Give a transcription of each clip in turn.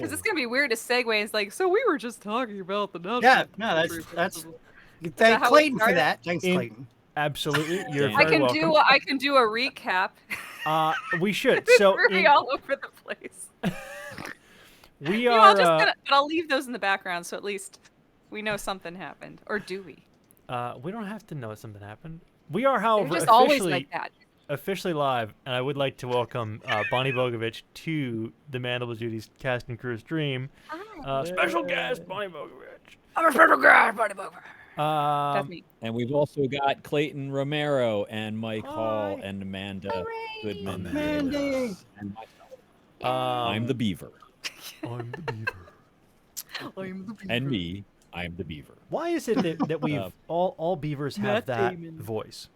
Because it's gonna be weird to segue. It's like, so we were just talking about the national. Yeah, no, that's. Thank Clayton for that. Thanks, Clayton. Absolutely, you're I very welcome. I can do a recap. We should. It's So very all over the place. we You know, are. but I'll leave those in the background, so at least we know something happened. Or do we? We don't have to know something happened. We are, however, just always like that. Officially live, and I would like to welcome Bonnie Bogovich to the Mandible Judy's cast and crew stream. Special guest, Bonnie Bogovich. I'm a special guest, Bonnie Bogovich. That's me. And we've also got Clayton Romero and Mike Hall and Amanda Goodman. Mandy. And myself. I'm the Beaver. I'm the Beaver. I'm the Beaver. And me, I'm the Beaver. Why is it that we've all beavers have that voice?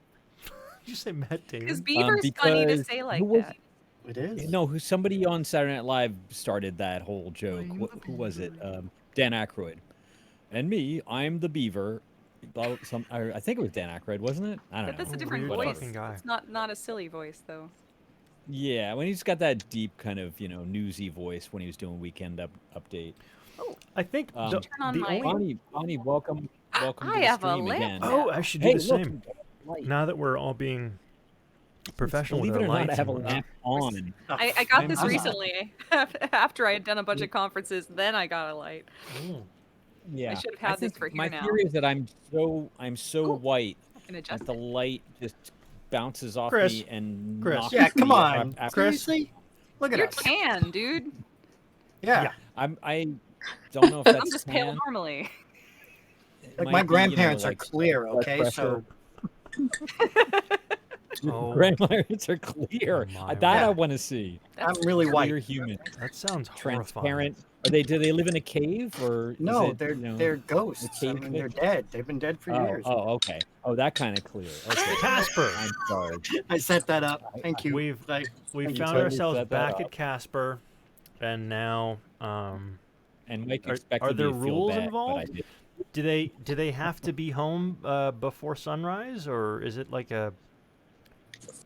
Did you say Matt Damon? Because Beaver's funny to say like that. It is. No, somebody on Saturday Night Live started that whole joke. Who was it? Dan Aykroyd. And me, I'm the Beaver. I think it was Dan Aykroyd, wasn't it? I don't know. That's a different voice. It's not a silly voice, though. Yeah, when he's got that deep kind of, newsy voice when he was doing Weekend Update. Oh, I think turn on my... Bonnie, welcome to the stream again. Oh, I should do the same. Now that we're all being professional with our lights. I have a lamp on. I got this recently. After I had done a bunch of conferences, then I got a light. Yeah, I should have had this for here my now. My theory is that I'm so white that the light just bounces off me and knocks yeah, come me on, Chris. Look at You're us. tan, dude. Yeah. I don't know if that's I'm just pale normally. Like my grandparents are clear, okay? So grandparents are clear. I want to see. I'm really white. You're human. That sounds transparent. Do they live in a cave or? No, they're ghosts. I mean, they're dead. They've been dead for years. Oh, okay. Oh, that kind of clear. Okay. Casper. I'm sorry. I set that up. Thank you. We found ourselves back at Casper, and now and Mike are there rules involved? Do they have to be home before sunrise, or is it like a?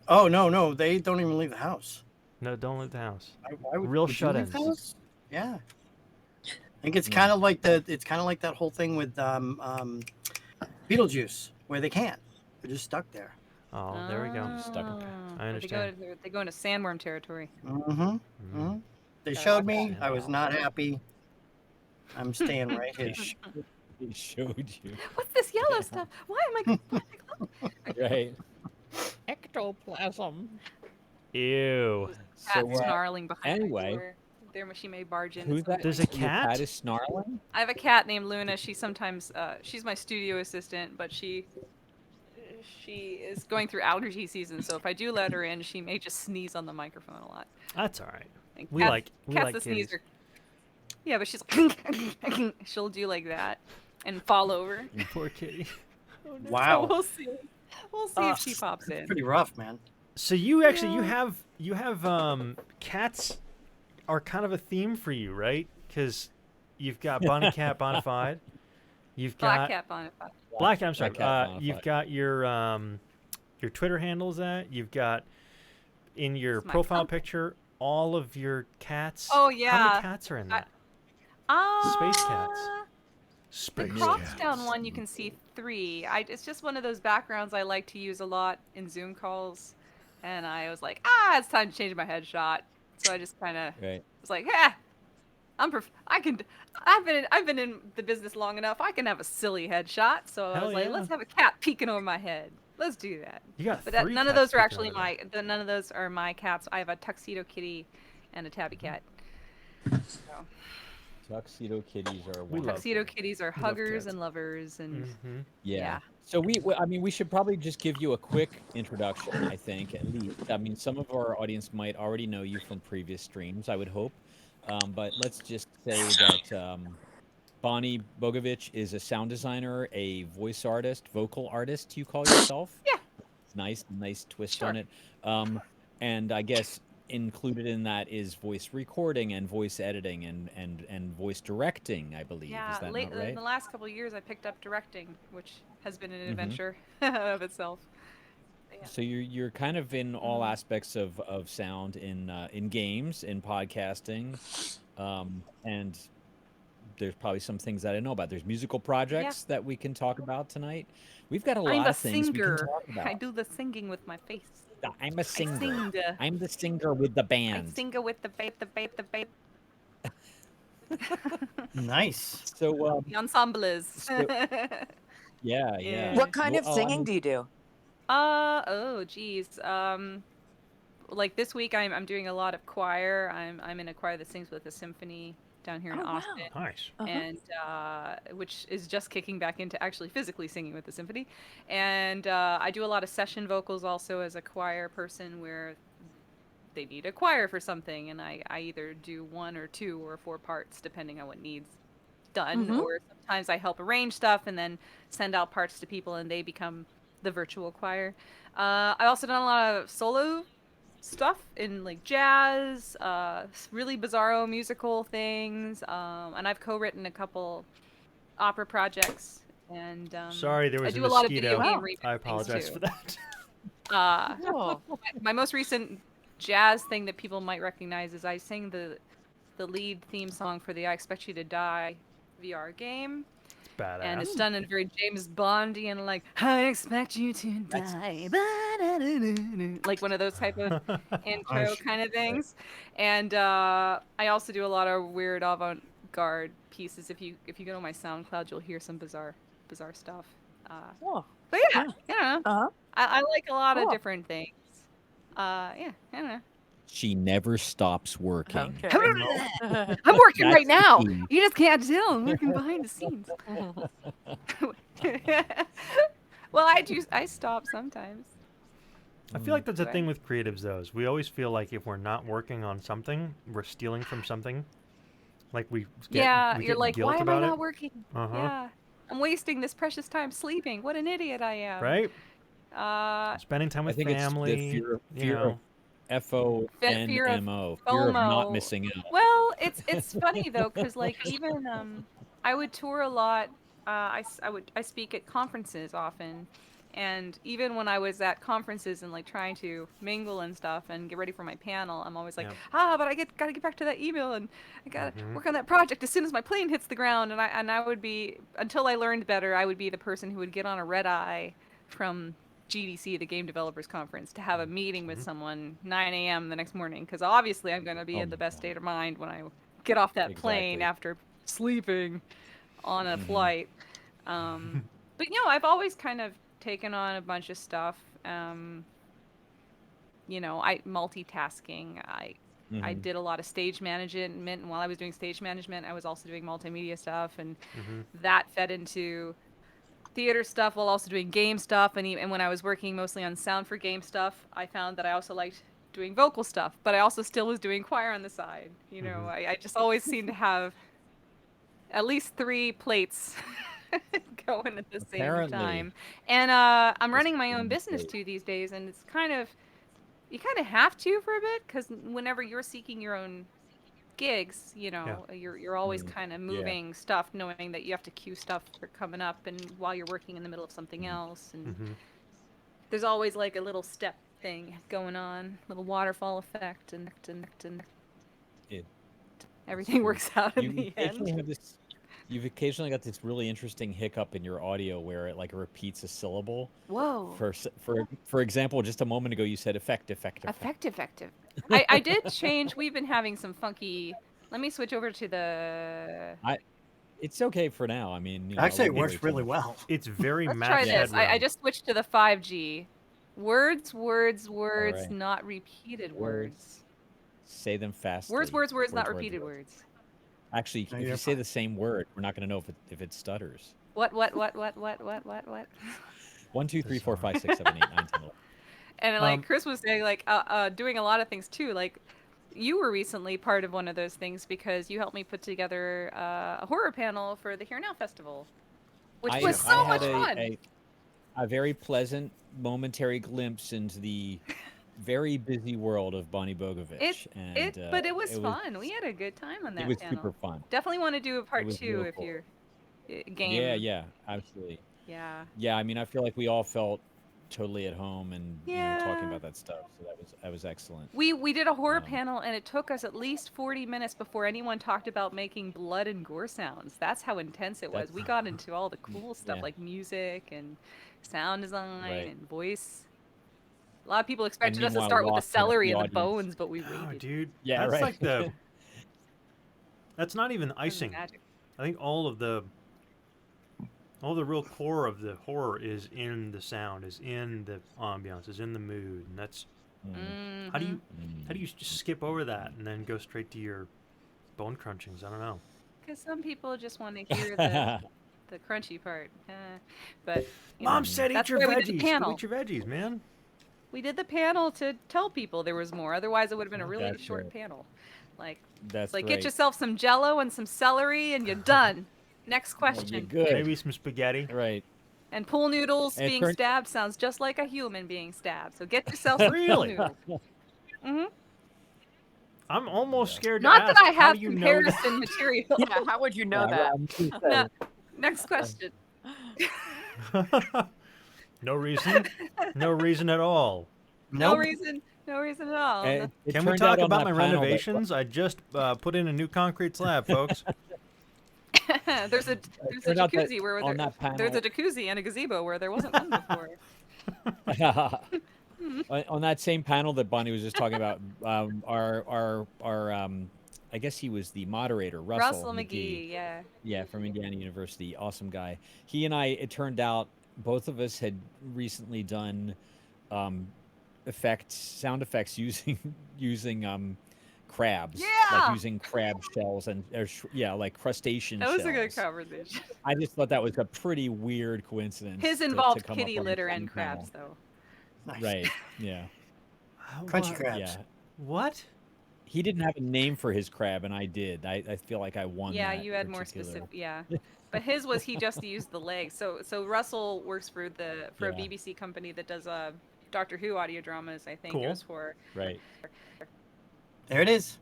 Oh no, they don't even leave the house. No, don't leave the house. Real shut-ins. Yeah. I think it's kind of like that whole thing with Beetlejuice, where they can't. They're just stuck there. Oh, there we go. Stuck. I understand. They go into sandworm territory. They showed me. I was not happy. I'm staying right here. They showed you. What's this yellow stuff? Why am I? Right. Ectoplasm. Ew. Cat snarling behind anyway. She may barge in. Who's that? There's a cat? Your cat is snarling? I have a cat named Luna. She sometimes, she's my studio assistant, but she is going through allergy season, so if I do let her in, she may just sneeze on the microphone a lot. That's all right. And we like sneeze are... Yeah, but she's she'll do like that and fall over. Poor kitty. Oh, no. Wow. So we'll see if she pops in. Pretty rough, man. So you actually you have cats are kind of a theme for you, right? Because you've got Bonnie Cat Bonafide, you've got Black Cat Bonafide. Black Cat. I'm sorry. You've got your Twitter handles that you've got in your profile picture all of your cats. Oh yeah. How many cats are in that? Space cats. The cropped down one you can see 3. It's just one of those backgrounds I like to use a lot in Zoom calls, and I was like, it's time to change my headshot. So I just kind of was like, I've been in the business long enough. I can have a silly headshot. So I was like, let's have a cat peeking over my head. Let's do that. You got but none of those are actually none of those are my cats. I have a tuxedo kitty and a tabby cat. So. Tuxedo kitties are tuxedo kitties are huggers and lovers and yeah. So we should probably just give you a quick introduction. I think at least. I mean, some of our audience might already know you from previous streams. I would hope, but let's just say that Bonnie Bogovich is a sound designer, a voice artist, vocal artist. You call yourself? Yeah. Nice twist on it. And I guess included in that is voice recording and voice editing and voice directing, I believe. Yeah, is that not right? In the last couple of years, I picked up directing, which has been an adventure of itself. Yeah. So you're kind of in all aspects of sound in games, in podcasting, And there's probably some things that I know about. There's musical projects that we can talk about tonight. We've got a I'm lot a of things we can singer. talk I about. do the singing with my face. I'm a singer. sing. I'm the singer with the I band. sing with the babe. Nice. So, The ensemble is. yeah. Yeah. What kind Well, of singing do you do? Oh geez. Like this week I'm doing a lot of choir. I'm in a choir that sings with a symphony down here in Oh, wow. Austin. Nice. And which is just kicking back into actually physically singing with the symphony. And I do a lot of session vocals also as a choir person where they need a choir for something, and I either do 1 or 2 or 4 parts depending on what needs done, Mhm. or sometimes I help arrange stuff and then send out parts to people and they become the virtual choir. I also done a lot of solo stuff in like jazz, really bizarro musical things, and I've co-written a couple opera projects, and Sorry, there I was a do a lot of video mosquito. game Wow. remix I things apologize too. for that. Cool. My most recent jazz thing that people might recognize is I sang the lead theme song for the I Expect You to Die VR game. Badass. And it's done in a very James Bondian, like, I expect you to die. Like one of those type of intro Nice. kind of things. And I also do a lot of weird avant-garde pieces. If you go to my SoundCloud, you'll hear some bizarre stuff. Cool. But yeah, I don't know. Uh-huh. I like a lot of Cool. different things. Yeah, I don't know. she never stops working. Okay. I'm working That's right now. the key. You just can't tell. I'm working behind the scenes. Well, I stop sometimes. I feel like that's a Right. thing with creatives, though. Is we always feel like if we're not working on something, we're stealing from something. Like we get, Yeah, we you're get like, guilt why am I about not it. working? Uh-huh. Yeah, I'm wasting this precious time sleeping. What an idiot I am. Right? Uh, Spending time I with think family. it's the you fear know. of FONMO, fear of fear of not FOMO. missing out. Well, it's funny though, because like even I would tour a lot. I speak at conferences often, and even when I was at conferences and like trying to mingle and stuff and get ready for my panel, I'm always like, Yeah. but gotta get back to that email and I gotta Mhm. work on that project as soon as my plane hits the ground. And I would be, until I learned better, I would be the person who would get on a red eye from GDC, the Game Developers Conference, to have a meeting with someone 9 a.m. the next morning, because obviously I'm going to be Oh in the my best God. state of mind when I get off that plane Exactly. after sleeping on a Mhm. flight. But I've always kind of taken on a bunch of stuff. I multitasking. I Mhm. did a lot of stage management, and while I was doing stage management, I was also doing multimedia stuff, and that fed into theater stuff while also doing game stuff. And when I was working mostly on sound for game stuff, I found that I also liked doing vocal stuff, but I also still was doing choir on the side. I just always seem to have at least 3 plates going at the same Apparently. time. And I'm This running my own is business great. too these days, and it's you kind of have to for a bit, because whenever you're seeking your own gigs, you're always kind of Yeah. moving stuff, knowing that you have to queue stuff for coming up, and while you're working in the middle of something else, and there's always like a little step thing going on, little waterfall effect, and It- everything works out in You the occasionally end. have this. You've occasionally got this really interesting hiccup in your audio where it like repeats a syllable. Whoa. For example, just a moment ago you said effective. Effective. I did change. We've been having some funky. Let me switch over to the. It's okay for now. I mean, I Actually, it wouldn't works worry too really much. well. It's very Let's Max try this. I Headroom. just switched to the 5G. Words, right. not repeated words. Say them fastly. Words, not repeated words. Actually, No, if you're you say fine. the same word, we're not going to know if it stutters. What? 1, 2, 3, 4, 5, 6, 7, 8, 9, 10, 11. And like Chris was saying, like doing a lot of things too. Like you were recently part of one of those things because you helped me put together a horror panel for the Here Now Festival, which was so much fun. A very pleasant momentary glimpse into the very busy world of Bonnie Bogovich. But it was fun. We had a good time on that It was panel. super fun. Definitely want to do a part was 2 real if cool. you're game. Yeah, absolutely. Yeah. Yeah, I mean, I feel like we all felt totally at home and talking Yeah. about that stuff. So that was excellent. We did a horror Um, panel, and it took us at least 40 minutes before anyone talked about making blood and gore sounds. That's how intense it was. That's We got into all the cool stuff yeah, like music and sound design right. and voice. A lot of people And expected us to meanwhile, start with the Ross, half celery the and the audience. bones, but we Oh, waited. dude, Yeah, that's right. like the. That's not even It was icing. magic. I think all the real core of the horror is in the sound, is in the ambiance, is in the mood, and that's Mm, how do Mm-hmm. you just skip over that and then go straight to your bone crunchings? I don't know. Because some people just want to hear the crunchy part. But Mom said eat that's your why we did the veggies. Go panel. eat your veggies, man. We did the panel to tell people there was more. Otherwise, it would have been a really That's short right. panel. Like, That's like right. get yourself some Jello and some celery, and you're done. Next You're question. good. Maybe some spaghetti. Right. And pool noodles And it being turned- stabbed sounds just like a human being stabbed. So get yourself some pool Really? noodles. hmm I'm almost scared to Not ask. that I How have do you know that? comparison material. Yeah, how would you know Yeah, that? I'm gonna say, No. Next question. No reason. No reason at all. No Nope. reason. No reason at all. and it Can we turned talk out on about that my panel that- renovations? I just put in a new concrete slab, folks. there's a turned out that jacuzzi where on there, that there's a panel- jacuzzi and a gazebo where there wasn't one before. on that same panel that Bonnie was just talking about, our I guess he was the moderator, Russell McGee. Yeah. Yeah, from Indiana University, awesome guy. He and I, it turned out, both of us had recently done sound effects using crabs, Yeah! like using crab shells and like crustacean That was a good shells. conversation. I just thought that was a pretty weird coincidence. His to involved come up kitty on the litter same and panel. crabs, though. Nice. Right. Yeah. Crunchy What? crabs. Yeah. What? He didn't have a name for his crab, and I did. I feel like I won. Yeah, that you had more particular- specific. Yeah, but his was he just used the legs. So Russell works for a Yeah. BBC company that does Doctor Who audio dramas. I think Cool. it was for Right. There it is.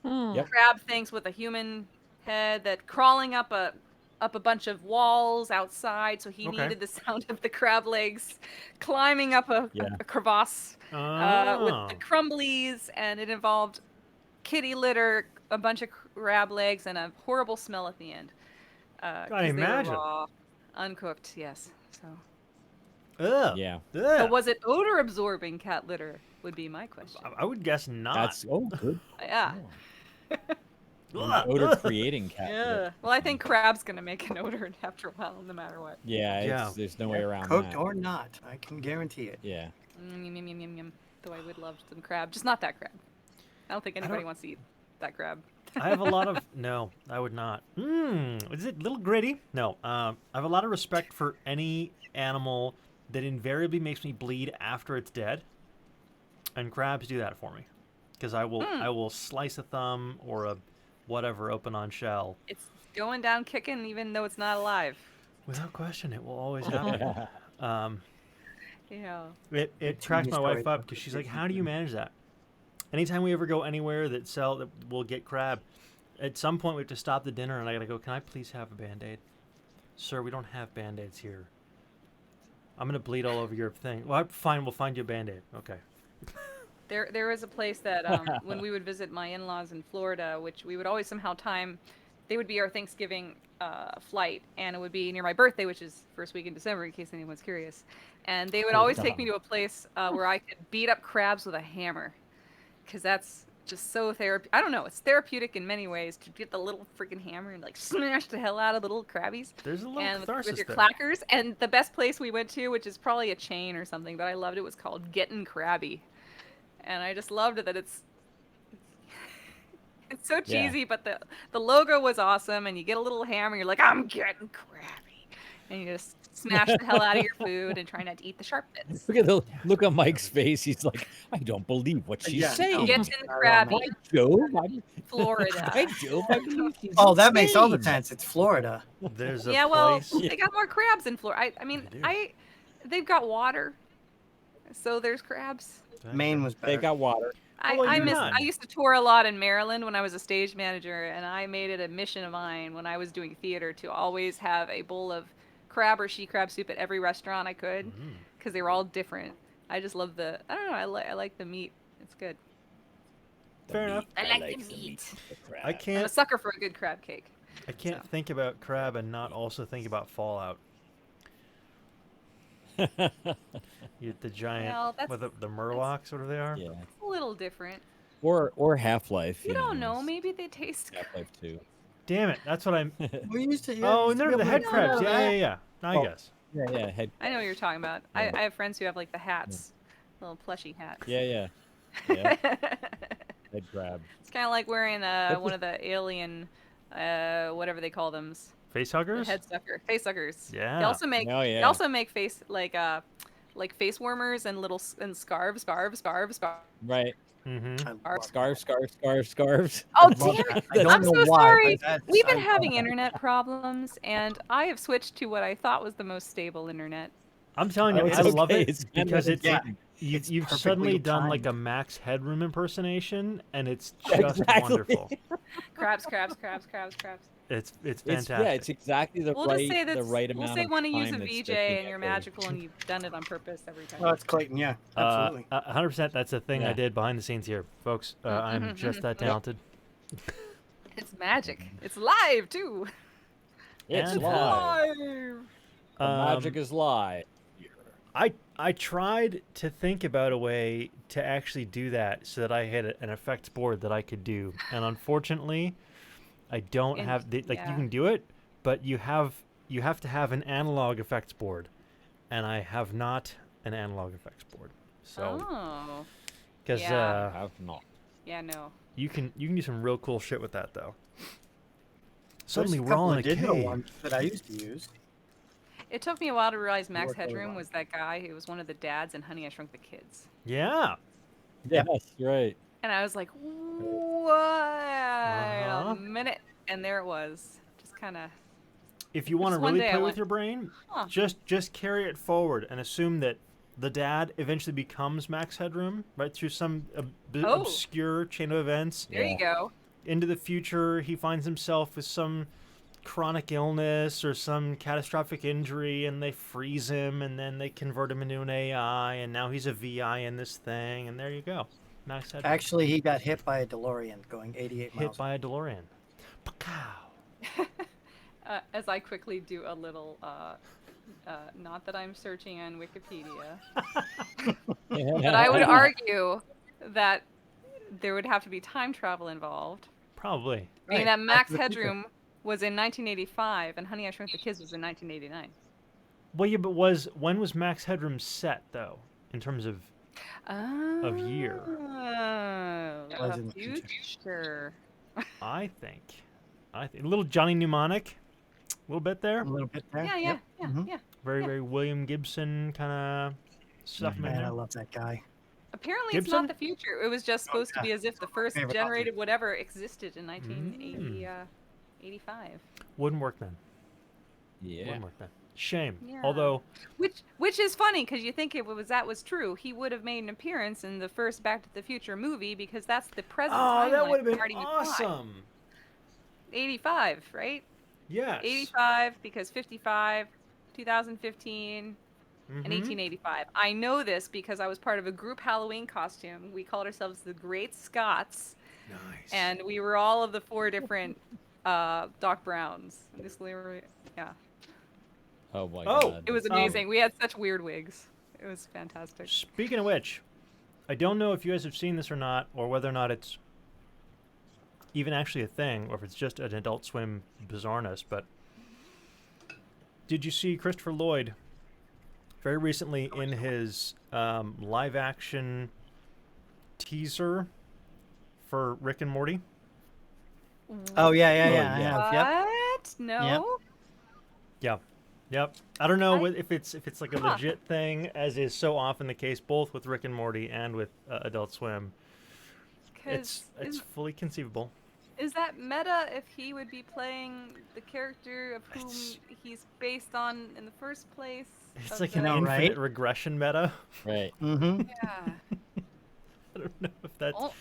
Yep. crab things with a human head that crawling up a bunch of walls outside. So he Okay. needed the sound of the crab legs climbing up a crevasse. With Oh. the crumblies, and it involved kitty litter, a bunch of crab legs, and a horrible smell at the end. 'Cause they were imagine. raw, uncooked, yes. So, Ugh. Yeah. but Ugh. was it odor absorbing cat litter? Would be my question. I would guess not. That's good. Yeah. Ugh. Odor Ugh. creating cat. Yeah. Well, I think crab's gonna make an odor after a while, no matter what. Yeah. Yeah. There's no way around Cooked that. or not, I can guarantee it. Yeah. Yum, yum, yum, yum, yum. Though I would love some crab, just not that crab. I don't think anybody don't- wants to eat that crab. I have a lot of no, I would not. Is it a little gritty? No. I have a lot of respect for any animal that invariably makes me bleed after it's dead, and crabs do that for me, because I will slice a thumb or a whatever open on shell. It's going down kicking, even though it's not alive. Without question, it will always happen. Yeah. It cracks my wife story. up because she's like, "How do you manage that?" Anytime we ever go anywhere that we'll get crab, at some point we have to stop the dinner, and I gotta go. Can I please have a Band-Aid, sir? We don't have Band-Aids here. I'm gonna bleed all over your thing. Well, fine. We'll find you a Band-Aid. Okay. There was a place that when we would visit my in-laws in Florida, which we would always somehow time, they would be our Thanksgiving flight, and it would be near my birthday, which is first week in December, in case anyone's curious. And they would always take me to a place where I could beat up crabs with a hammer, because that's just so therapeutic. I don't know, it's therapeutic in many ways to get the little freaking hammer and like smash the hell out of the little crabbies. There's a little And with catharsis your there. clackers. And the best place we went to, which is probably a chain or something, but I loved it, was called Gettin' Krabby. And I just loved it that it's so Yeah. cheesy, but the logo was awesome, and you get a little hammer, you're like, I'm getting crabby. And you just smash the hell out of your food and try not to eat the sharp bits. Look at the look on Mike's face. He's like, I don't believe what she's Yeah, saying. Gettin' Krabby, By Jove, Florida. by Jove, I believe she's Oh, that makes all the insane. sense. It's Florida. There's a Yeah, well, place. they got more crabs in Florida. I mean, They do. they've got water, so there's crabs. Maine was better. They got water. well, I you're miss. not. I used to tour a lot in Maryland when I was a stage manager, and I made it a mission of mine when I was doing theater to always have a bowl of crab or she crab soup at every restaurant I could, because they were all different. I just love the. I don't know. I like the meat. It's good. Fair enough. I like the meat. I I'm a can't. sucker for a good crab cake. I can't So. think about crab and not also think about Fallout. The giant, Well, that's the Murlocs, whatever they are. Yeah. a little different. Or Half-Life. You don't know. it's Maybe they taste. Half-Life 2. Damn it, that's what I'm. We used to. Oh, used to no, be the able head to crabs. do Yeah, that. yeah, yeah. I Oh. guess. Yeah, head. I know what you're talking about. Yeah. I have friends who have like the hats, little plushy hats. Yeah. Head crab. It's kind of like wearing That's one of the alien, whatever they call them, Face the huggers. head sucker, face suckers. Yeah. They also make Oh, yeah. they also make face like face warmers and little and scarves. Right. Mm-hmm. I love Scarves. Oh love damn that. it! I don't I'm know so why, sorry. but that's- We've been I- having internet problems, and I have switched to what I thought was the most stable internet. I'm telling you, Oh, it's I love okay. it It's because it's Yeah. you've perfectly suddenly done like timed. a Max Headroom impersonation, and it's Yeah, just exactly. wonderful. Crabs. It's It's fantastic. yeah, it's exactly the We'll right just say the that's. right We'll amount say of want to use time a that's VJ taking and you're effort. magical and you've done it on purpose every time. Oh, it's Clayton. Yeah, absolutely. 100%. That's a thing I Yeah. did behind the scenes here, folks. I'm just that talented. It's magic. It's live too. It's And live. Live. The magic is live. I tried to think about a way to actually do that so that I had an effects board that I could do, and unfortunately, I don't And- have you yeah. can do it, but you have to have an analog effects board, and I have not an analog effects board. So Oh. because Yeah. Have not. Yeah. No. you can do some real cool shit with that though. There's Suddenly a we're all couple in a of digital cave. ones that I used to use. It took me a while to realize Max worked really Headroom well. was that guy who was one of the dads in Honey, I Shrunk the Kids. Yeah. Yes, right. And I was like, wait Uh-huh. a minute. And there it was. Just kind of. If you want to Just one really day I play with went, your brain, huh. just carry it forward and assume that the dad eventually becomes Max Headroom, right? Through some Oh. obscure chain of events. There you go. Into the future, he finds himself with some chronic illness or some catastrophic injury, and they freeze him, and then they convert him into an AI, and now he's a VI in this thing, and there you go. Max Headroom. Actually, he got hit by a DeLorean going 88 Hit miles. by a DeLorean. Pow. As I quickly do a little, not that I'm searching on Wikipedia, but I would argue that there would have to be time travel involved. Probably. Being Right, that Back Max to the Future. Headroom was in 1985 and Honey, I Shrunk the Kids was in 1989. Well, yeah, but when was Max Headroom set though, in terms of year? Was in The the future. future. I think a little Johnny Mnemonic, a little bit there. A little bit there. Yeah, Yep. Mhm. yeah. Very Yeah. very William Gibson kind of stuff in Man, I there. love that guy. Apparently, it's Gibson? not the future. It was just supposed to be as if the first Favorite generated whatever existed in 1985. Wouldn't work then. Yeah. Wouldn't work then. Shame. Yeah. Although Which is funny because you think if that was true, he would have made an appearance in the first Back to the Future movie because that's the present oh, that timeline would have been starting with awesome. 85, right? Yes. 85 because 55, 2015, and Mhm. 1885. I know this because I was part of a group Halloween costume. We called ourselves the Great Scots, Nice. and we were all of the 4 different Doc Browns. And this yeah, Oh my Oh, god. it was amazing. We had such weird wigs. It was fantastic. Speaking of which, I don't know if you guys have seen this or not, or whether or not it's even actually a thing, or if it's just an Adult Swim bizarreness, but did you see Christopher Lloyd very recently in his live-action teaser for Rick and Morty? Oh yeah, yeah, Oh, yeah. I yeah. have. Yep. What? No. Yep. I don't know I- if it's like a Huh. legit thing, as is so often the case, both with Rick and Morty and with Adult Swim. It's fully conceivable. Is that meta if he would be playing the character of whom It's- he's based on in the first place? It's of like the- an know, infinite right? regression meta. Right. Mm-hmm. Yeah. I don't know if that's. Oh,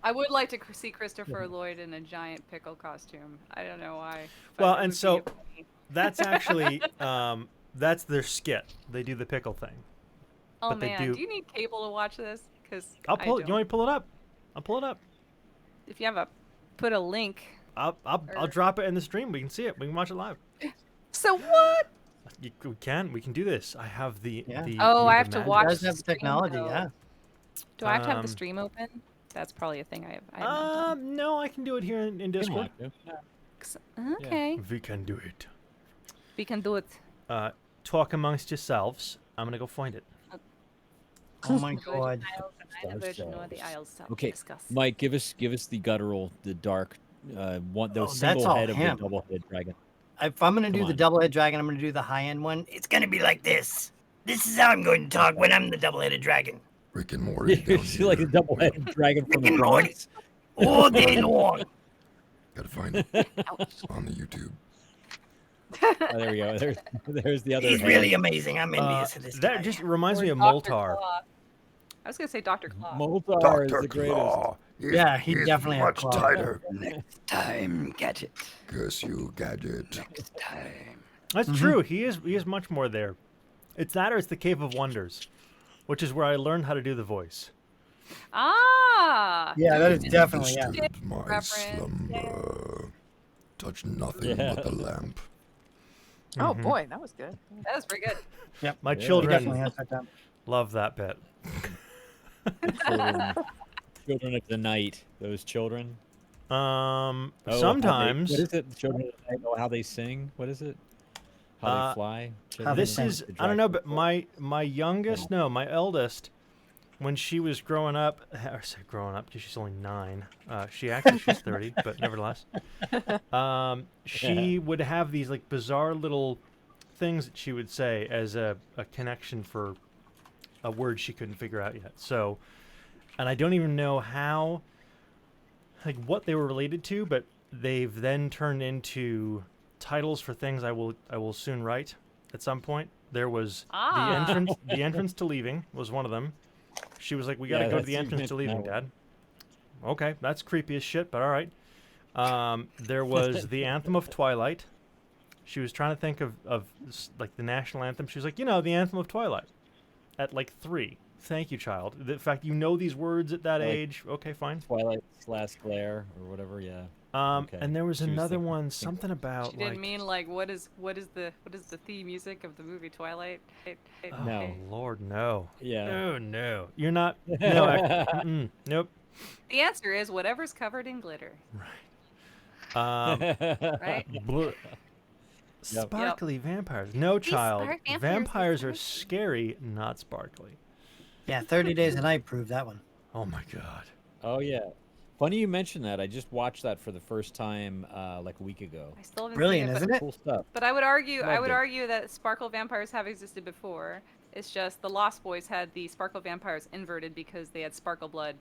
I would like to see Christopher Lloyd in a giant pickle costume. I don't know why. but Well, it and would be so- funny. That's actually that's their skit. They do the pickle thing. Oh But they man, do- do you need cable to watch this? Because I'll pull it. You want me to pull it up? I'll pull it up. If you have put a link. I'll drop it in the stream. We can see it. We can watch it live. So what? We can do this. I have the. Yeah. the Oh, the I have to magic. watch. It does have the stream, technology, though. yeah. Do I have to have the Um, stream open? That's probably a thing I have not done. No, I can do it here in Discord. Okay, We can do it. we can do it. Talk amongst yourselves. I'm gonna go find it. Oh my god. Okay, Discuss. Mike, give us the guttural, the dark, one, the Oh, that's single all head of the him. double head dragon. If I'm gonna Come do the on. double-head dragon, I'm gonna do the high-end one. It's gonna be like this. This is how I'm going to talk when I'm the double-headed dragon. Rick and Morty. down It's like a here. double headed dragon from Rick the and Morty. Bronx. All day long. Gotta find it on the YouTube. Oh, there we go. There's the other. He's head. really amazing. I'm envious of this guy. That just reminds me Or of Dr. Moltar. Claw. I was gonna say Dr. Claw. Moltar is Dr. the greatest. Claw. Yeah, he he's definitely had much claws. tighter. Next time, gadget. Guess you gadget. Next time. That's Mhm. true. He is much more there. It's that or it's the Cave of Wonders, which is where I learned how to do the voice. Ah. Yeah, that is definitely, yeah. Disturb my Reference, slumber. Touch nothing Yeah. but the lamp. Oh Mhm. boy, that was good. That was pretty good. My Yeah, He children definitely has that down. love that bit. Children of the night. Those children. Oh, how Sometimes what is it? The children of the night. Oh, how they sing. What is it? How they fly. Children this of is the I don't know, dragon. but my youngest, no, my eldest, when she was growing up, or say growing up because she's only 9. She's 30, but nevertheless, she would have these like bizarre little things that she would say as a connection for a word she couldn't figure out yet. So, and I don't even know how, like what they were related to, but they've then turned into titles for things I will soon write at some point. There was the entrance to leaving was one of them. She was like, "We gotta Yeah, go to that's the you entrance to mentioned leaving, that Dad." Okay, that's creepy as shit, but all right. There was the Anthem of Twilight. She was trying to think of like the national anthem. She was like, the Anthem of Twilight. At like 3. Thank you, child. The fact you know these words at that Like- age. Okay, fine. Twilight's last glare or whatever. Yeah. Okay. And there was She was another thinking- one, something about She didn't like. mean like what is the theme music of the movie Twilight? Oh No. Lord, no. Yeah. Oh no. You're not. No. Nope. The answer is whatever's covered in glitter. Right? Bleh. Yep. Sparkly vampires. No, child. spark- vampires, Vampires they are scary, not sparkly. Yeah, 30 Days a Night proved that one. Oh my god. Oh yeah. Funny you mentioned that. I just watched that for the first time like a week ago. I still haven't Brilliant, seen it, isn't it? Cool stuff. but I would argue Loved it. that sparkle vampires have existed before. It's just the Lost Boys had the sparkle vampires inverted because they had sparkle blood.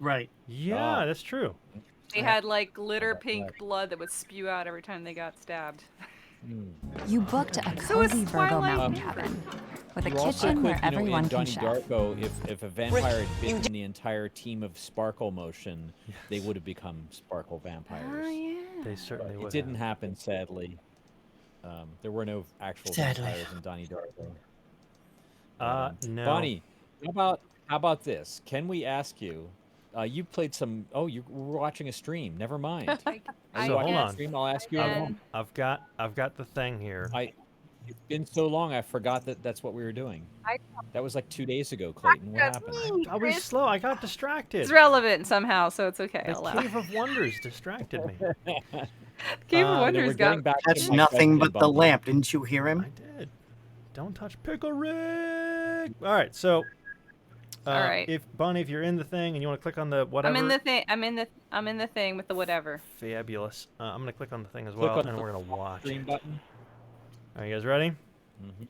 Right. Yeah, Oh. that's true. They Right. had like glitter Right. pink blood that would spew out every time they got stabbed. You booked a So is cozy Virgo Twilight mountain different? cabin with a You also kitchen could, where you know, everyone in can Donnie chef. Darko, if a vampire had bitten the entire team of Sparkle Motion, they would have become Sparkle vampires. Oh yeah. They certainly It would. didn't have. happen, sadly. There were no actual Sadly. vampires in Donnie Darko. No. Bonnie, how about this? Can we ask you? You played some. Oh, you were watching a stream. Never mind. I So, hold can- on. Stream, I'll ask you. can- I've got the thing here. It's been so long, I forgot that's what we were doing. I- That was like 2 days ago, Clayton. What That's happened? me, I was Chris. slow. I got distracted. It's relevant somehow, so it's okay. The I'll allow. Cave of Wonders distracted me. Cave of and then Wonders we're getting got. back to That's my nothing question, but the Bundy. lamp. Didn't you hear I him? did. Don't touch Pickle Rick. All right, so. All right. If Bonnie, if you're in the thing and you want to click on the whatever. I'm in the thing. I'm in the thing with the whatever. Fabulous. I'm gonna click on the thing as Click well, on and the we're gonna watch. Stream It. button. Are you guys ready?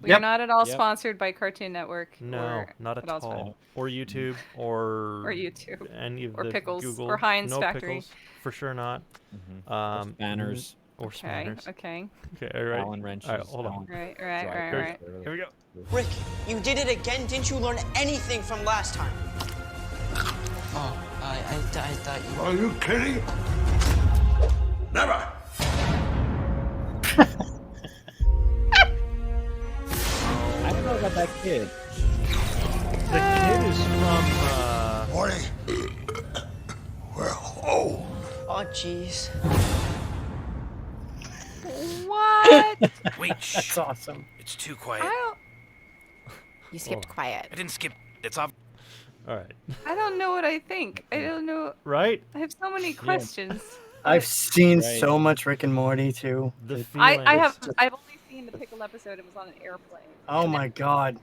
We're Yep. not at all Yep. sponsored by Cartoon Network. No, or not at what else? all. Or YouTube, or Or YouTube. any of Or the Pickles, Google. or Heinz no Factory. Pickles, for sure not. Or Spanners. Or Okay. Spanners. Okay. Okay, all right. Allen wrenches. All right, hold on. Allen Right. drivers, Here we go. Rick, you did it again. Didn't you learn anything from last time? Oh, I thought you... Are you kidding? Never! kid? The kid is from. Morty. Well, oh. Oh, jeez. What? Wait, That's awesome. It's too quiet. You skipped quiet. I didn't skip. It's off. All right. I don't know what I think. I don't know. Right? I have so many questions. I've seen Right. so much Rick and Morty too. The feeling. I've only seen the pickle episode. It was on an airplane. Oh my god.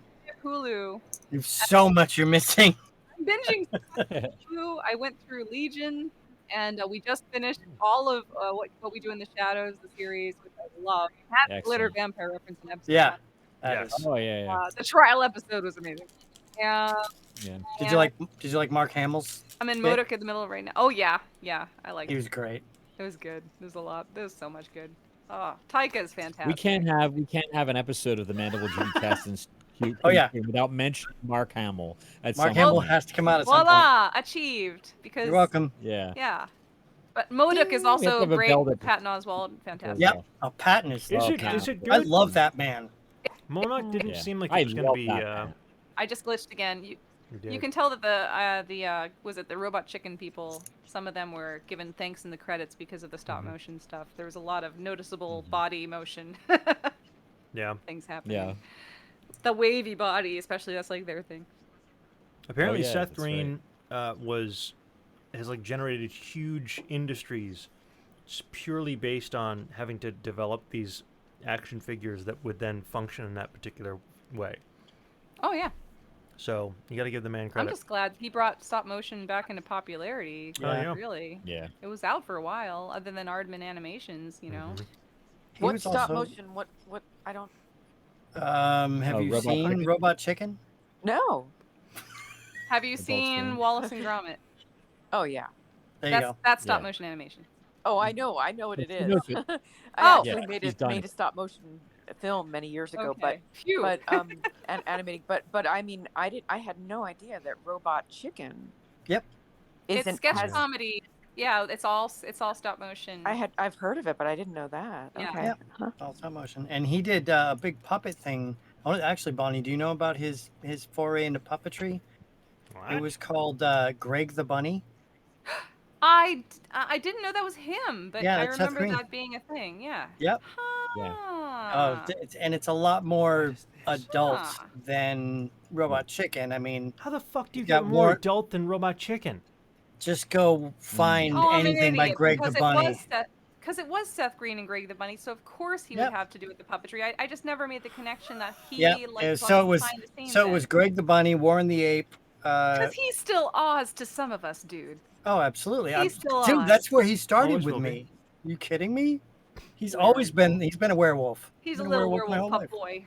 Hulu. There's so much you're missing. I'm binging Hulu. I went through Legion, and we just finished all of what we do in the shadows, the series, which I love. It had glitter Excellent. vampire reference in episode. Yeah. Yes. Oh yeah. The trial episode was amazing. Yeah. Yeah. Did you like Mark Hamill's? I'm in bit? Modoc in the middle right now. Oh yeah, I like He it. was great. It was good. There's a lot. There's so much good. Oh, Taika is fantastic. We can't have an episode of the Mandible Judy cast and Oh, yeah. without mentioning Mark Hamill. Mark Hamill has to come out at some point. Voila, achieved. Because You're welcome. Yeah. Yeah. But Modoc is We have also to have a great. bell that- Patton Oswalt, fantastic. Yep. Oh, Patton is. Is it good? I love that man. Monarch didn't Yeah. seem like I it was going to love be. that man. I just glitched again. You did. can tell that the was it the Robot Chicken people? Some of them were given thanks in the credits because of the stop motion stuff. There was a lot of noticeable body motion Yeah. things happening. Yeah. The wavy body, especially, that's like their thing. Apparently, yeah, Seth that's Green has like generated huge industries purely based on having to develop these action figures that would then function in that particular way. Oh yeah. So you got to give the man I'm credit. just glad he brought stop motion back into popularity. Oh, yeah. Really. Yeah. It was out for a while, other than Aardman Animations, you know. He What was stop also- motion? What? I don't. Have Oh, you Robot seen Chicken? Robot Chicken? No. Have you Adult seen Swim. Wallace and Gromit? Oh yeah. There you go. That's stop Yeah. motion animation. Oh, I know what it She is. knows it. I Oh. actually Yeah, made she's it done made it. a stop motion film many years ago, Okay. Phew. but and animating. But I mean, I had no idea that Robot Chicken. Yep. It's sketch comedy. Yeah, it's all stop motion. I've heard of it, but I didn't know that. Yeah. Okay. Yep. Huh. All stop motion, and he did a big puppet thing. Oh, actually, Bonnie, do you know about his foray into puppetry? It was called Greg the Bunny. I didn't know that was him, but Yeah, I that's Seth remember Green. that being a thing. Yeah. Yep. Yeah. Ah. And it's a lot more adult Huh. than Robot Chicken. I mean, How the fuck do you You got get more more- adult than Robot Chicken? just go find Oh, I'm an anything by idiot, Greg the because Bunny. Because it was Seth Green and Greg the Bunny, so of course he Yep. would have to do with the puppetry. I just never made the connection that he Yeah. like So it was. behind the scenes. So it was Greg the Bunny, Warren the Ape. Because he's still Oz to some of us, dude. Oh, absolutely. He's still Dude, on. that's where he started Always with will be. me. You kidding me? He's always been. He's been a werewolf. He's a Been little my werewolf whole pup life. boy.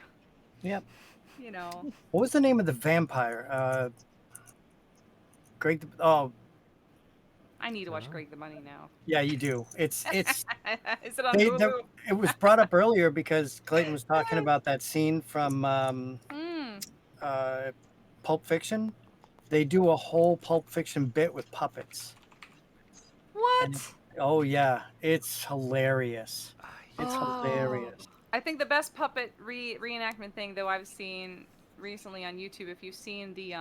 Yep. You know. What was the name of the vampire? Greg. I need to watch Greg the Bunny now. Yeah, you do. It's. Is it on They, Hulu? it was brought up earlier because Clayton was talking about that scene from Pulp Fiction. They do a whole Pulp Fiction bit with puppets. What? And- oh yeah, it's hilarious. It's hilarious. I think the best puppet reenactment thing, though, I've seen recently on YouTube, if you've seen the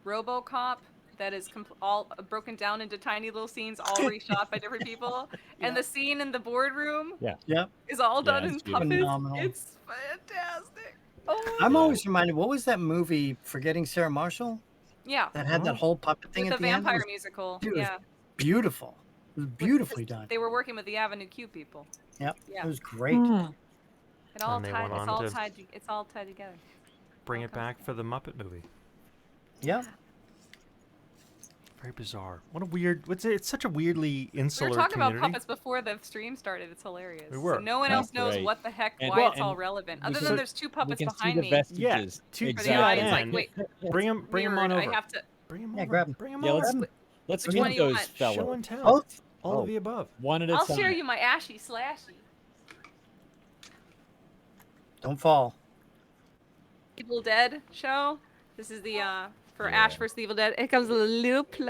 RoboCop, that is all broken down into tiny little scenes, all reshot by different people, and the scene in the boardroom Yep. is all done in it's puppets. phenomenal. It's fantastic. Oh, I'm always reminded. What was that movie? Forgetting Sarah Marshall. yeah, That had that whole puppet thing with at the the end. It vampire was musical. dude, it was Yeah, beautiful. It was beautifully done. they were working with the Avenue Q people. Yep. Yeah. It was great. It all And they tied. went It's on all to- tied. It's all tied together. Bring it back for the Muppet movie. Yep. Very bizarre. What a weird. What's it? It's such a weirdly We insular were talking community. about puppets before the stream started. It's hilarious. We were. So no one That's else knows right. what the heck, And- why well, it's all and relevant. we Other can- than there's two we puppets can see behind the me. vestiges. Yeah, For the exactly. eyes, Yeah, like, and- wait, Bring him weird, on over. I have to. Bring him Yeah, over. grab 'em. Bring him Yeah, over. let's Which meet one do you those want? Show fellows. and tell. Both. All Oh. of the above. One at a I'll time. share you my ashy slashy. Don't fall. Evil Dead show. This is the for Ash vs. Evil Dead. It comes with a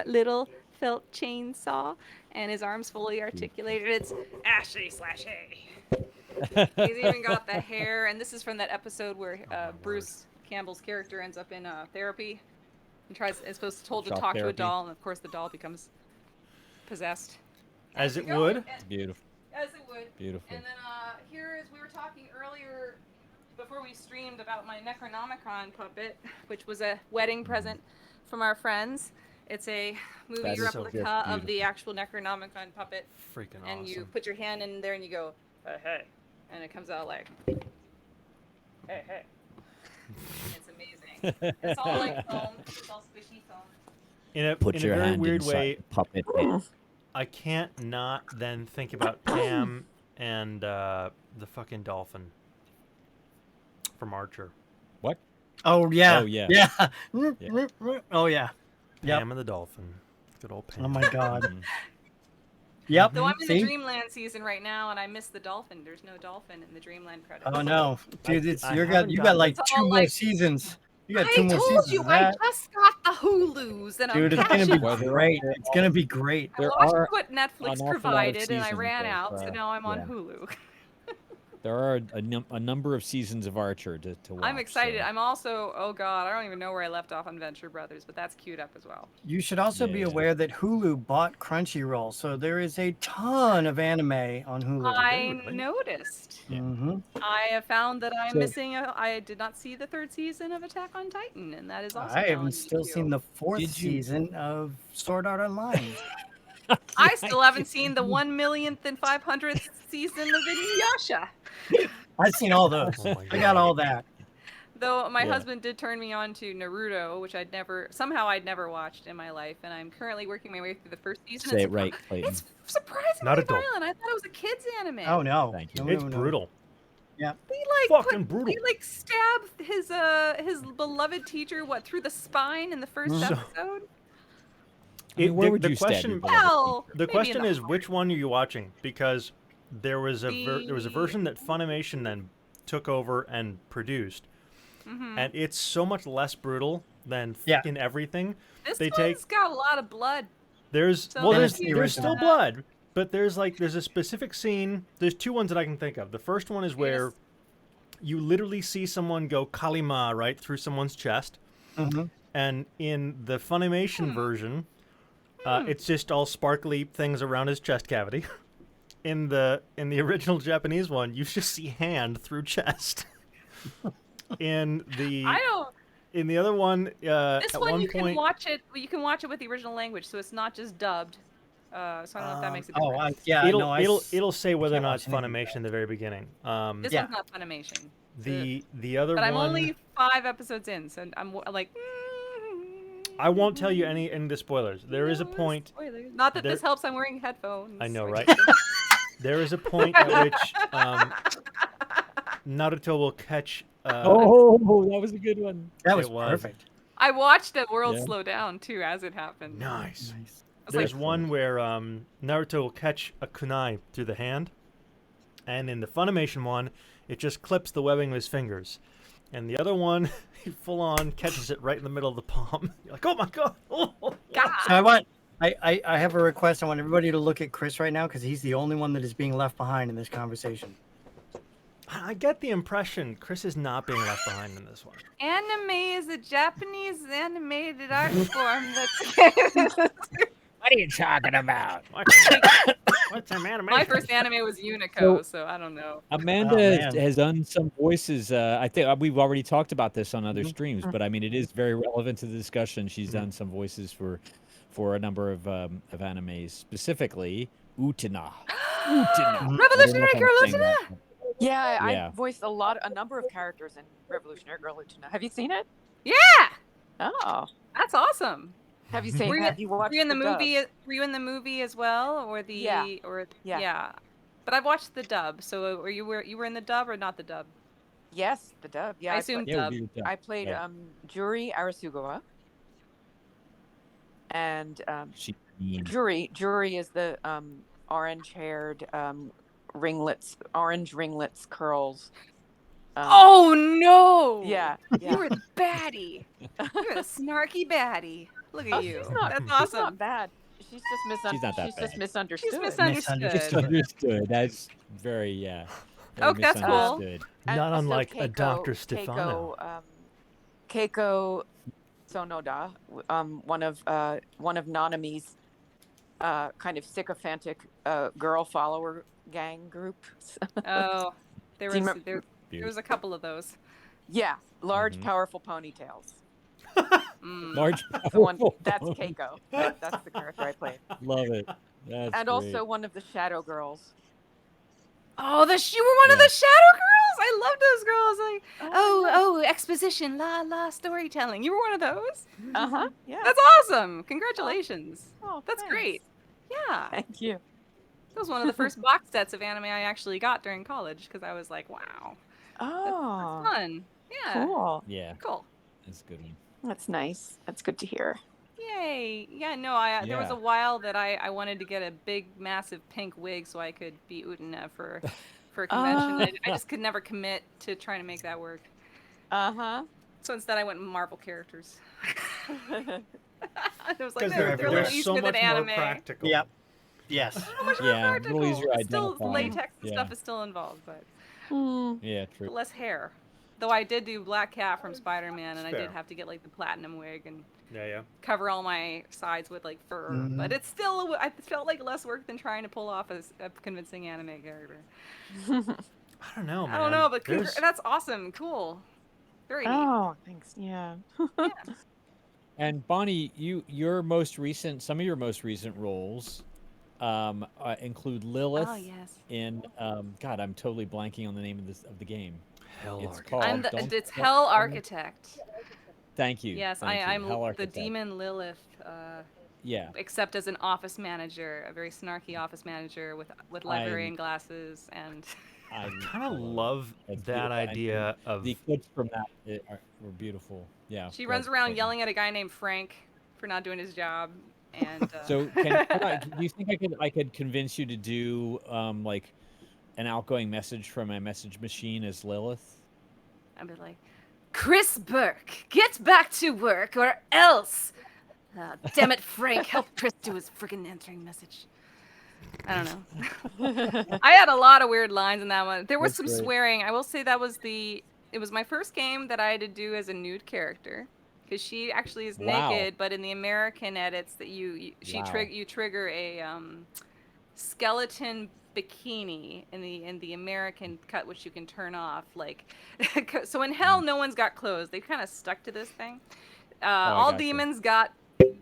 little felt chainsaw, and his arms fully articulated. It's ashy slashy. He's even got the hair, and this is from that episode where Bruce Campbell's character ends up in therapy and is told to Shock talk to a therapy. doll, and of course the doll becomes possessed. As And it keep going. would. And- Beautiful. As it would. Beautiful. And then here is, we were talking earlier before we streamed about my Necronomicon puppet, which was a wedding present from our friends. It's a movie That is so replica of the beautiful. actual Necronomicon puppet. Freaking And you awesome. put your hand in there and you go, hey. And it comes out like, hey. It's amazing. It's all like foam. It's all squishy foam. In a Put your very hand weird inside way, the puppet. head. I can't not then think about Pam and the fucking dolphin from Archer. What? Oh yeah. Oh, yeah. Yeah. Yeah. Oh yeah. Yep. Pam and the dolphin. Good old Pam. Oh my god. Mhm. Yep. Though I'm in the See? Dreamland season right now, and I miss the dolphin. There's no dolphin in the Dreamland credits. Oh no, dude! It's I you haven't got gotten- like It's 2 all more like- seasons. You got I 2 more told seasons. you, of I that. just got the Hulus, and Dude, I'm it's gonna be cashing. great. It's gonna be great. I There watched are what an Netflix awful lot of provided, and I seasons, ran though, out, so now I'm on yeah. Hulu. There are a number of seasons of Archer to watch. I'm excited. so- I'm also, oh god, I don't even know where I left off on Venture Brothers, but that's queued up as well. You should also be Yeah. aware that Hulu bought Crunchyroll, so there is a ton of anime on Hulu. I really? noticed. Mm-hmm. I have found that I'm So- missing. I did not see the 3rd season of Attack on Titan, and that is also. I now on haven't still YouTube. seen the 4th Did you- season of Sword Art Online. I still haven't seen the 1,000,000th and 500th season of Inuyasha. I've seen all those. Oh my I got God. all that. Though my Yeah. husband did turn me on to Naruto, which I'd never watched in my life, and I'm currently working my way through the 1st season. Say It's it right, Clayton. It's surprisingly Not adult. violent. I thought it was a kids anime. Oh no. Thank you. No, It's no, no. brutal. He like Fucking brutal. He like stabbed his beloved teacher through the spine in the first So- episode. I mean, where the, would the you stab question, your beloved Well, The maybe in question the is, heart. which one are you watching? Because there was a The- version that Funimation then took over and produced, Mhm. and it's so much less brutal than Yeah. fucking everything. This they one's take- got a lot of blood. There's So well, then there's it's the there's still original. blood, but there's a specific scene. There's 2 ones that I can think of. The first one is where Yes. you literally see someone go Kalima right through someone's chest, Mhm. and in the Funimation version, it's just all sparkly things around his chest cavity. In the original Japanese one, you just see hand through chest. In the other one, This at one one you point, can watch it. You can watch it with the original language, so it's not just dubbed. So I don't know if that makes a Oh, difference. it'll say whether or can't not watch it's anything Funimation at the very beginning. This Yeah. one's not Funimation. The other But one, I'm only 5 episodes in, so I'm like. I won't tell you any of the spoilers. There is a no point. spoilers. Not that there- this helps. I'm wearing headphones. I know, which- right? There is a point at which Naruto will catch. Oh, that was a good one. That was It was. perfect. I watched the world Yeah. slow down too as it happened. Nice. Nice. I was There's like, one where Naruto will catch a kunai through the hand, and in the Funimation one, it just clips the webbing of his fingers. And the other one, he full on catches it right in the middle of the palm. You're like, oh my god! Oh, God. So I have a request. I want everybody to look at Chris right now because he's the only one that is being left behind in this conversation. I get the impression Chris is not being left behind in this one. Anime is a Japanese animated art form that's. What are you talking about? What's some animation? My first anime was Unico, so I don't know. Amanda man. has done some voices. I think we've already talked about this on other streams, but I mean, it is very relevant to the discussion. She's done some voices for a number of animes, specifically Utena. Utena. Revolutionary Girl Utena! Yeah, Yeah. I voiced a number of characters in Revolutionary Girl Utena. Have you seen it? Yeah, Oh, that's awesome. have you seen? Were you- Have you watched? Were you in the dub? movie? Were you in the movie as well, or the Yeah. or Yeah. But I've watched the dub. So were you in the dub or not the dub? Yes, the dub. Yeah, I assume Yeah, dub. we did, I played yeah. Juri Arasugawa, and She mean. Juri is the orange-haired orange ringlets, curls. Oh no! Yeah, You yeah. were the baddie. You're the snarky baddie. Look at Oh, you. she's not, That's she's awesome. not bad. She's just She's not that just bad. misunderstood. She's misunderstood. Misunderstood. That's very very Okay, that's cool. misunderstood. And Not also unlike a Keiko- Dr. Stefano. Keiko, Keiko Sonoda, one of Nanami's kind of sycophantic girl follower gang groups. Oh, there Do you was remember- there was a couple of those. Yeah, large, powerful ponytails. Large, The one powerful that's pony. Keiko. That's the character I played. Love it. That's And great. also one of the Shadow Girls. Oh, you were one of Yeah. the Shadow Girls. I love those girls. Like, Oh, oh, exposition, la storytelling. You were one of those. Yeah. That's awesome. Congratulations. Oh, That's thanks. great. Yeah, Thank you. that was one of the first box sets of anime I actually got during college because I was like, wow, Oh, that's fun. Yeah, cool. Yeah, cool. that's a good one. That's nice. That's good to hear. Yay. Yeah, no, there was Yeah. a while that I wanted to get a big, massive pink wig so I could be Utena for a convention. I just could never commit to trying to make that work. Uh-huh. So instead I went Marvel characters. It was like, 'Cause they're they're a little They're easier so than much more anime. practical. Yep. Yes. So much more Yeah, a practical. little easier to It's still identify. latex and Yeah. stuff is still involved, but Yeah, true. less hair. Though I did do Black Cat from Spider-Man, and I Fair. did have to get like the platinum wig and Yeah. cover all my sides with like fur. Mhm. But it's still, I felt like less work than trying to pull off a convincing anime character. I don't know, man. I don't know, but There's- that's awesome. Cool. Very neat. Oh, thanks. Yeah. And Bonnie, some of your most recent roles include Lilith Oh, yes. in God, I'm totally blanking on the name of the game. Hell It's Arcade. called It's Don't Hell Tell Me- Architect. Thank you. Yes, thank you. I'm Hell the Architect. demon Lilith, Yeah. except as an office manager, a very snarky office manager with librarian glasses and. I kind of love That's that beautiful. idea of The clips from that were beautiful. Yeah. She runs around yelling at a guy named Frank for not doing his job, and So do you think I could convince you to do like an outgoing message from a message machine as Lilith? I'd be like, Chris Burke, get back to work or else. Damn it, Frank, help Chris do his friggin' answering message. I don't know. I had a lot of weird lines in that one. There was That's some great. swearing. I will say it was my first game that I had to do as a nude character. Because she actually is Wow. naked, but in the American edits that you trigger a skeleton bikini in the American cut, which you can turn off. Like, so in Hell, no one's got clothes. They kind of stuck to this thing. All gotcha. demons got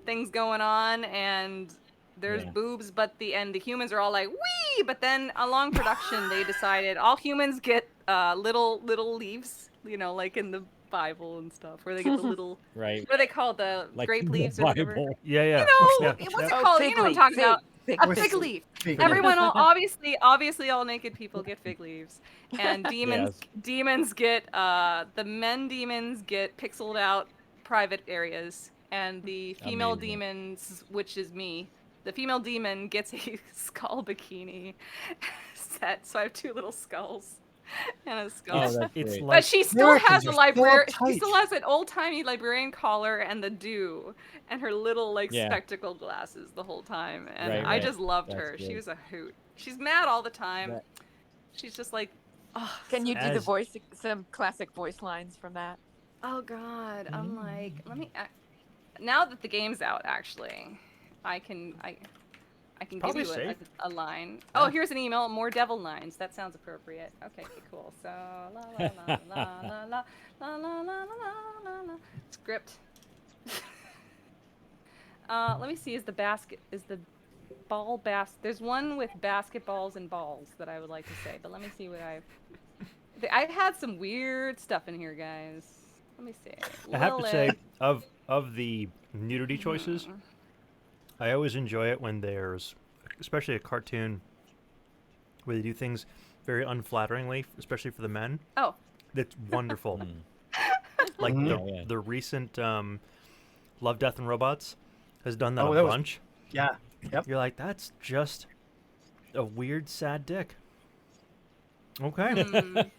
things going on, and there's Yeah. boobs, but the humans are all like wee. But then along production, they decided all humans get little leaves, like in the Bible and stuff, where they get the little Right. what are they called, the Like grape in the leaves or whatever. Bible. yeah. Yeah. What's it Oh, called? fig You know what I'm leaf, talking about. fig A leaf. fig leaf. Fig Everyone, obviously, all naked people get fig leaves, and demons get the men demons get pixeled out private areas, and the female Amazing. demons, which is me, the female demon gets a skull bikini set. So I have two little skulls and a skull. Oh, that's It's great. like But she still Americans has a are so librarian. She uptight. still has an old-timey librarian collar and the do, and her little Yeah. spectacle glasses the whole time. And Right, I right. just loved That's her. She great. was a hoot. She's mad all the time. That- She's just like, oh, Can you do the As- voice, some classic voice lines from that? oh God. I'm like, now that the game's out, actually, I can give Probably you safe. a line. Oh, here's an email. More devil lines. That sounds appropriate. Okay, cool. So la la la la la la la la la la la. Script. Let me see. Is the ball There's one with basketballs and balls that I would like to say, but let me see what I had some weird stuff in here, guys. Let me see. I have to say, Lilith. of the nudity choices, I always enjoy it when there's, especially a cartoon, where they do things very unflatteringly, especially for the men. Oh. That's wonderful. Like Yeah. the recent Love, Death, and Robots has done that Oh, a that was- bunch. Yeah. Yep. You're like, that's just a weird, sad dick. Okay. So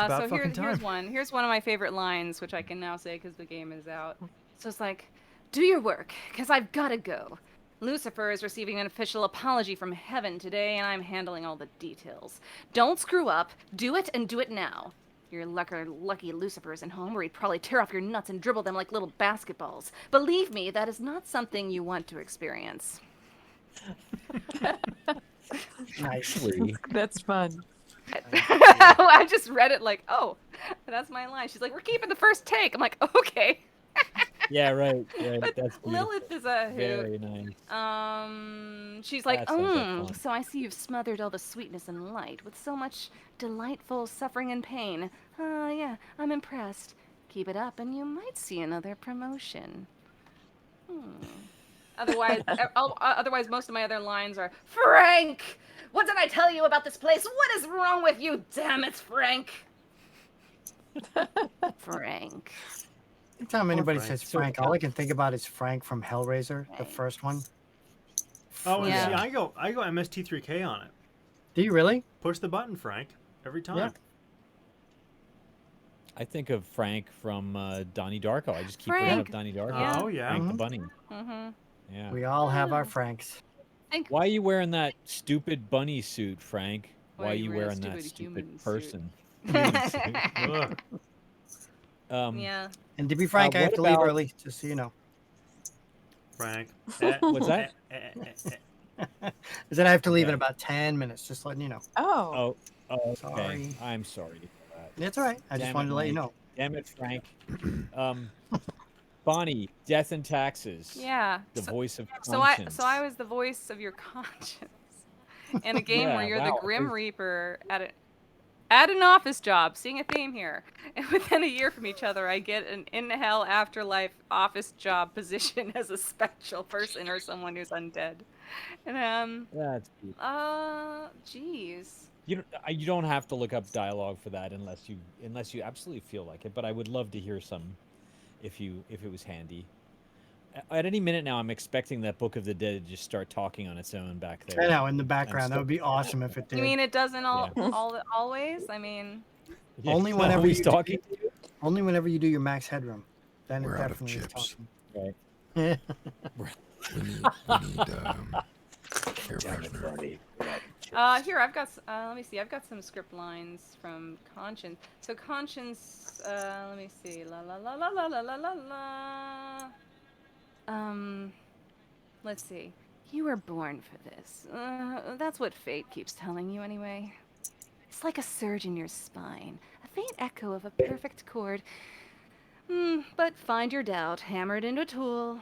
about fucking time. Here's one of my favorite lines, which I can now say because the game is out. So it's like, do your work, because I've got to go. Lucifer is receiving an official apology from heaven today, and I'm handling all the details. Don't screw up. Do it, and do it now. Your lucky Lucifer's in home, where he'd probably tear off your nuts and dribble them like little basketballs. Believe me, that is not something you want to experience. Nice. That's fun. I just read it like, oh, that's my line. She's like, we're keeping the first take. I'm like, okay. Yeah, right. But That's beautiful. Lilith is a hoot. Very nice. She's like, That sounds like fun. so I see you've smothered all the sweetness and light with so much delightful suffering and pain. Yeah, I'm impressed. Keep it up and you might see another promotion. Otherwise, most of my other lines are, Frank! What did I tell you about this place? What is wrong with you? Damn it, Frank! Frank. Anytime anybody Frank. says Frank, all I can think about is Frank from Hellraiser, the first one. Oh, Yeah. see, I go MST3K on it. Do you really? Push the button, Frank, every time. Yeah. I think of Frank from Donnie Darko. I just keep bringing Frank. up Donnie Darko. Yeah. Oh, yeah. Frank the bunny. Mm-hmm. Yeah. We all have our Franks. Why are you wearing that stupid bunny suit, Frank? Why are you wearing that stupid stupid human suit? person? Ugh, Yeah. And to be frank, I have what to leave about- early, just so you know. Frank. What's that? Is that I have to leave in Okay. about 10 minutes, just letting you know. Oh. Oh, okay. Sorry. I'm sorry for that. It's all right. I just Damn wanted it, to let you Mike. know. Damn it, Frank. Bonnie, Death and Taxes. Yeah. The voice of So conscience. I was the voice of your conscience in a game where Yeah, you're wow. the Grim Reaper at an office job. Seeing a theme here. And within a year from each other, I get an in hell afterlife office job position as a spectral person or someone who's undead. And That's cute. jeez. You don't have to look up dialogue for that unless you absolutely feel like it. But I would love to hear some, if it was handy. At any minute now, I'm expecting that Book of the Dead to just start talking on its own back there. I know, in the background. That would be awesome if it did. You mean it doesn't always? I mean, Yeah, Only it's whenever always you talking. Only whenever you do your max headroom. Then We're it out of definitely is chips. talking. Right. We need air freshener. here I've got. Let me see. I've got some script lines from Conscience. So Conscience. Let me see. La la la la la la la la la. Let's see. You were born for this. That's what fate keeps telling you, anyway. It's like a surge in your spine, a faint echo of a perfect chord. But find your doubt, hammer it into a tool.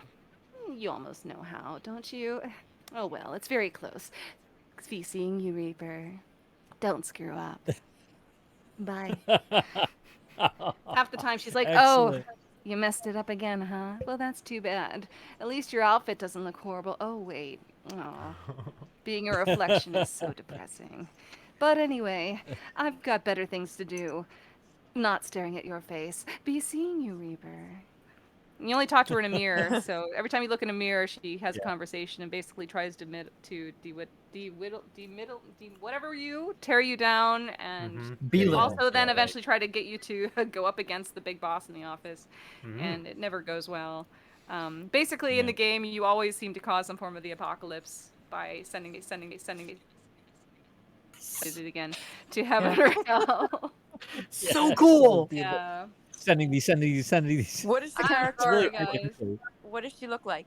You almost know how, don't you? Oh well, it's very close. Be seeing you, Reaper. Don't screw up. Bye. Half the time she's like, Excellent. oh, you messed it up again, huh? Well, that's too bad. At least your outfit doesn't look horrible. Oh, wait. Aw. Being a reflection is so depressing. But anyway, I've got better things to do. Not staring at your face. Be seeing you, Reaper. You only talk to her in a mirror, so every time you look in a mirror, she has a conversation and basically tries to tear you down, and Belittle. also then eventually try to get you to go up against the big boss in the office, and it never goes well. Basically, in the game, you always seem to cause some form of the apocalypse by sending it again to heaven or hell. So cool. Yeah. Sending these. What is the I'm character? sorry, like? guys. What does she look like?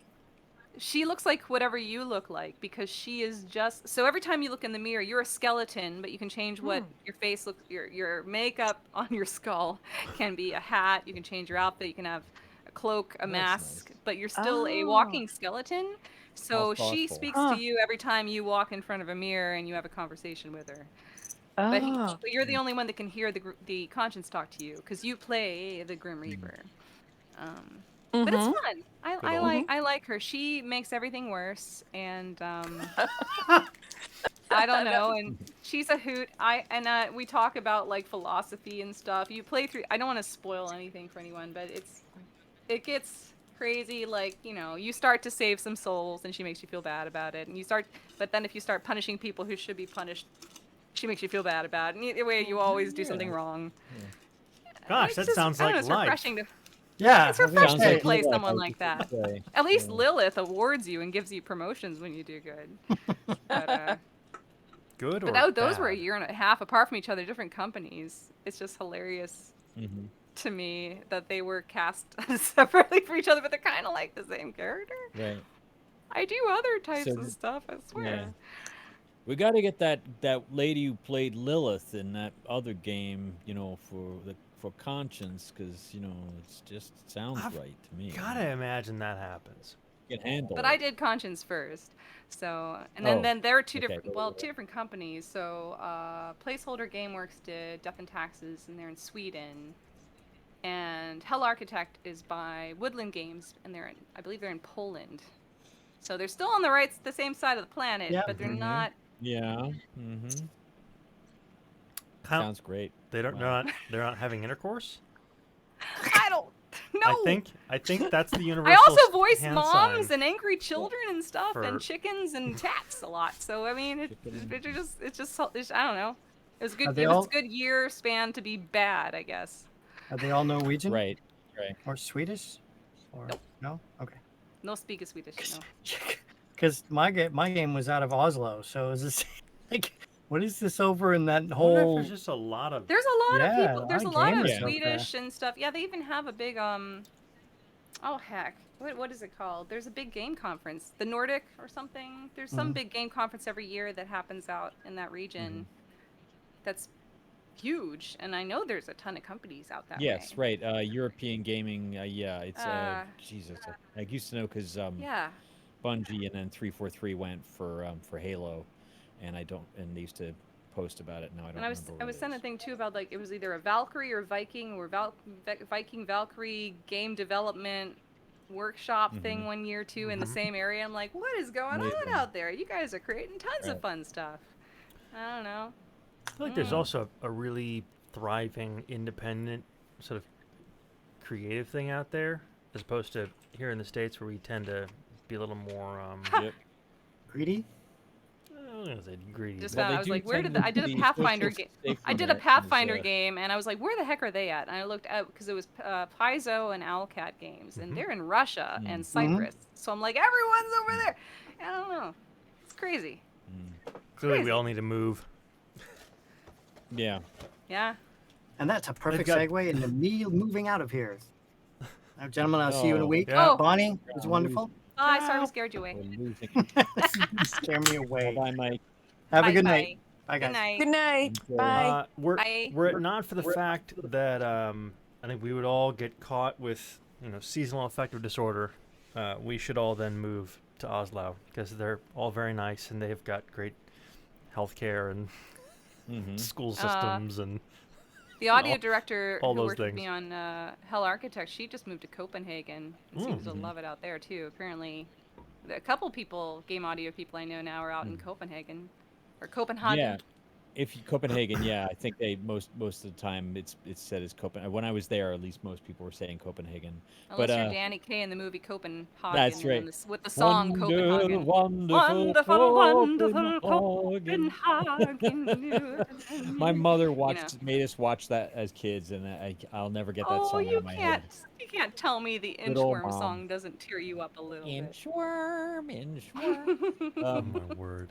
She looks like whatever you look like, because she is just so every time you look in the mirror, you're a skeleton, but you can change what your face looks. Your makeup on your skull can be a hat. You can change your outfit. You can have a cloak, a mask, but you're still a walking skeleton. So How she thoughtful. speaks to you every time you walk in front of a mirror and you have a conversation with her. But you're the only one that can hear the conscience talk to you, because you play the Grim Reaper. But it's fun. I like her. She makes everything worse, and I don't know. And she's a hoot. We talk about like philosophy and stuff. You play through. I don't want to spoil anything for anyone, but it gets crazy. Like, you know, you start to save some souls, and she makes you feel bad about it. And but then if you start punishing people who should be punished, she makes you feel bad about it. And either way, you always do something wrong. Gosh, that sounds like it's life. refreshing to. Yeah. It's refreshing Sounds to like play life, someone I like should that. say. At least Lilith awards you and gives you promotions when you do good. But, Good or But those were a bad? year and a half apart from each other, different companies. It's just hilarious Mhm. to me that they were cast separately for each other, but they're kind of like the same character. Right. I do other types So of stuff, I swear. we got to get that lady who played Lilith in that other game, for conscience, because it's just sounds I've right to me. Gotta imagine that happens. You can handle But it. I did Conscience first, so and Oh, then there are two okay. different two different companies. So Placeholder GameWorks did Death and Taxes, and they're in Sweden, and Hell Architect is by Woodland Games, and I believe they're in Poland. So they're still on the same side of the planet, Yeah. but they're Mhm. not. Yeah. Mm-hmm. Count- Sounds great. They're not having intercourse. I don't know. I think that's the I universal. also voice hand moms sign and angry children and stuff, for- and chickens and cats a lot. So I mean, I don't know. It was good. Are they It was all- a good year span to be bad, I guess. Are they all Norwegian? Right. Or Swedish? Or Nope. no? Okay. No speak of Swedish. No. Because my game was out of Oslo, so is this like what is this over in that I wonder if whole? there's just a lot of. There's a lot of Yeah, people. a There's a lot of lot of gamers out Swedish and stuff. Yeah, they even have a big Oh heck, what is it called? There's a big game conference, the Nordic or something. There's some big game conference every year that happens out in that region. That's huge, and I know there's a ton of companies out that way. Yes. Right. European gaming. Yeah. It's Jesus. I used to know because Yeah. Bungie and then 343 went for Halo, and they used to post about it. Now I don't And remember. I was sent a thing too about like it was either a Valkyrie or Viking or Viking Valkyrie game development workshop thing one year too in the same area. I'm like, what is going on out there? You guys are creating tons of fun stuff. I don't know. I feel like there's also a really thriving independent sort of creative thing out there, as opposed to here in the States where we tend to be a little more. Yep. Greedy? I was gonna say greedy. Just Well, found, they I was do like, where tend did to I did a be Pathfinder social game? safety I did a net is, Pathfinder game, and I was like, where the heck are they at? And I looked out because it was Paizo and Owlcat Games, and they're in Russia and Cyprus. So I'm like, everyone's over there. I don't know. It's crazy. Clearly, we crazy. all need to move. Yeah. Yeah. And that's a perfect got- segue into me moving out of here. Now, gentlemen, I'll see you in a Oh. week. Yeah. Oh. Bonnie, it was wonderful. Bye. Sorry we scared you away. We're losing. Scare me away. Bye, Mike. Have a Bye, good bye. night. Bye, Good guys. night. Good night. Bye. Bye. Were it not for the fact that I think we would all get caught with seasonal affective disorder, we should all then move to Oslo because they're all very nice and they've got great healthcare and school systems and The audio director all who those worked with things. me on Hell Architect, she just moved to Copenhagen and seems to love it out there too. Apparently, a couple people, game audio people I know now, are out in Copenhagen or Copenhagen. Yeah. Copenhagen, yeah, I think they most of the time it's said as Copenhagen. When I was there, at least most people were saying Copenhagen. Unless but you're Danny Kaye in the movie Copenhagen. That's and right. with the song Copenhagen. Wonderful Copenhagen. Copenhagen. My mother know. made us watch that as kids, and I'll never get that Oh, song out you of my head. can't tell me the Good old Inchworm mom. song doesn't tear you up a little bit. Inchworm. oh my word.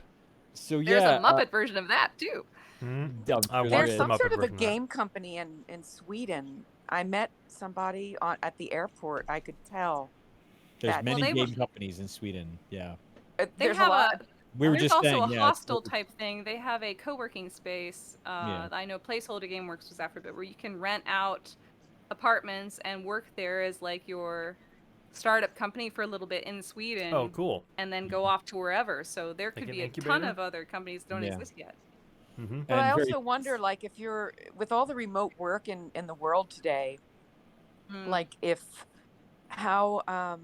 So yeah, There's a Muppet version of that too. I there's watched There's the some Muppet sort of a version of that. game company in Sweden. I met somebody at the airport. I could tell. that- many Well, they game companies in Sweden. Yeah, They There's a have lot. we were There's just also saying. a Yeah, hostel type thing. They have a co-working space. Yeah. I know Placeholder GameWorks was after a bit, where you can rent out apartments and work there as like your startup company for a little bit in Sweden. Oh, cool. And then go off to wherever. So there could an be a ton incubator? of other companies that don't Yeah. exist yet. Mm-hmm. But I And very- also wonder, like, if you're with all the remote work in the world today, like, how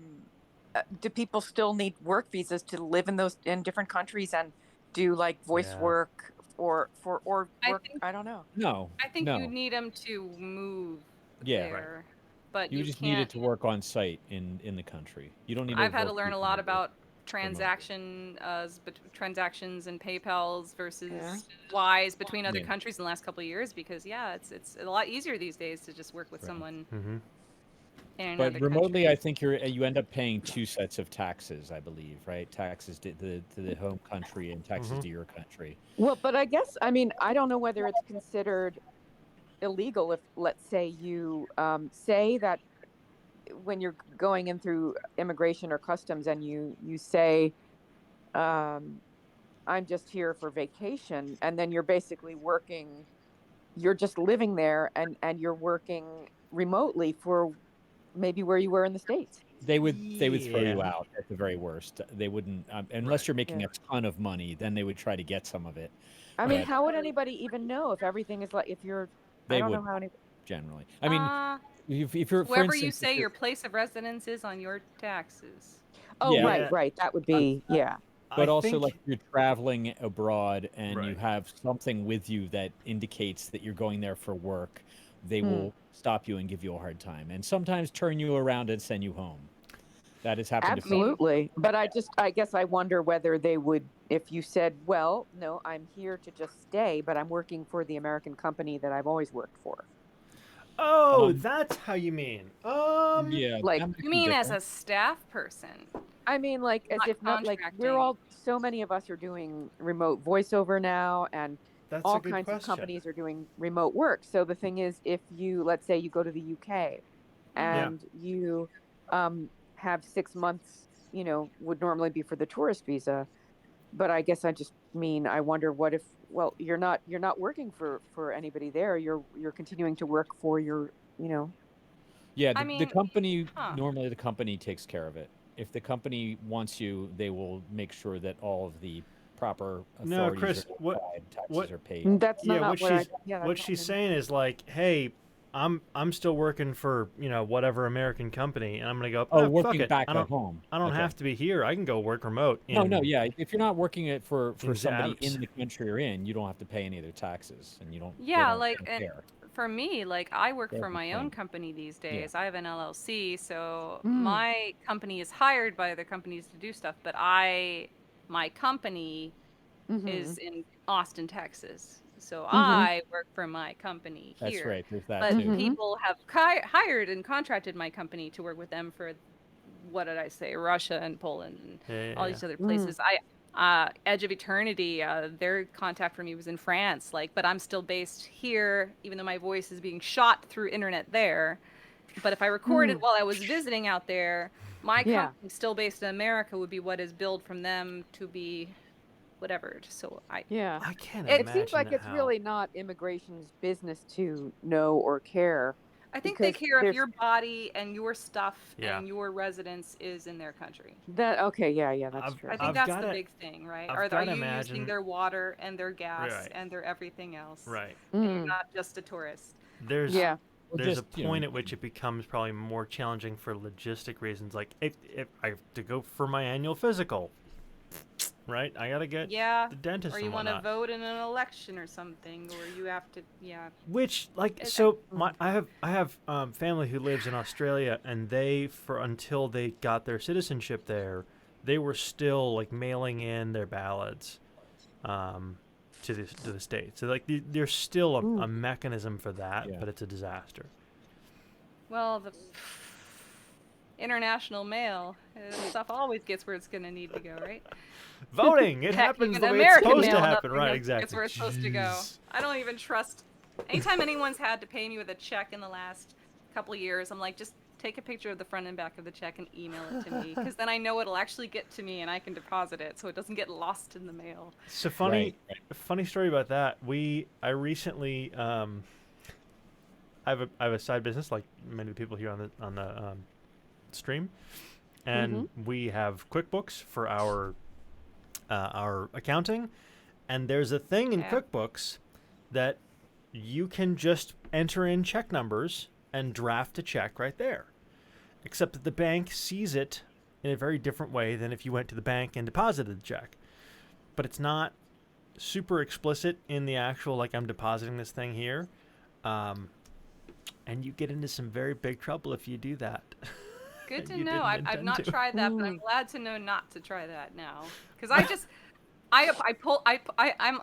do people still need work visas to live in different countries and do like voice Yeah. work or work? think- I don't know. No, I think no. you need them to move Yeah, right. there. But You you just can't. needed to work on site in the country. You don't need. I've had to work learn a visa lot to about remotely. transactions and PayPal's versus Yeah. Wise between other Yeah. countries in the last couple of years because it's a lot easier these days to just work with Right. someone Mm-hmm. in But another remotely, country. I think you end up paying 2 sets of taxes, I believe, right? Taxes to the home country and taxes Mhm. to your country. Well, but I guess, I mean, I don't know whether it's considered illegal if, let's say, you say that when you're going in through immigration or customs and you say, um, I'm just here for vacation, and then you're basically working, you're just living there, and you're working remotely for maybe where you were in the States. They would throw you Yeah. out at the very worst. They wouldn't Right. unless you're making Yeah. a ton of money, then they would try to get some of it. I mean, Right. But how would anybody even know if everything is like, if you're, I they don't know would how any, generally. I mean, if you're, for Wherever you instance, if say you're, your place of residence is on your taxes. oh, yeah, right, Yeah. right. That would um, be, yeah. I but also think. like if you're traveling abroad and you Right. have something with you that indicates that you're going there for work, they Hmm. will stop you and give you a hard time, and sometimes turn you around and send you home. That has happened to I mean, Absolutely. But I guess I wonder whether they would, if you said, well, no, I'm here to just stay, but I'm working for the American company that I've always worked for. Oh, Um, that's how you mean. yeah, Like, that might you be mean as different. a staff person, I mean, like, as not if not, like, we're contracting. all, so many of us are doing remote voiceover now, and That's a all good kinds of question. companies are doing remote work. So the thing is, if you, let's say you go to the UK Yeah. and you have 6 months, would normally be for the tourist visa. But I guess I just mean, I wonder what if, well, you're not working for anybody there. You're continuing to work for your, Yeah, I the mean, company huh. normally the company takes care of it. If the company wants you, they will make sure that all of the proper No, authorities are Chris. notified, taxes What? are paid. that's Yeah. not What what I, she's yeah, what that's not she's what I saying is like, hey, I'm still working for whatever American company, and I'm gonna go. Oh, Fuck working it. back at home. I don't Okay. have to be here. I can go work remote No, no, in yeah. If you're not working it for somebody Zavs. in the country you're in, you don't have to pay any of their taxes, and you don't. They Yeah, don't, like, they don't and care. for me, like, I work They're for the my own same. company these Yeah, days. I have an LLC, so Mm, my company is hired by other companies to do stuff, but my company mm-hmm, is in Austin, Texas. So mm-hmm, I work for my company that's here. right. There's that But too. mm-hmm. people have hired and contracted my company to work with them for, what did I say, Russia and Poland and all Yeah. these other Mm. places. Edge of Eternity, their contact for me was in France. Like, but I'm still based here, even though my voice is being shot through internet there. But if I recorded Mm. while I was visiting out there, my Yeah. company still based in America would be what is billed from them to be whatever. So Yeah. I can't It seems imagine like it's how. really not immigration's business to know or care, I think they because care if there's your body and your stuff Yeah. and your residence is in their country. that. Okay. Yeah. Yeah. That's I've true. I think I've that's got the to big thing, right? I've Are got to you using imagine. their water and their gas Right. and their everything else? Right. And you're Mm. not just a tourist. There's Yeah. Or there's a just point at which it becomes probably more challenging for logistic reasons. Like if I have to go for my annual physical, right? I gotta get Yeah. the dentist Or and you want to whatnot. vote in an election or something, or you have to, yeah. Which like It- so Mm. I have family who lives in Australia, and they for until they got their citizenship there, they were still like mailing in their ballots to the states. So like there's still a Mm. mechanism for that, Yeah. but it's a disaster. Well, the international mail stuff always gets where it's going to need to go, right? Voting, it Heck, happens even the way it's American supposed to mail, happen, nothing right? gets Exactly. where it's supposed to go. Jeez. I don't even trust. Anytime anyone's had to pay me with a check in the last couple of years, I'm like, just take a picture of the front and back of the check and email it to me, because then I know it'll actually get to me and I can deposit it, so it doesn't get lost in the mail. So funny, Right. funny story about that. I recently I have a side business like many people here on the stream, and we have QuickBooks for our accounting, and there's a thing in Yeah. QuickBooks that you can just enter in check numbers and draft a check right there, except that the bank sees it in a very different way than if you went to the bank and deposited the check. But it's not super explicit in the actual, like, I'm depositing this thing here. And you get into some very big trouble if you do that. Good to You know. didn't I've intend not to. tried that, but I'm glad to know not to try that now. Because I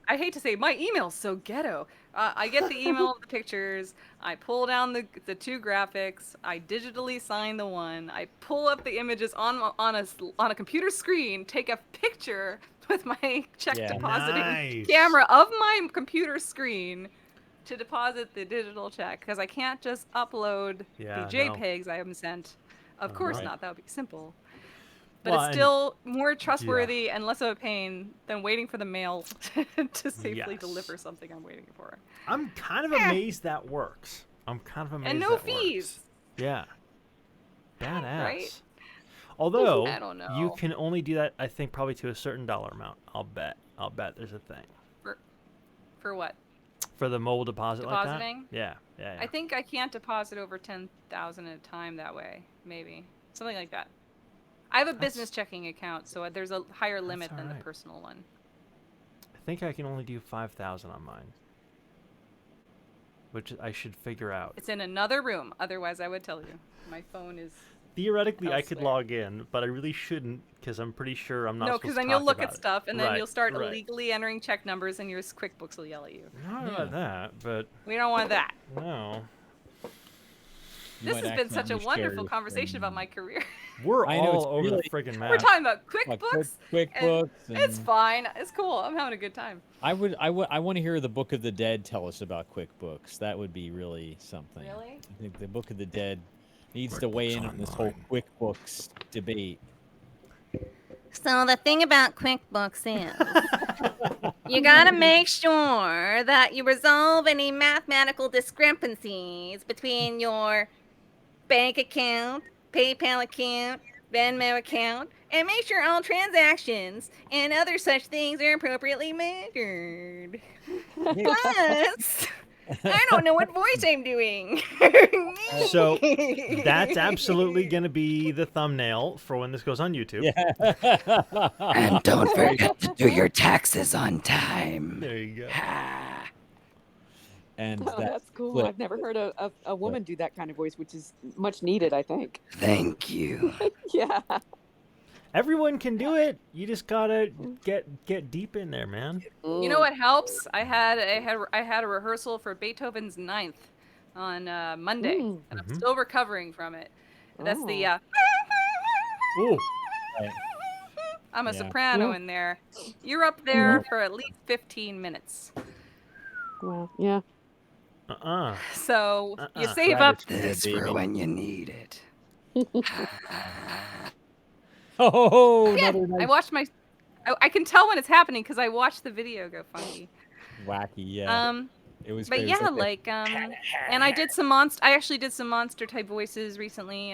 hate to say my email's so ghetto. I get the email of the pictures. I pull down the two graphics. I digitally sign the one. I pull up the images on a computer screen. Take a picture with my check Yeah. depositing Nice. camera of my computer screen to deposit the digital check because I can't just upload Yeah, the no. JPEGs I am sent. Of course Right. not. That would be simple. But Well, it's and- still more trustworthy and less of a pain than waiting for the mail to safely Yes. deliver something I'm waiting for. I'm kind of amazed that works. I'm kind of amazed And no that fees. works. Yeah. Badass. Right? Although I don't you know. can only do that, I think, probably to a certain dollar amount. I'll bet there's a thing For what? for the mobile deposit Depositing? like that. Yeah. I think I can't deposit over 10,000 at a time that way. Maybe. Something like that. I have a business checking account, so there's a higher limit than the alright. personal one. I think I can only do 5,000 on mine, which I should figure out. It's in another room. Otherwise, I would tell you. My phone is... Theoretically, I could elsewhere. log in, but I really shouldn't because I'm pretty sure I'm not No, supposed because to then you'll talk look about at it. stuff, and then Right, you'll start right. illegally entering check numbers, and your QuickBooks will yell at you. Not about that, but We don't want that. no. You This might has been such a accidentally share wonderful your conversation about screen. my career. We're I know, it's all over really- the friggin' map. We're talking about Like QuickBooks. QuickBooks. It's fine. It's cool. I'm having a good time. I want to hear the Book of the Dead tell us about QuickBooks. That would be really something. Really? I think the Book of the Dead needs to weigh in on this whole QuickBooks debate. So the thing about QuickBooks is you gotta make sure that you resolve any mathematical discrepancies between your bank account, PayPal account, Venmo account, and make sure all transactions and other such things are appropriately measured. Plus, I don't know what voice I'm doing. So that's absolutely going to be the thumbnail for when this goes on YouTube. Yeah. And don't forget to do your taxes on time. There you go. And Oh, that's cool. flip. I've never heard a woman do that kind of voice, which is much needed, I think. Thank you. Yeah. Everyone can do it. You just gotta get deep in there, man. You know what helps? I had a rehearsal for Beethoven's Ninth on Monday, and I'm still recovering from it. That's the Ooh. Right. I'm a Yeah. soprano in there. You're up there for at least 15 minutes. Wow. Yeah. So you Uh-uh. save That up. is cool, This baby. for when you need it. Oh, Yeah, another I nice watched my. I can tell when it's happening because I watched the video go funky. wacky. Yeah. It was. But it was yeah, like a- and I did some monster. I actually did some monster type voices recently.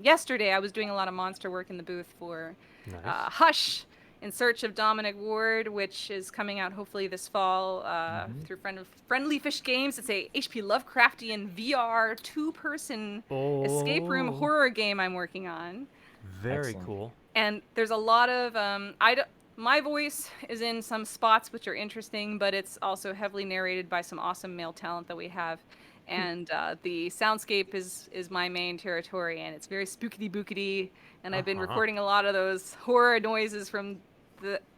Yesterday I was doing a lot of monster work in the booth for Nice. Hush, In Search of Dominic Ward, which is coming out hopefully this fall through Friendly Fish Games. It's a HP Lovecraftian VR 2-person escape room horror game I'm working on. Very Excellent. cool. And there's a lot of my voice is in some spots which are interesting, but it's also heavily narrated by some awesome male talent that we have. And the soundscape is my main territory, and it's very spookity bookity. And I've been recording a lot of those horror noises from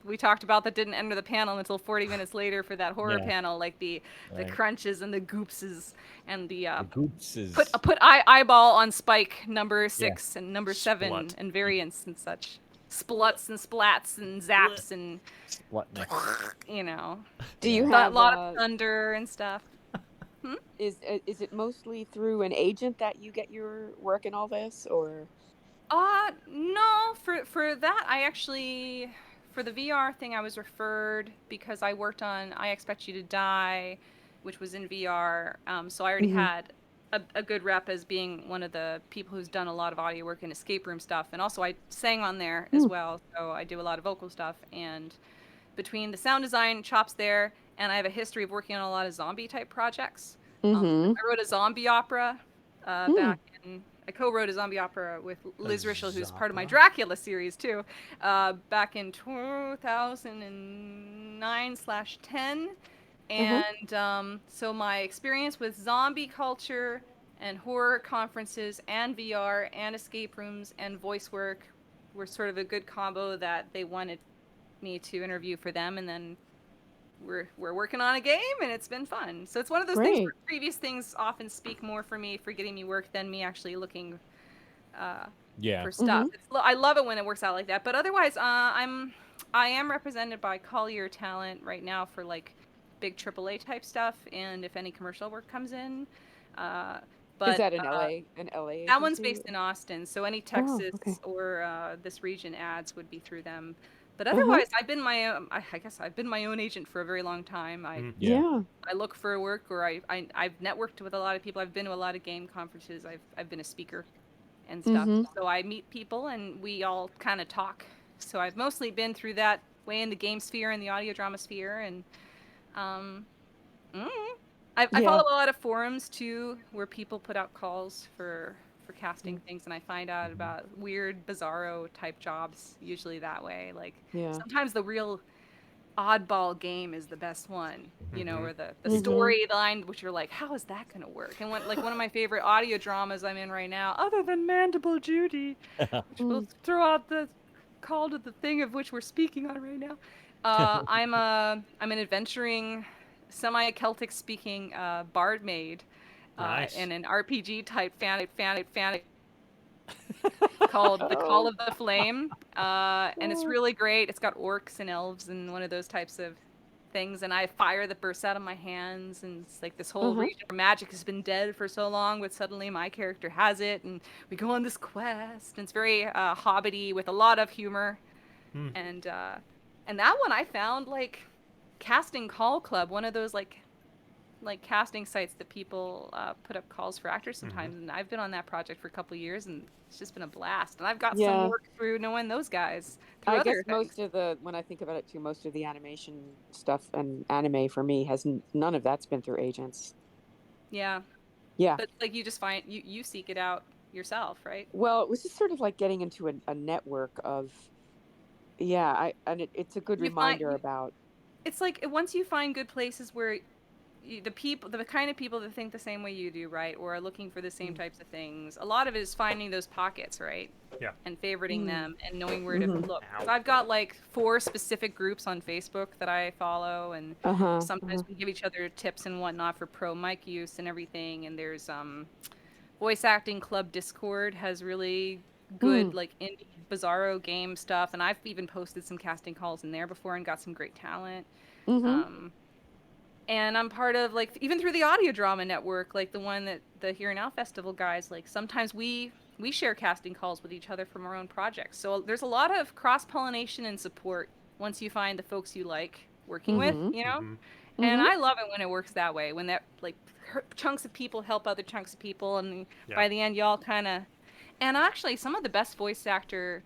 we talked about that didn't enter the panel until 40 minutes later for that horror Yeah. panel, like the Right. crunches and the goopses and the Goops is put eyeball on spike number 6 and number 7 Splut. and variants and such. Spluts and splats and zaps and Sputnik. you know, Do you a have lot of thunder and stuff. is it mostly through an agent that you get your work in all this, or? No, for that I actually for the VR thing I was referred because I worked on I Expect You to Die, which was in VR. So I already had a good rep as being one of the people who's done a lot of audio work and escape room stuff, and also I sang on there as well. So I do a lot of vocal stuff, and between the sound design chops there, and I have a history of working on a lot of zombie type projects. I wrote a zombie opera back in. I co-wrote a zombie opera with Liz Rischel, who's part of my Dracula series too, back in 2009/10. And so my experience with zombie culture and horror conferences and VR and escape rooms and voice work were sort of a good combo that they wanted me to interview for them, and then we're working on a game, and it's been fun. So it's one of those things where previous things often speak more for me for getting me work than me actually looking for stuff. I love it when it works out like that. But otherwise, I am represented by Collier Talent right now for like big AAA type stuff, and if any commercial work comes in. But is that an LA? An LA? That one's agency? based in Austin, so any Texas okay. or this region ads would be through them. But otherwise, I've been my own, I guess I've been my own agent for a very long time. I look for work, or I've networked with a lot of people. I've been to a lot of game conferences. I've been a speaker and stuff. So I meet people and we all kind of talk. So I've mostly been through that way in the game sphere and the audio drama sphere, and I follow a lot of forums too, where people put out calls for casting things, and I find out about weird, bizarro type jobs. Usually that way, like sometimes the real oddball game is the best one, you know, or the storyline, which you're like, how is that gonna work? And one of my favorite audio dramas I'm in right now, other than Mandible Judy, which we'll throw out the call to the thing of which we're speaking on right now. I'm an adventuring, semi-Celtic speaking bard maid in an RPG type fan called The Call of the Flame, and it's really great. It's got orcs and elves and one of those types of things, and I have fire that bursts out of my hands, and it's like this whole region where magic has been dead for so long, but suddenly my character has it, and we go on this quest, and it's very hobbity with a lot of humor, and that one I found like Casting Call Club, one of those like casting sites that people put up calls for actors sometimes, and I've been on that project for a couple of years, and it's just been a blast. And I've got some work through knowing those guys. I guess most of the, when I think about it too, most of the animation stuff and anime for me has none of that's been through agents. Yeah. Yeah. But like you just find you seek it out yourself, right? Well, it was just sort of like getting into a network of, it's a good reminder about. It's like once you find good places where the kind of people that think the same way you do, right, or are looking for the same types of things, a lot of it is finding those pockets, right? Yeah. And favoriting them and knowing where to look. So I've got like 4 specific groups on Facebook that I follow, and sometimes we give each other tips and whatnot for pro mic use and everything. And there's Voice Acting Club Discord has really good like indie bizarro game stuff, and I've even posted some casting calls in there before and got some great talent. And I'm part of, like, even through the audio drama network, like the one that the Here Now Festival guys, like sometimes we share casting calls with each other from our own projects. So there's a lot of cross-pollination and support once you find the folks you like working with, you know? And I love it when it works that way, when that, like, chunks of people help other chunks of people, and by the end, y'all kind of... And actually, some of the best voice actor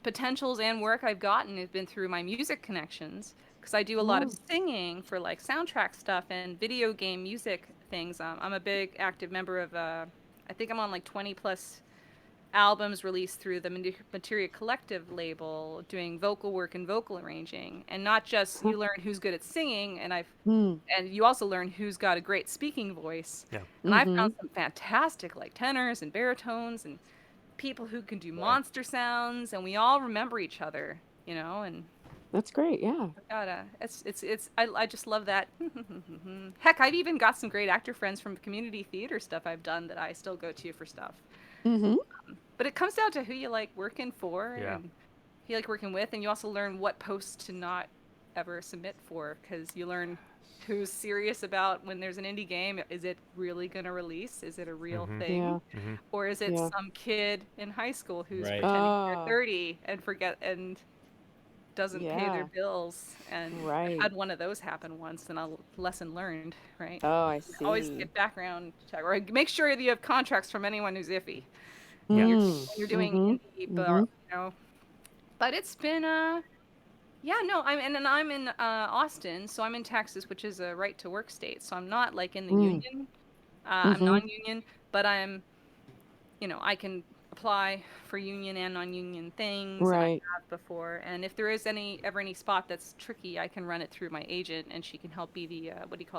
potentials and work I've gotten has been through my music connections, because I do a lot of singing for like soundtrack stuff and video game music things. I'm a big active member of, I think I'm on like 20 plus albums released through the Materia Collective label, doing vocal work and vocal arranging. And not just you learn who's good at singing, and and you also learn who's got a great speaking voice. Yeah. And I've found some fantastic like tenors and baritones and people who can do monster sounds, and we all remember each other, you know, and that's great. Yeah. I just love that. Heck, I've even got some great actor friends from community theater stuff I've done that I still go to for stuff. But it comes down to who you like working for and who you like working with, and you also learn what posts to not ever submit for, because you learn who's serious about when there's an indie game. Is it really going to release? Is it a real thing? Or is it some kid in high school who's pretending they're 30 and doesn't pay their bills? And I had one of those happen once, and a lesson learned, right? Oh, I see. Always get background check, or make sure that you have contracts from anyone who's iffy. When you're doing indie, but, you know. But it's been I'm in Austin, so I'm in Texas, which is a right to work state. So I'm not like in the union. I'm non-union, but I'm, you know, I can apply for union and non-union things. And I have before. And if there is ever any spot that's tricky, I can run it through my agent, and she can help be the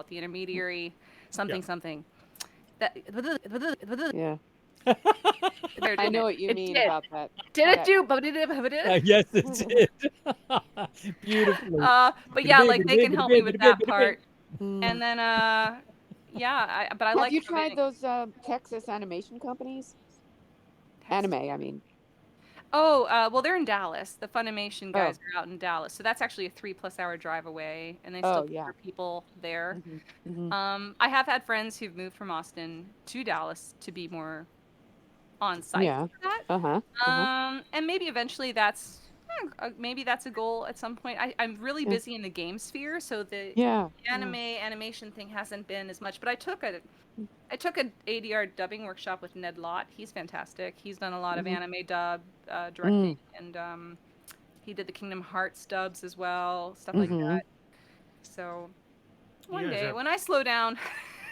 the intermediary, something. That There, I didn't know it? what you It mean did. about that. Did it that- do? But did it? Yes, it did. Beautifully. But yeah, like they can help me with that part. Mm. And then yeah, but I Have like you having- tried those Texas animation companies? Anime, I mean. Oh, well, they're in Dallas. The Funimation guys Oh. are out in Dallas, so that's actually a 3+ hour drive away, and they Oh, still yeah. prefer people there. Mhm. I have had friends who've moved from Austin to Dallas to be more on site Yeah. for that. And maybe eventually maybe that's a goal at some point. I'm really Yeah. busy in the game sphere, so the Yeah. animation thing hasn't been as much. But I took an ADR dubbing workshop with Ned Lott. He's fantastic. He's done a lot of anime dub directing, and he did the Kingdom Hearts dubs as well, stuff like that. So one day when I slow down,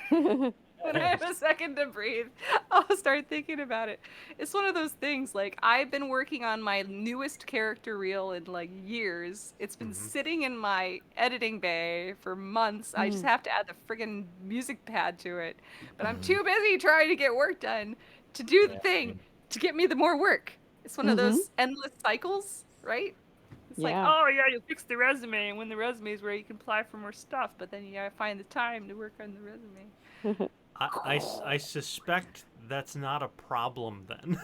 when I have a second to breathe, I'll start thinking about it. It's one of those things, like, I've been working on my newest character reel in, like, years. It's been sitting in my editing bay for months. I just have to add the friggin' music pad to it. But I'm too busy trying to get work done to do the thing to get me the more work. It's one of those endless cycles, right? It's like, oh yeah, you fix the resume, and when the resume is where you can apply for more stuff, but then you gotta find the time to work on the resume. I suspect that's not a problem then.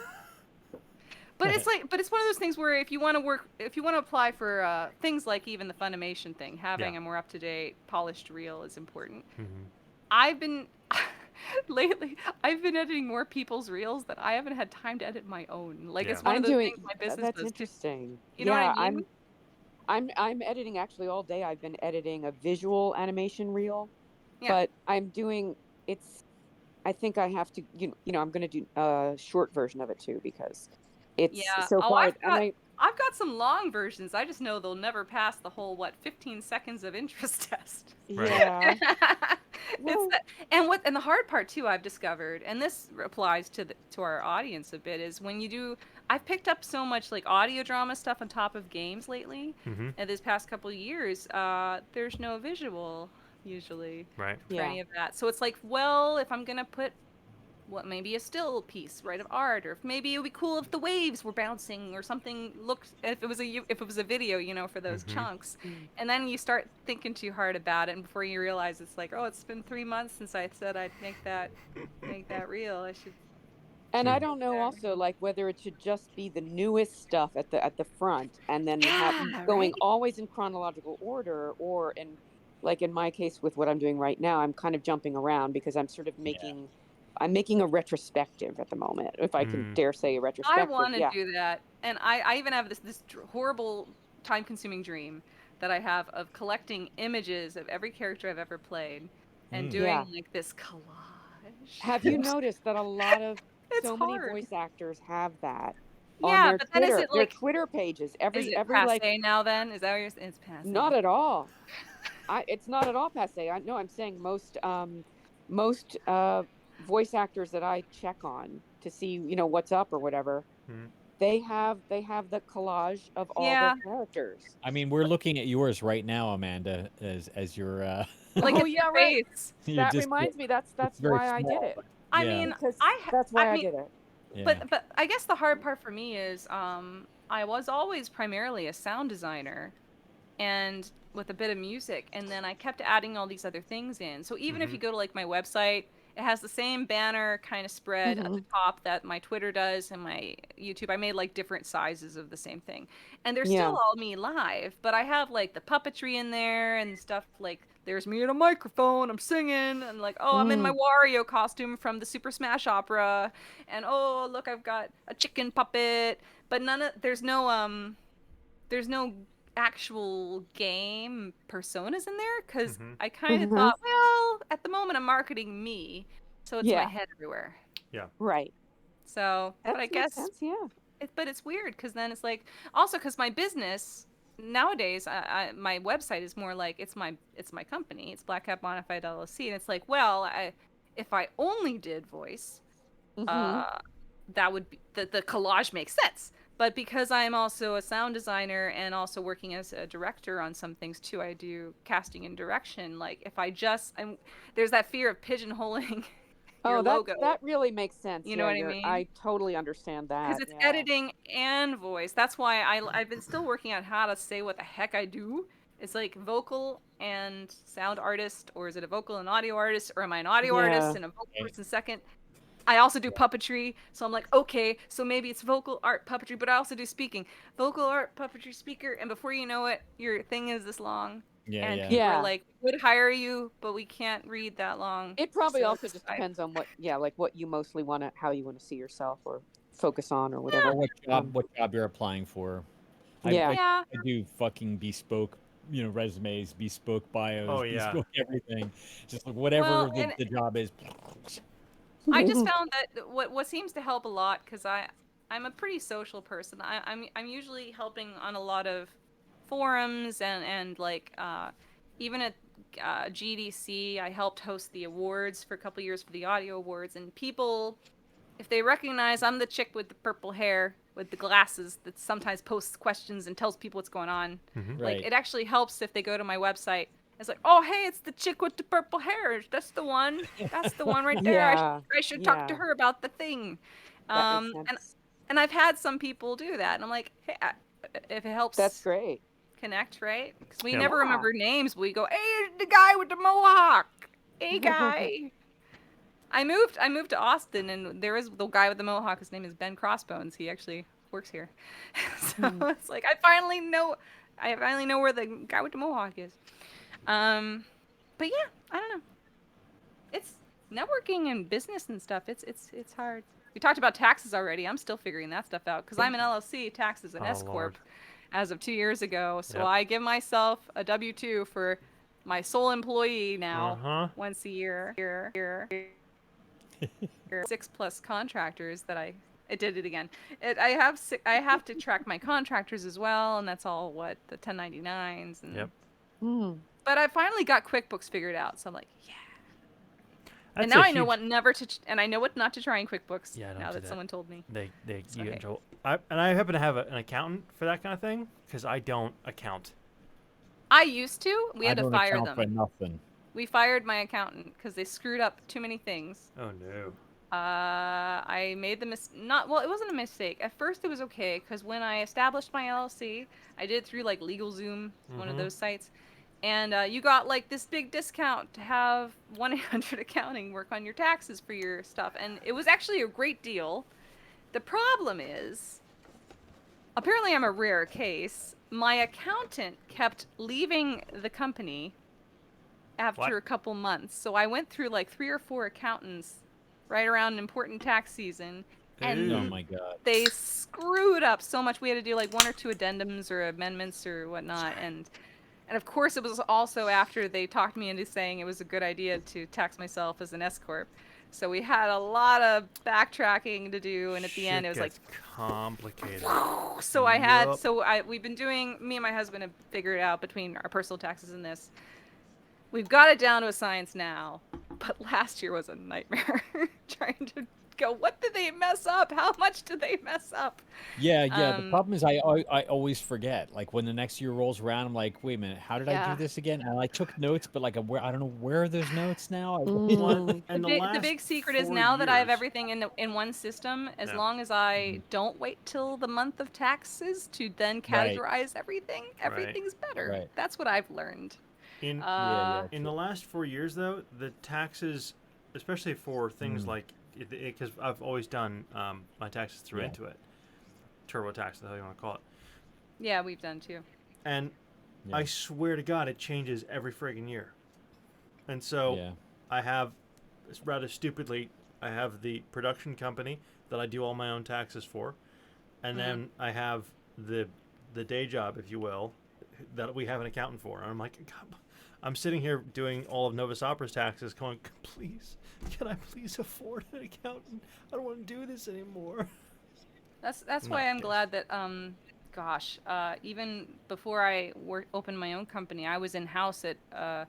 But it's one of those things where if you want to apply for things like even the Funimation thing, having a more up to date, polished reel is important. I've been lately editing more people's reels that I haven't had time to edit my own. Like it's one of those things my business That's does. interesting. You know what I mean? I'm editing actually all day. I've been editing a visual animation reel, Yeah. but I'm doing I think I have to I'm going to do a short version of it too because it's so far. I've got some long versions. I just know they'll never pass the whole 15 seconds of interest test. Yeah. And the hard part too I've discovered, and this applies to our audience a bit, is when you do. I've picked up so much like audio drama stuff on top of games lately, and this past couple of years, there's no visual usually for any of that. So it's like, well, if I'm gonna put maybe a still piece, right, of art, or if maybe it would be cool if the waves were bouncing or something looked, if it was a video, for those chunks. And then you start thinking too hard about it, and before you realize it's like, oh, it's been 3 months since I said I'd make that reel. I should. And I don't know also like whether it should just be the newest stuff at the front and then going always in chronological order, or in my case with what I'm doing right now, I'm kind of jumping around because I'm sort of making I'm making a retrospective at the moment, if I can dare say a retrospective. I want to do that, and I even have this horrible, time-consuming dream that I have of collecting images of every character I've ever played and doing like this collage. Have you noticed that a lot of many voice actors have that on their but Twitter, then is it their Twitter pages? Is it passe now? Then is that what you're saying? It's passe. Not at all. It's not at all passe. I'm saying most voice actors that I check on to see what's up or whatever, they have the collage of all their characters. I mean, we're looking at yours right now, Amanda, as your like right. You're That just- reminds me. That's very why I did small. it. I mean, that's why I did it. But I guess the hard part for me is I was always primarily a sound designer, and with a bit of music, and then I kept adding all these other things in. So even if you go to like my website, it has the same banner kind of spread at the top that my Twitter does and my YouTube. I made like different sizes of the same thing, and they're still all me live, but I have like the puppetry in there and stuff. Like there's me in a microphone, I'm singing, and like, oh, I'm in my Wario costume from the Super Smash Opera, and oh, look, I've got a chicken puppet. But there's no actual game personas in there, because I kind of thought, well, at the moment I'm marketing me, so it's my head everywhere. Yeah. Right. So, but I guess sense, but it's weird because then it's like, also because my business nowadays, my website is more like it's my company. It's Black Hat Bonafide LLC, and it's like, well, if I only did voice, that would be the collage makes sense. But because I'm also a sound designer and also working as a director on some things too, I do casting and direction. Like if I there's that fear of pigeonholing your Oh, that logo. that really makes sense. You know Yeah, what I mean? I totally understand Because that. it's Yeah. editing and voice. That's why I've been still working out how to say what the heck I do. It's like vocal and sound artist, or is it a vocal and audio artist, or am I an audio Yeah. artist and a vocal person second? I also do puppetry, so I'm like, okay, so maybe it's vocal art puppetry, but I also do speaking. Vocal art puppetry speaker, and before you know it, your thing is this long. Yeah, And yeah. people are Yeah. like, we would hire you, but we can't read that long. It probably So also just depends on like what you mostly want to, how you want to see yourself or focus on or whatever. Or what job you're applying for. Yeah. Yeah. I do fucking bespoke, resumes, bespoke bios, Oh, yeah. bespoke everything. Just like whatever Well, and the job is. I just found that what seems to help a lot, because I'm a pretty social person. I'm usually helping on a lot of forums and like even at GDC, I helped host the awards for a couple years for the audio awards, and people, if they recognize I'm the chick with the purple hair with the glasses that sometimes posts questions and tells people what's going on, like Right. it actually helps if they go to my website. It's like, oh hey, it's the chick with the purple hair. That's the one. That's the one right there. Yeah. I should talk to Yeah. her about the thing. That makes And sense. I've had some people do that, and I'm like, hey, if it helps That's great. connect, right? Because we Yeah. never Yeah. remember names, but we go, hey, the guy with the mohawk. Hey, guy. I moved to Austin, and there is the guy with the mohawk. His name is Ben Crossbones. He actually works here. So it's like I finally know where the guy with the mohawk is. But yeah, I don't know. It's networking and business and stuff. It's hard. We talked about taxes already. I'm still figuring that stuff out because I'm an LLC, taxes, and Oh, S corp Lord. as of 2 years ago. So Yep. I give myself a W-2 for my sole employee now Uh-huh. once a year. 6+ contractors that I did it again. I have to track my contractors as well, and that's all the 1099s and. Yep. But I finally got QuickBooks figured out, so I'm like, yeah. And That's now a I know huge- what and I know what not to try in QuickBooks. Yeah, don't now do that that. someone told me. They you get okay. in trouble. I happen to have an accountant for that kind of thing because I don't account. I used to. We had I to don't fire account them. for nothing. We fired my accountant because they screwed up too many things. Oh no. I made the it wasn't a mistake. At first it was okay because when I established my LLC, I did it through like LegalZoom, one of those sites, and you got like this big discount to have 1-800 accounting work on your taxes for your stuff, and it was actually a great deal. The problem is, apparently I'm a rare case. My accountant kept leaving the company after a couple months, so I went through like 3 or 4 accountants right around an important tax season, and Oh my god. they screwed up so much. We had to do like 1 or 2 addendums or amendments or whatnot, and of course it was also after they talked me into saying it was a good idea to tax myself as an S corp. So we had a lot of backtracking to do, and at the end it was like complicated. So I had we've been doing, me and my husband have figured it out between our personal taxes and this. We've got it down to a science now, but last year was a nightmare trying to go, what did they mess up? How much did they mess up? Yeah. The problem is I always forget. Like when the next year rolls around, I'm like, wait a minute, how did I do this again? And I took notes, but like I don't know where are those notes now. And The big secret is now that I have everything in one system, as long as I don't wait till the month of taxes to then categorize everything, everything's better. Right. That's what I've learned. In the last 4 years, though, the taxes, especially for things like, because I've always done my taxes through Intuit, TurboTax, the hell you want to call it. Yeah, we've done too. And I swear to God, it changes every friggin' year. And so I have, rather stupidly, I have the production company that I do all my own taxes for, and then I have the day job, if you will, that we have an accountant for. And I'm like, God, I'm sitting here doing all of Novus Opera's taxes going, please, can I please afford an accountant? I don't want to do this anymore. That's why I'm glad that, even before I opened my own company, I was in-house at, I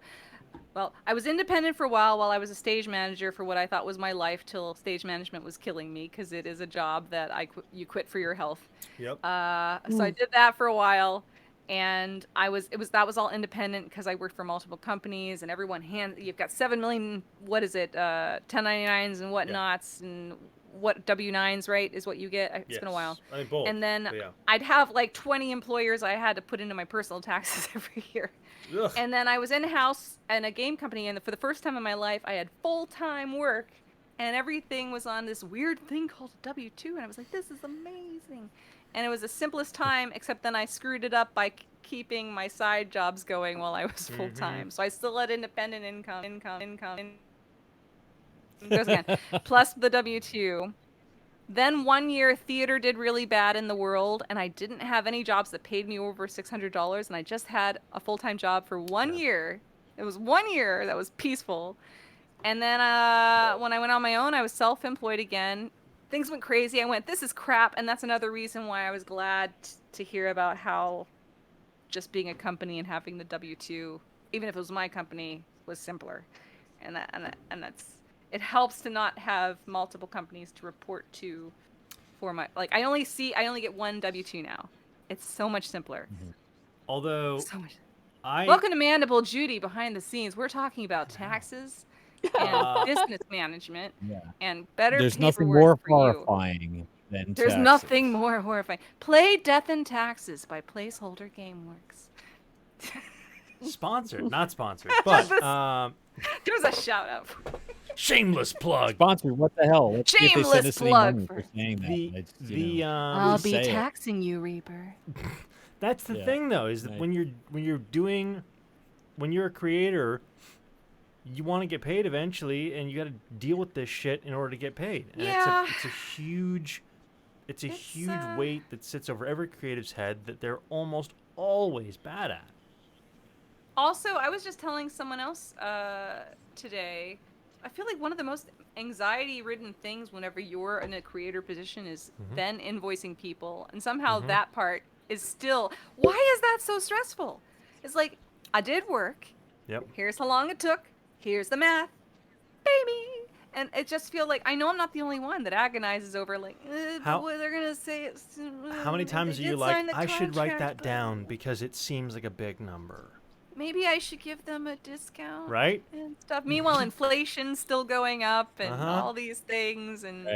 was independent for a while I was a stage manager for what I thought was my life, till stage management was killing me, because it is a job that you quit for your health. Yep. So I did that for a while. and that was all independent because I worked for multiple companies, and everyone you've got 7 million, what is it, 1099s and whatnots, and what W9s, right, is what you get. It's been a while. I mean, both. And then but yeah. I'd have like 20 employers I had to put into my personal taxes every year. Ugh. And then I was in-house in a game company, and for the first time in my life, I had full-time work, and everything was on this weird thing called a W-2, and I was like, this is amazing. And it was the simplest time, except then I screwed it up by keeping my side jobs going while I was full-time. So I still had independent income. Goes again. Plus the W-2. Then 1 year, theater did really bad in the world, and I didn't have any jobs that paid me over $600, and I just had a full-time job for 1 year. It was 1 year that was peaceful. And then when I went on my own, I was self-employed again. Things went crazy. I went, this is crap, and that's another reason why I was glad to hear about how just being a company and having the W-2, even if it was my company, was simpler. And that's... It helps to not have multiple companies to report to for my... Like, I only get one W-2 now. It's so much simpler. Although... So much. Welcome to Mandible Judy behind the scenes. We're talking about taxes and business management and better There's nothing paperwork more for you. horrifying than There's taxes. nothing more horrifying. Play Death and Taxes by Placeholder Gameworks. Sponsored, not sponsored, but there's a shout out. Shameless plug. Sponsored, what the hell? Let's see if they send Shameless us any plug money for saying that. I'll just be say it. taxing you, Reaper. That's the thing, though, is that when you're a creator, you want to get paid eventually, and you got to deal with this shit in order to get paid. And it's a huge weight that sits over every creative's head that they're almost always bad at. Also, I was just telling someone else today, I feel like one of the most anxiety-ridden things whenever you're in a creator position is then invoicing people. And somehow that part is still... Why is that so stressful? It's like, I did work. Yep. Here's how long it took. Here's the math. Baby! And it just feels like, I know I'm not the only one that agonizes over, like, boy, they're going to say it's... How many times are you like, I should write that down because it seems like a big number? Maybe I should give them a discount, right? And stuff. Meanwhile, inflation's still going up, and all these things, and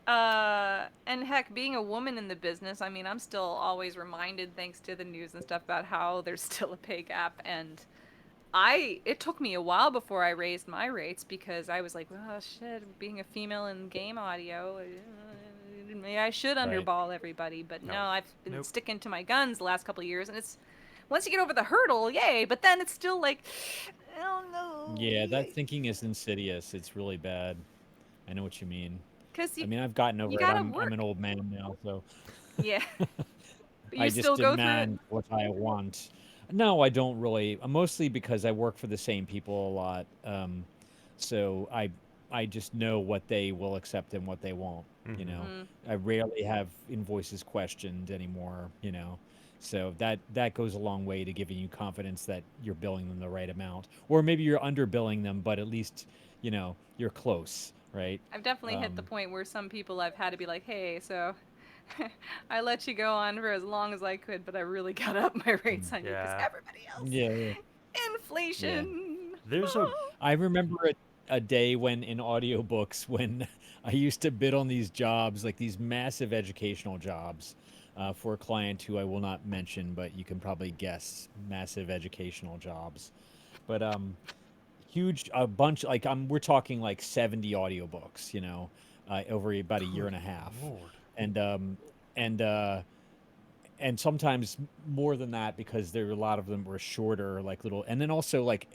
and heck, being a woman in the business, I mean, I'm still always reminded, thanks to the news and stuff, about how there's still a pay gap, and it took me a while before I raised my rates because I was like, oh shit, being a female in game audio, maybe I should underball everybody, but no, I've been sticking to my guns the last couple of years, and it's. Once you get over the hurdle, yay! But then it's still like, I don't know. Yeah, that thinking is insidious. It's really bad. I know what you mean. I mean, I've gotten over it. I'm an old man now, so. Yeah. But you I still just go demand what I want. No, I don't really. Mostly because I work for the same people a lot. So I just know what they will accept and what they won't. You know, I rarely have invoices questioned anymore. You know. So that goes a long way to giving you confidence that you're billing them the right amount. Or maybe you're underbilling them, but at least, you know, you're close, right? I've definitely hit the point where some people I've had to be like, hey, so I let you go on for as long as I could, but I really got up my rates on you because everybody else. Inflation. There's I remember a day when in audiobooks when I used to bid on these jobs, like these massive educational jobs. For a client who I will not mention, but you can probably guess, massive educational jobs. But a bunch, like we're talking like 70 audiobooks, you know, over about a year and a half. Lord. And sometimes more than that because a lot of them were shorter, like little, and then also like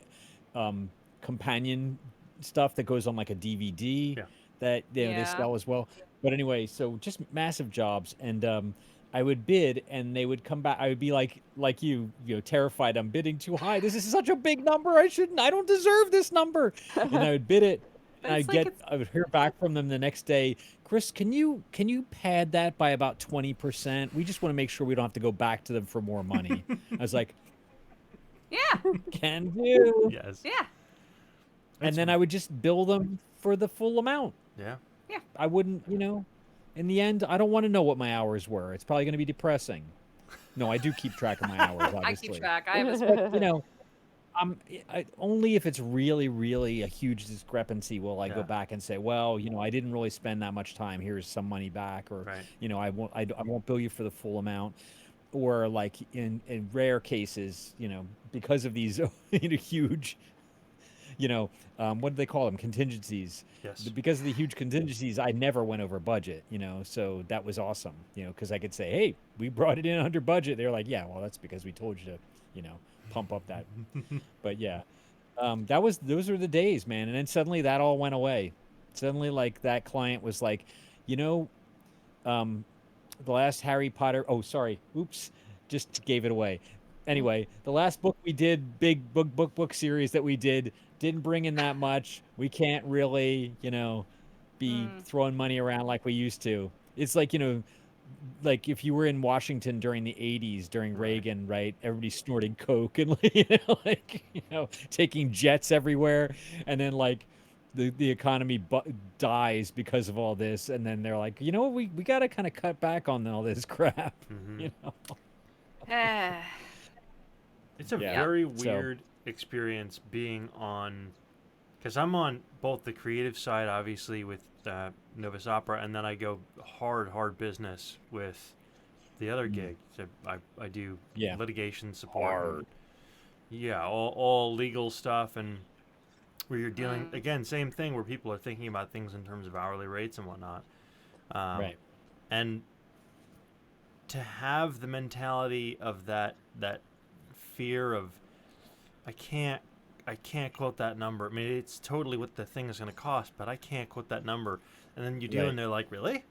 companion stuff that goes on like a DVD that they sell as well. But anyway, so just massive jobs, and I would bid, and they would come back. I would be like you know, terrified. I'm bidding too high. This is such a big number. I don't deserve this number. And I would bid it, and I would hear back from them the next day. Chris, can you pad that by about 20%? We just want to make sure we don't have to go back to them for more money. I was like, yeah, can do. Yes. Yeah. And then I would just bill them for the full amount. Yeah. Yeah. I wouldn't, you know. In the end, I don't want to know what my hours were. It's probably going to be depressing. No, I do keep track of my hours, I obviously. keep track. I have a But, you know, only if it's really, really a huge discrepancy will I go back and say, well, you know, I didn't really spend that much time. Here's some money back, or you know, I won't bill you for the full amount. Or like in rare cases, you know, because of these huge, you know, what do they call them? Contingencies. Yes. Because of the huge contingencies, I never went over budget, you know, so that was awesome, you know, because I could say, hey, we brought it in under budget. They're like, yeah, well, that's because we told you to, you know, pump up that. But yeah, those were the days, man. And then suddenly that all went away. Suddenly, like, that client was like, you know, the last Harry Potter. Oh, sorry. Oops. Just gave it away. Anyway, the last book we did, big book series that we did, didn't bring in that much. We can't really, you know, be throwing money around like we used to. It's like, you know, like if you were in Washington during the 80s, during Reagan, right? Everybody snorting coke and like, you know, taking jets everywhere. And then like the economy dies because of all this. And then they're like, you know what, we got to kind of cut back on all this crap, you know? It's a very weird experience being on, because I'm on both the creative side, obviously, with Novus Opera, and then I go hard business with the other gig. So I do litigation support. And, all legal stuff, and where you're dealing, again, same thing, where people are thinking about things in terms of hourly rates and whatnot. And to have the mentality of that fear of, I can't quote that number. I mean, it's totally what the thing is going to cost, but I can't quote that number. And then you do, and they're like, really?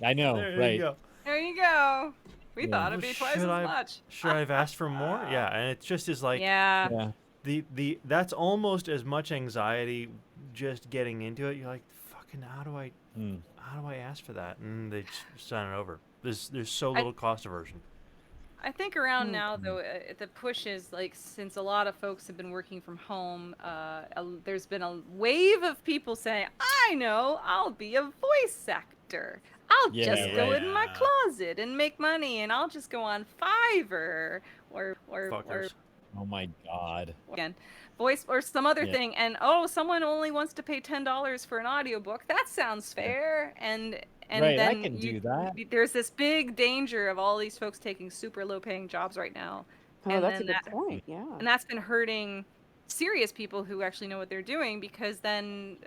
I know, there you go. There you go. We thought it'd be twice as much. Should I have asked for more? Yeah, and it just is like, the that's almost as much anxiety just getting into it. You're like, fucking, how do I ask for that? And they just sign it over. There's so little cost aversion. I think around now, though, the push is, like, since a lot of folks have been working from home, there's been a wave of people saying, I know, I'll be a voice actor. I'll just go in my closet and make money, and I'll just go on Fiverr or oh my God. Again, voice or some other thing, and someone only wants to pay $10 for an audiobook. That sounds fair. And then I can do that. There's this big danger of all these folks taking super low paying jobs right now. Oh, that's a good point. Yeah. And that's been hurting serious people who actually know what they're doing, because then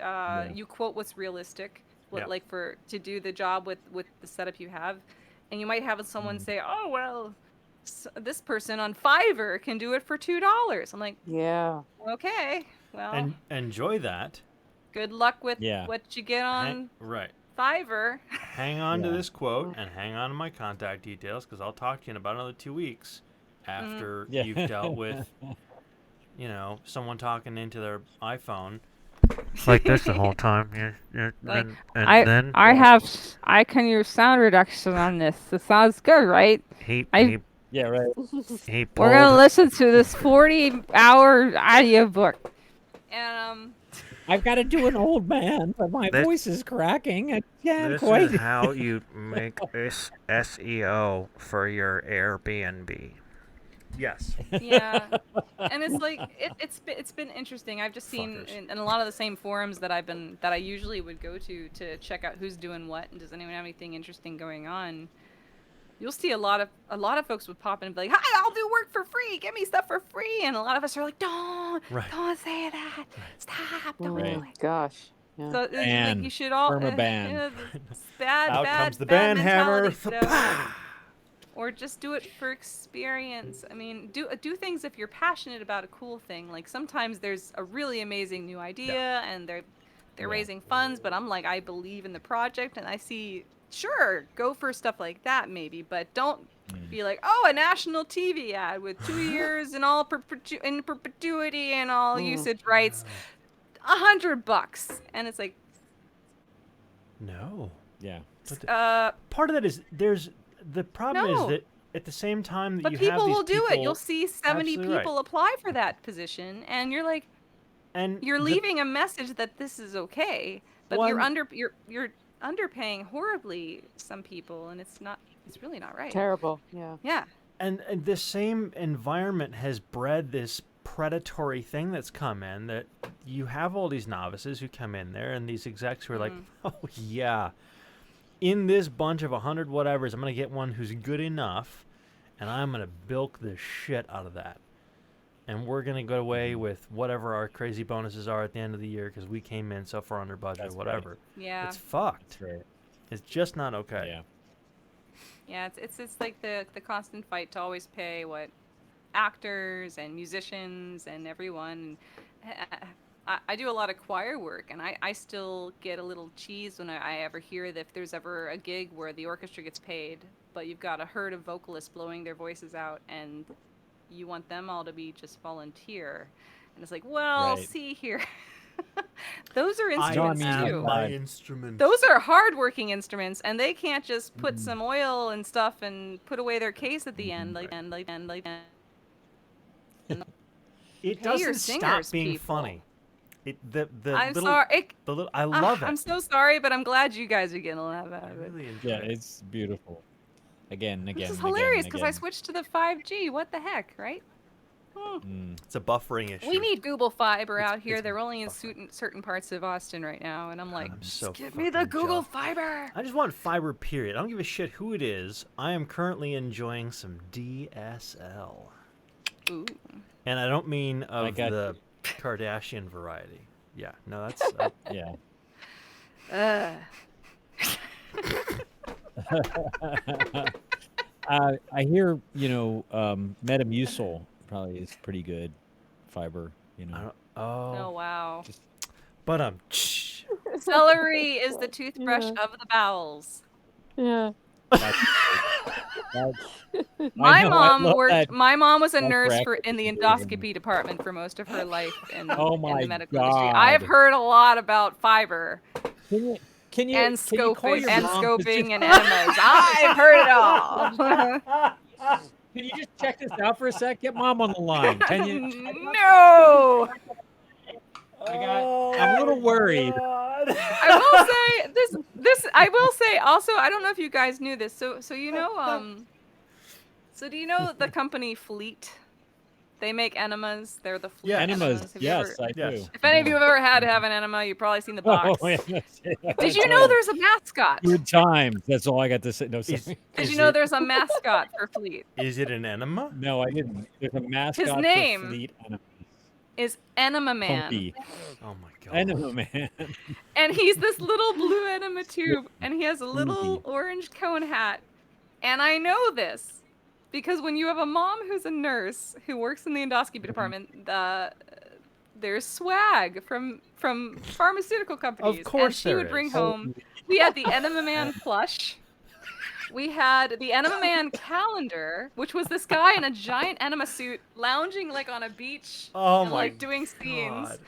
you quote what's realistic, to do the job with the setup you have. And you might have someone say, oh, well, this person on Fiverr can do it for $2. I'm like, yeah. Okay. Well, and enjoy that. Good luck with what you get on Fiverr. Hang on to this quote and hang on to my contact details, because I'll talk to you in about another 2 weeks after you've dealt with, you know, someone talking into their iPhone like this the whole time. I can use sound reduction on this. It sounds good, right? Yeah, right. We're gonna listen to this 40-hour audiobook. And I've got to do an old man, but my voice is cracking. I can't quite. This is how you make this SEO for your Airbnb. Yes. Yeah, and it's like it's been interesting. I've just seen in a lot of the same forums that I usually would go to check out who's doing what and does anyone have anything interesting going on. You'll see a lot of folks would pop in and be like, "Hi, I'll do work for free. Give me stuff for free." And a lot of us are like, "Don't say that. Stop. Don't do it." Gosh. Yeah. So like, you should all ban. Out comes the ban hammer. Or just do it for experience. I mean, do things if you're passionate about a cool thing. Like sometimes there's a really amazing new idea and they're raising funds, but I'm like, I believe in the project and I see, sure, go for stuff like that maybe, but don't be like, oh, a national TV ad with 2 years and all in perpetuity and all usage rights, $100, and it's like, no, part of that is the problem is that at the same time that you have these people will do it. You'll see 70 Absolutely people apply for that position, and you're like, and you're leaving a message that this is okay, but you're underpaying horribly some people, and it's not It's really not right. Terrible. Yeah. Yeah. And this same environment has bred this predatory thing that's come in, that you have all these novices who come in there and these execs who are like, oh yeah, in this bunch of 100 whatevers, I'm going to get one who's good enough, and I'm going to bilk the shit out of that. And we're going to go away with whatever our crazy bonuses are at the end of the year because we came in so far under budget or whatever. Right. Yeah. It's fucked. That's right. It's just not okay. Yeah. Yeah, it's like the constant fight to always pay what actors and musicians and everyone. I do a lot of choir work, and I still get a little cheese when I ever hear that if there's ever a gig where the orchestra gets paid, but you've got a herd of vocalists blowing their voices out, and you want them all to be just volunteer. And it's like, well, see here. Those are instruments too. My instrument. Those are hard-working instruments, and they can't just put some oil and stuff and put away their case at the end. It Pay your doesn't stop singers, being people. funny. I'm sorry. I love it. I'm so sorry, but I'm glad you guys are getting a laugh out of it. Really enjoy Yeah, it. it's beautiful. Again, This is hilarious because I switched to the 5G. What the heck, right? It's a buffering issue. We need Google Fiber out here. They're only in certain parts of Austin right now, and I'm like, I'm so give me the fucking Google jealous. Fiber. I just want fiber, period. I don't give a shit who it is. I am currently enjoying some DSL. Ooh. And I don't mean of got the Kardashian variety. Yeah, no, that's... yeah. I hear, Metamucil probably is pretty good fiber, Oh wow. But Celery is the toothbrush of the bowels. Yeah. My know, I mom love worked. that. My mom was a That's nurse correct. in the endoscopy department for most of her life in Oh my the medical industry. God. I've heard a lot about fiber Can you and can you call scoping your and mom to scoping just- and enemas. I've heard it all. Can you just check this out for a sec? Get mom on the line. Can you? No. I'm a little worried. I will say this. I will say also. I don't know if you guys knew this. So you know. So do you know the company Fleet? They make enemas. They're the Fleet Enemas. Have you Yes, ever- I do. If any of you have ever had to have an enema, you've probably seen the box. Oh, yes. Did you know there's a mascot? Good times. That's all I got to say. No, sorry. Did you know there's a mascot for Fleet? Is it an enema? No, I didn't. There's a mascot for name Fleet Enema. Is Enema Man. Punky. Oh my god. Enema Man. And he's this little blue enema tube, and he has a little orange cone hat. And I know this because when you have a mom who's a nurse who works in the endoscopy department, there's swag from pharmaceutical companies. Of course and she there would bring is. home. We had the Enema Man plush. We had the Enema Man calendar, which was this guy in a giant enema suit lounging like on a beach Oh and my like doing scenes. God.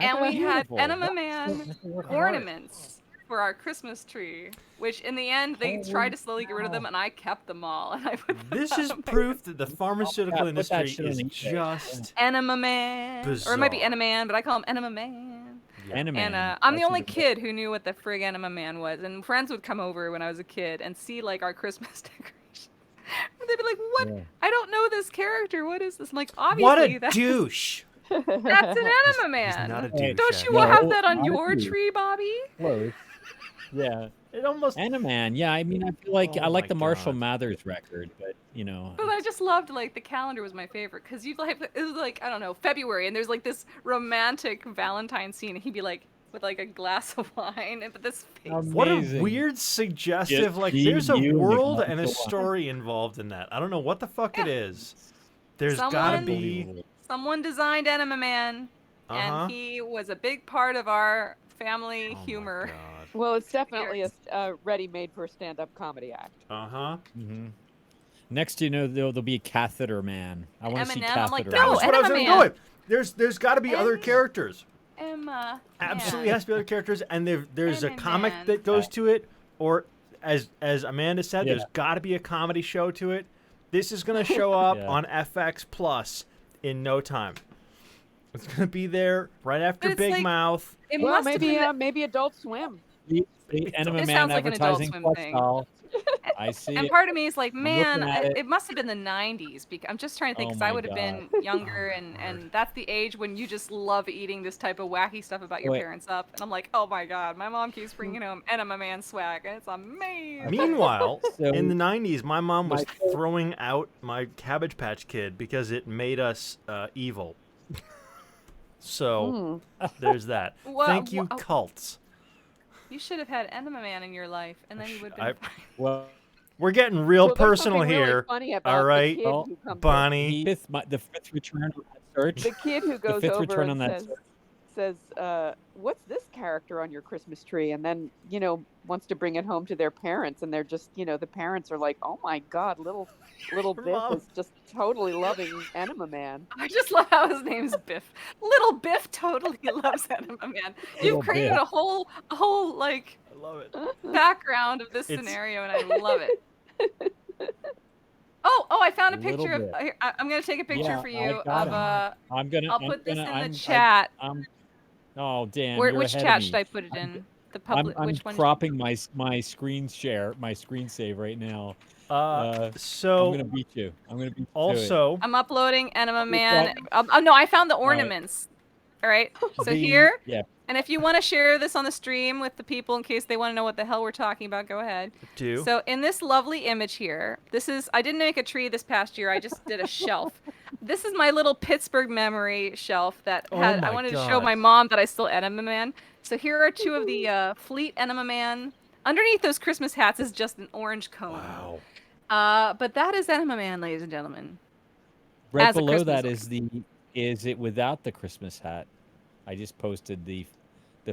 And we had Beautiful. Enema Man ornaments for our Christmas tree, which in the end they tried to slowly get rid of them, and I kept them all. And I put them This is up. proof that the pharmaceutical Put that industry shit on is eBay. just Enema Man, or it might be Bizarre. Enema Man, but I call him Enema Man. Enema And Man. I'm the That's only even kid who knew what the frig Enema Man was, and friends would come over when I was a kid and see like our Christmas decorations. And they'd be like, "What? Yeah. I don't know this character. What is this?" I'm like, what "Obviously, a that's douche. an Enema Man. He's not a Hey, douche. Don't you No, have that on not a your douche. tree, Bobby?" close. Yeah. It almost. Enema Man. Yeah, I mean, I feel like Oh I like my the Marshall God. Mathers record, but But I just loved like the calendar was my favorite because you'd like it was like I don't know February and there's like this romantic Valentine scene and he'd be like with like a glass of wine and this face. What a Amazing. weird suggestive. Just Like, be there's a you, like, world not and a the one. story involved in that. I don't know what the fuck it is. There's gotta Someone- be. Unbelievable. Someone designed Enema Man Uh-huh. and he was a big part of our family Oh my humor. God. Well, it's definitely a ready-made for a stand-up comedy act. Uh-huh. Mm-hmm. Next, there'll be a Catheter Man. I want to see Eminem, I'm like, Catheter That No, was Man. what I was Enema gonna Man. go with. There's got to be other Em- characters. Emma. Absolutely Man. has to be other characters, and there's a Eminem. comic that goes to it, or as Amanda said, Yeah. there's got to be a comedy show to it. This is gonna show up Yeah. on FX Plus in no time. It's gonna be there right after But it's Big like- Mouth. It Well, must have maybe been maybe Adult Swim. The Enema It Man sounds like an Adult advertising Swim plus thing. style. I see And it. part of me is like, I'm man, looking at it. it must have been the 90s. I'm just trying to think Oh because I my would have God. been younger, and that's the age when you just love eating this type of wacky stuff about your Wait. parents up. And I'm like, oh my God, my mom keeps bringing home Enema Man swag, and it's amazing. Meanwhile, So in the 90s, my mom was my- throwing out my Cabbage Patch Kid because it made us evil. So, there's that. Thank you, cults. You should have had Enema Man in your life, and then you would have been fine. Well, We're getting real Well, there's personal something really here. funny about All the right, kid who comes Bonnie. the fifth return on that search. The kid who goes fifth over return and on that says, "What's this character on your Christmas tree?" And then wants to bring it home to their parents, and they're just the parents are like, "Oh my God, little Biff Mom. is just totally loving Enema Man." I just love how his name's Biff. Little Biff totally loves Enema Man. You've Little created Biff. a whole like I love it. background of this It's- scenario, and I love it. Oh! I found a Little picture of. Biff. Here, I'm gonna take a picture Yeah, for I you got of it. I'm gonna. I'll I'm put this gonna, in I'm, the chat. Oh, Dan, Where, you're which ahead chat of should me. I put it in? The I'm public. Which one? cropping my screen share, my screen save right now. So I'm gonna beat you. I'm gonna beat you to it. also, I'm uploading Enema Which Man. one? Oh no, I found the All right. ornaments. All right. So The- here. Yeah. And if you want to share this on the stream with the people in case they want to know what the hell we're talking about, go ahead. do. So in this lovely image here, I didn't make a tree this past year. I just did a shelf. This is my little Pittsburgh memory shelf that Oh had, I my wanted to show God. my mom that I still Enema Man. So here are two of the Fleet Enema Man. Underneath those Christmas hats is just an orange cone. Wow. But that is Enema Man, ladies and gentlemen. Right as a below Christmas that is it without the Christmas hat. I just posted the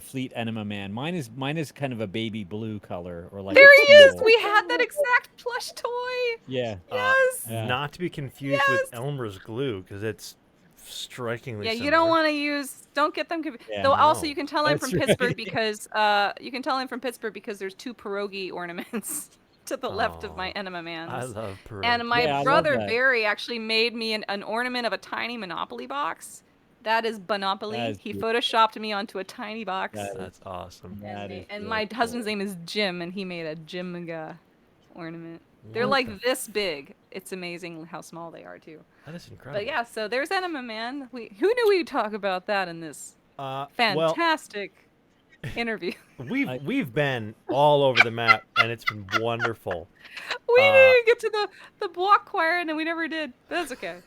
Fleet Enema Man. Mine is kind of a baby blue color or like There a he is! teal. We had that exact plush toy! Yeah. Yes! Yeah. Not to be confused with Elmer's glue, because it's strikingly Yeah, similar. you don't want to use. Don't get them confused. Yeah, Though also no. you can tell I'm That's from right. Pittsburgh because there's two pierogi ornaments to the left of my Aw, Enema Mans. I love pierogi. And my Yeah, I love brother that. Barry actually made me an ornament of a tiny Monopoly box. That is Monopoly. That is He beautiful. photoshopped me onto a tiny box. That's awesome. That is And really my cool. husband's name is Jim, and he made a Jim ornament. They're What like the- this big. It's amazing how small they are too. That is incredible. But yeah, so there's Enema Man. Who knew we'd talk about that in this Well, fantastic interview? we've been all over the map, and it's been wonderful. We didn't get to the block choir, and we never did. But that's okay.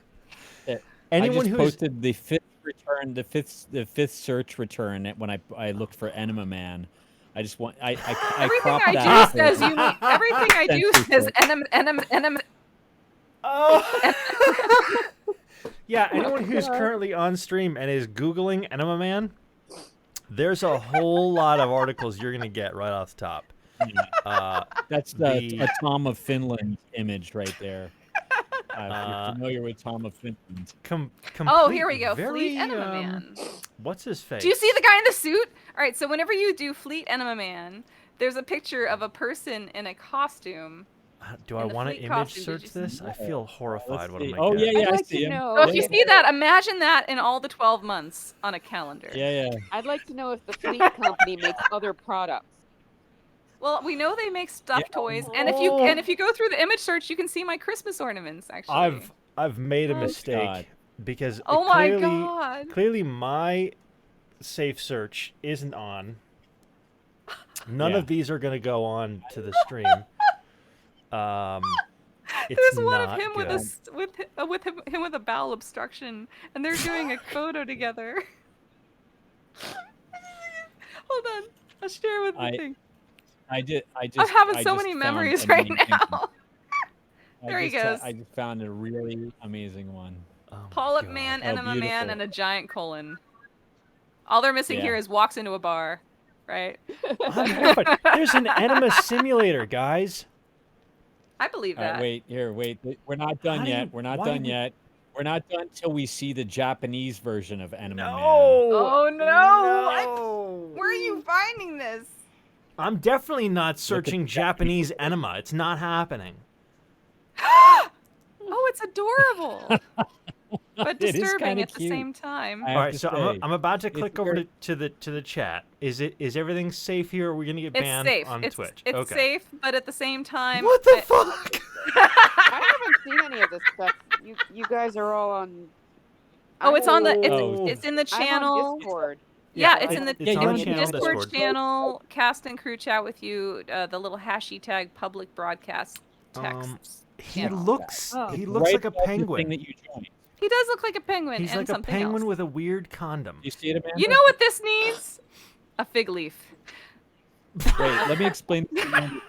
Anyone I just who's posted the fifth search return when I looked for Enema Man. I just want I Everything cropped I that. do says you. Everything I do says Enema. Oh. Yeah, anyone who's currently on stream and is Googling Enema Man, there's a whole lot of articles you're gonna get right off the top. That's the- a Tom of Finland image right there. If you're familiar with Tom of Finland. Oh, here we go. Very, Fleet Enema Man. What's his face? Do you see the guy in the suit? All right, so whenever you do Fleet Enema Man, there's a picture of a person in a costume. Do I in the want to fleet image costume, did search you see this? I feel horrified when see. I'm Oh, like, yeah, yeah, I'd I like see to him. know. So if you see that, imagine that in all the 12 months on a calendar. Yeah. I'd like to know if the Fleet Company makes other products. Well, we know they make stuffed Yeah. toys, and if you go through the image search, you can see my Christmas ornaments. Actually, I've made a Oh, mistake God. because Oh my God. clearly my safe search isn't on. None Yeah. of these are gonna go on to the stream. It's there's one of not him good. with him with a bowel obstruction, and they're doing a photo together. Hold on, I'll share with the thing. I just I'm having I so just many found memories an right amazing now. one. There he goes. I just found a really amazing one. Oh my Polyp God. Man, Oh, Enema Man, beautiful. and a giant colon. All they're missing Yeah. here is walks into a bar, right? I'm horrified. There's an enema simulator, guys. I believe All right, that. wait. We're not done How do yet. you- We're not why done do we- yet. We're not done till we see the Japanese version of Enema Man. Oh no! No. Where are you finding this? I'm definitely not searching Japanese enema. It's not happening. Oh, it's adorable. but It is disturbing kinda at the cute. same time. I All have right, to so say, I'm about to it's click over very- to the chat. Is everything safe here? Or are we gonna get It's banned safe. on It's Twitch? it's Okay. safe, but at the same time, What the fuck? I haven't seen any of this stuff. You guys are all on. Oh, it's on the Oh. it's in the I'm channel. on Discord. Yeah, so it's I in the haven't Yeah, seen you're on any of channel this Discord stuff. channel. Cast and crew chat with you. The little hashtag public broadcast text. He channel. looks Oh. he It's looks right like a above the thing penguin. that you joined. He does look like a penguin He's and like a something penguin else. with a weird condom. You see it, Amanda? You know what this needs? A fig leaf. Wait, let me explain. to Amanda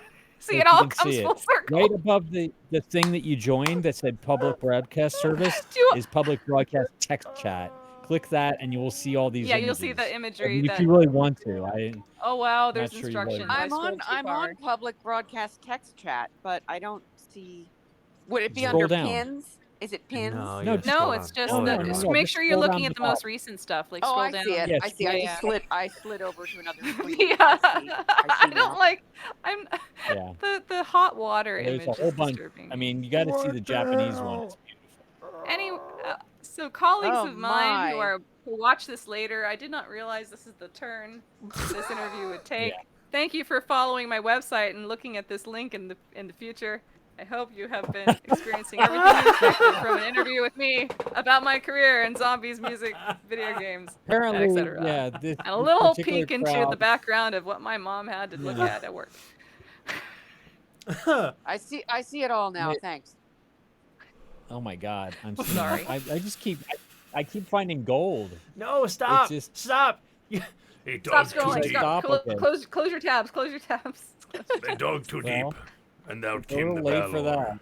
See, if it you all can comes see full it. circle. Right above the thing that you joined that said public broadcast service Do- is public broadcast text chat. Click that and you will see all these Yeah, images. you'll see the I imagery. mean, if that, you really want to. oh wow, not there's sure you really instructions. want I I'm scrolled on. too I'm far. on public broadcast text chat, but I don't see. Would it be Scroll under down. pins? Is it pins? No, No, you just- No, scroll it's down. just Oh, the, no, no, just no, make just sure you're scroll looking down at the the most top. recent stuff. Like Oh, scroll I down. see it. Yeah, I see. I yeah, just yeah. I slid over to another screen. Yeah, I see I now. don't like. I'm Yeah. the hot water There's image a whole is bunch. disturbing. I mean, you got to see the Japanese one. It's beautiful. Any so colleagues Oh, of mine my. who watch this later, I did not realize this is the turn this interview would take. Yeah. Thank you for following my website and looking at this link in the future. I hope you have been experiencing everything you expected from an interview with me about my career in zombies, music, video games, Apparently, etc. yeah. This, And a this little particular peek into crowd- the background of what my mom had to look Yeah. at work. I see it all now. Ma- Thanks. Oh my God! I'm Sorry. I just keep I keep finding gold. No, stop! just- Stop! He Stop dug too scrolling. deep. Stop, okay. Close your tabs. Close your tabs. They dug too Well, deep, and out It's a came little the late for Valor.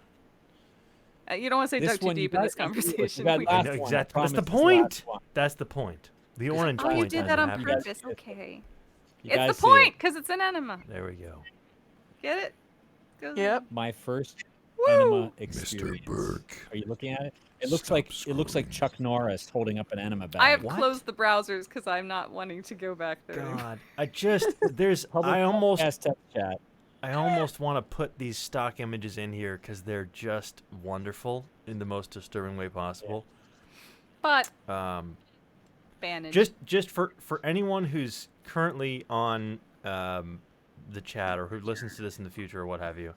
that. You don't want to say This dug too one, you deep in this gotta do it. You conversation. got We- last I know one, I exactly. That's the promise it's the point. last one. That's the point. The orange Oh, you point did doesn't that on have to- guys purpose. see it. Okay. You It's gotta the see it. point because it's an enema. There we go. Get it? Goes Yep. My first Woo! enema Mr. experience. Burke. Are you looking at it? It looks Stop like Chuck Norris holding up an enema bag. I have What? closed the browsers because I'm not wanting to go back there. anymore. God, I just there's Public I almost broadcast text chat. want to put these stock images in here because they're just wonderful in the most disturbing way possible. But Um, bandage. just for anyone who's currently on the chat or who listens to this in the future or what have you,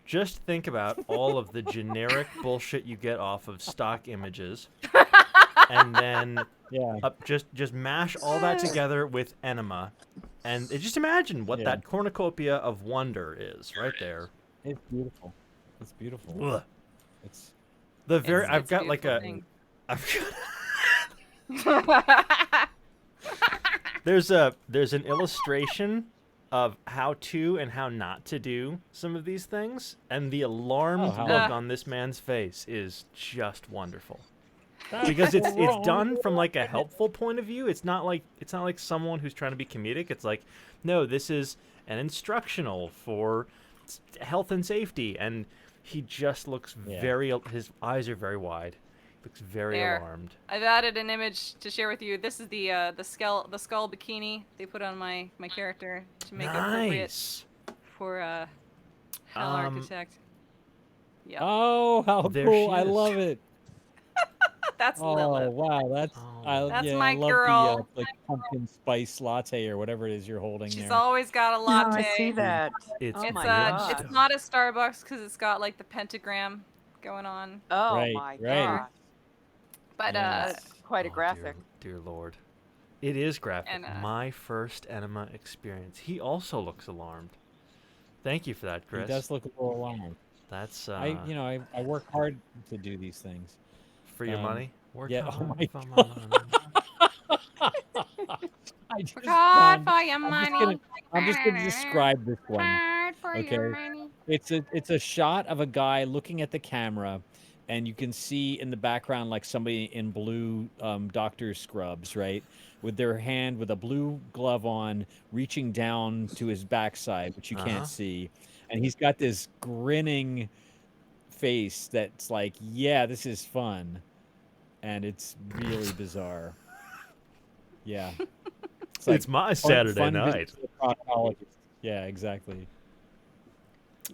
just think about all of the generic bullshit you get off of stock images, and then Yeah. just mash all that together with enema, and just imagine what Yeah. that cornucopia of wonder is right there. It's beautiful. It's beautiful. Ugh. It's The very It's I've got a like beautiful a thing. I've got, there's an illustration of how to and how not to do some of these things, and the alarmed how- look on this man's face is just wonderful. Because it's done from like a helpful point of view. It's not like someone who's trying to be comedic. It's like, no, this is an instructional for health and safety, and he just looks Yeah. his eyes are very wide. Looks very There. alarmed. I've added an image to share with you. This is the skull bikini they put on my character to make it appropriate Nice. for Hell Architect. Yeah, Oh, how There cool! she I is. love it. that's Oh Lilith. wow, that's Oh. That's yeah, my I love girl. the like pumpkin spice latte or whatever it is you're holding She's there. always got a Oh, latte. I see that. It's Oh It's my it's God. not a Starbucks because it's got like the pentagram going on. Oh Right, my right. God. But Yeah. That's quite a Oh, graphic. Dear Lord. It is graphic. And, My first enema experience. He also looks alarmed. Thank you for that, He Chris. does look a little alarmed. That's I work hard to do these things. for your um, money. Work yeah, oh hard my for money. I just God found- for your I'm just gonna money. describe this one. Hard for your Okay. money. It's a shot of a guy looking at the camera, and you can see in the background like somebody in blue doctor scrubs, right, with their hand with a blue glove on, reaching down to his backside, which you Uh-huh. can't see, and he's got this grinning face that's like, yeah, this is fun, and it's really bizarre. Yeah, It's my fun- Saturday fun night. visit to the proctologist. Yeah, exactly.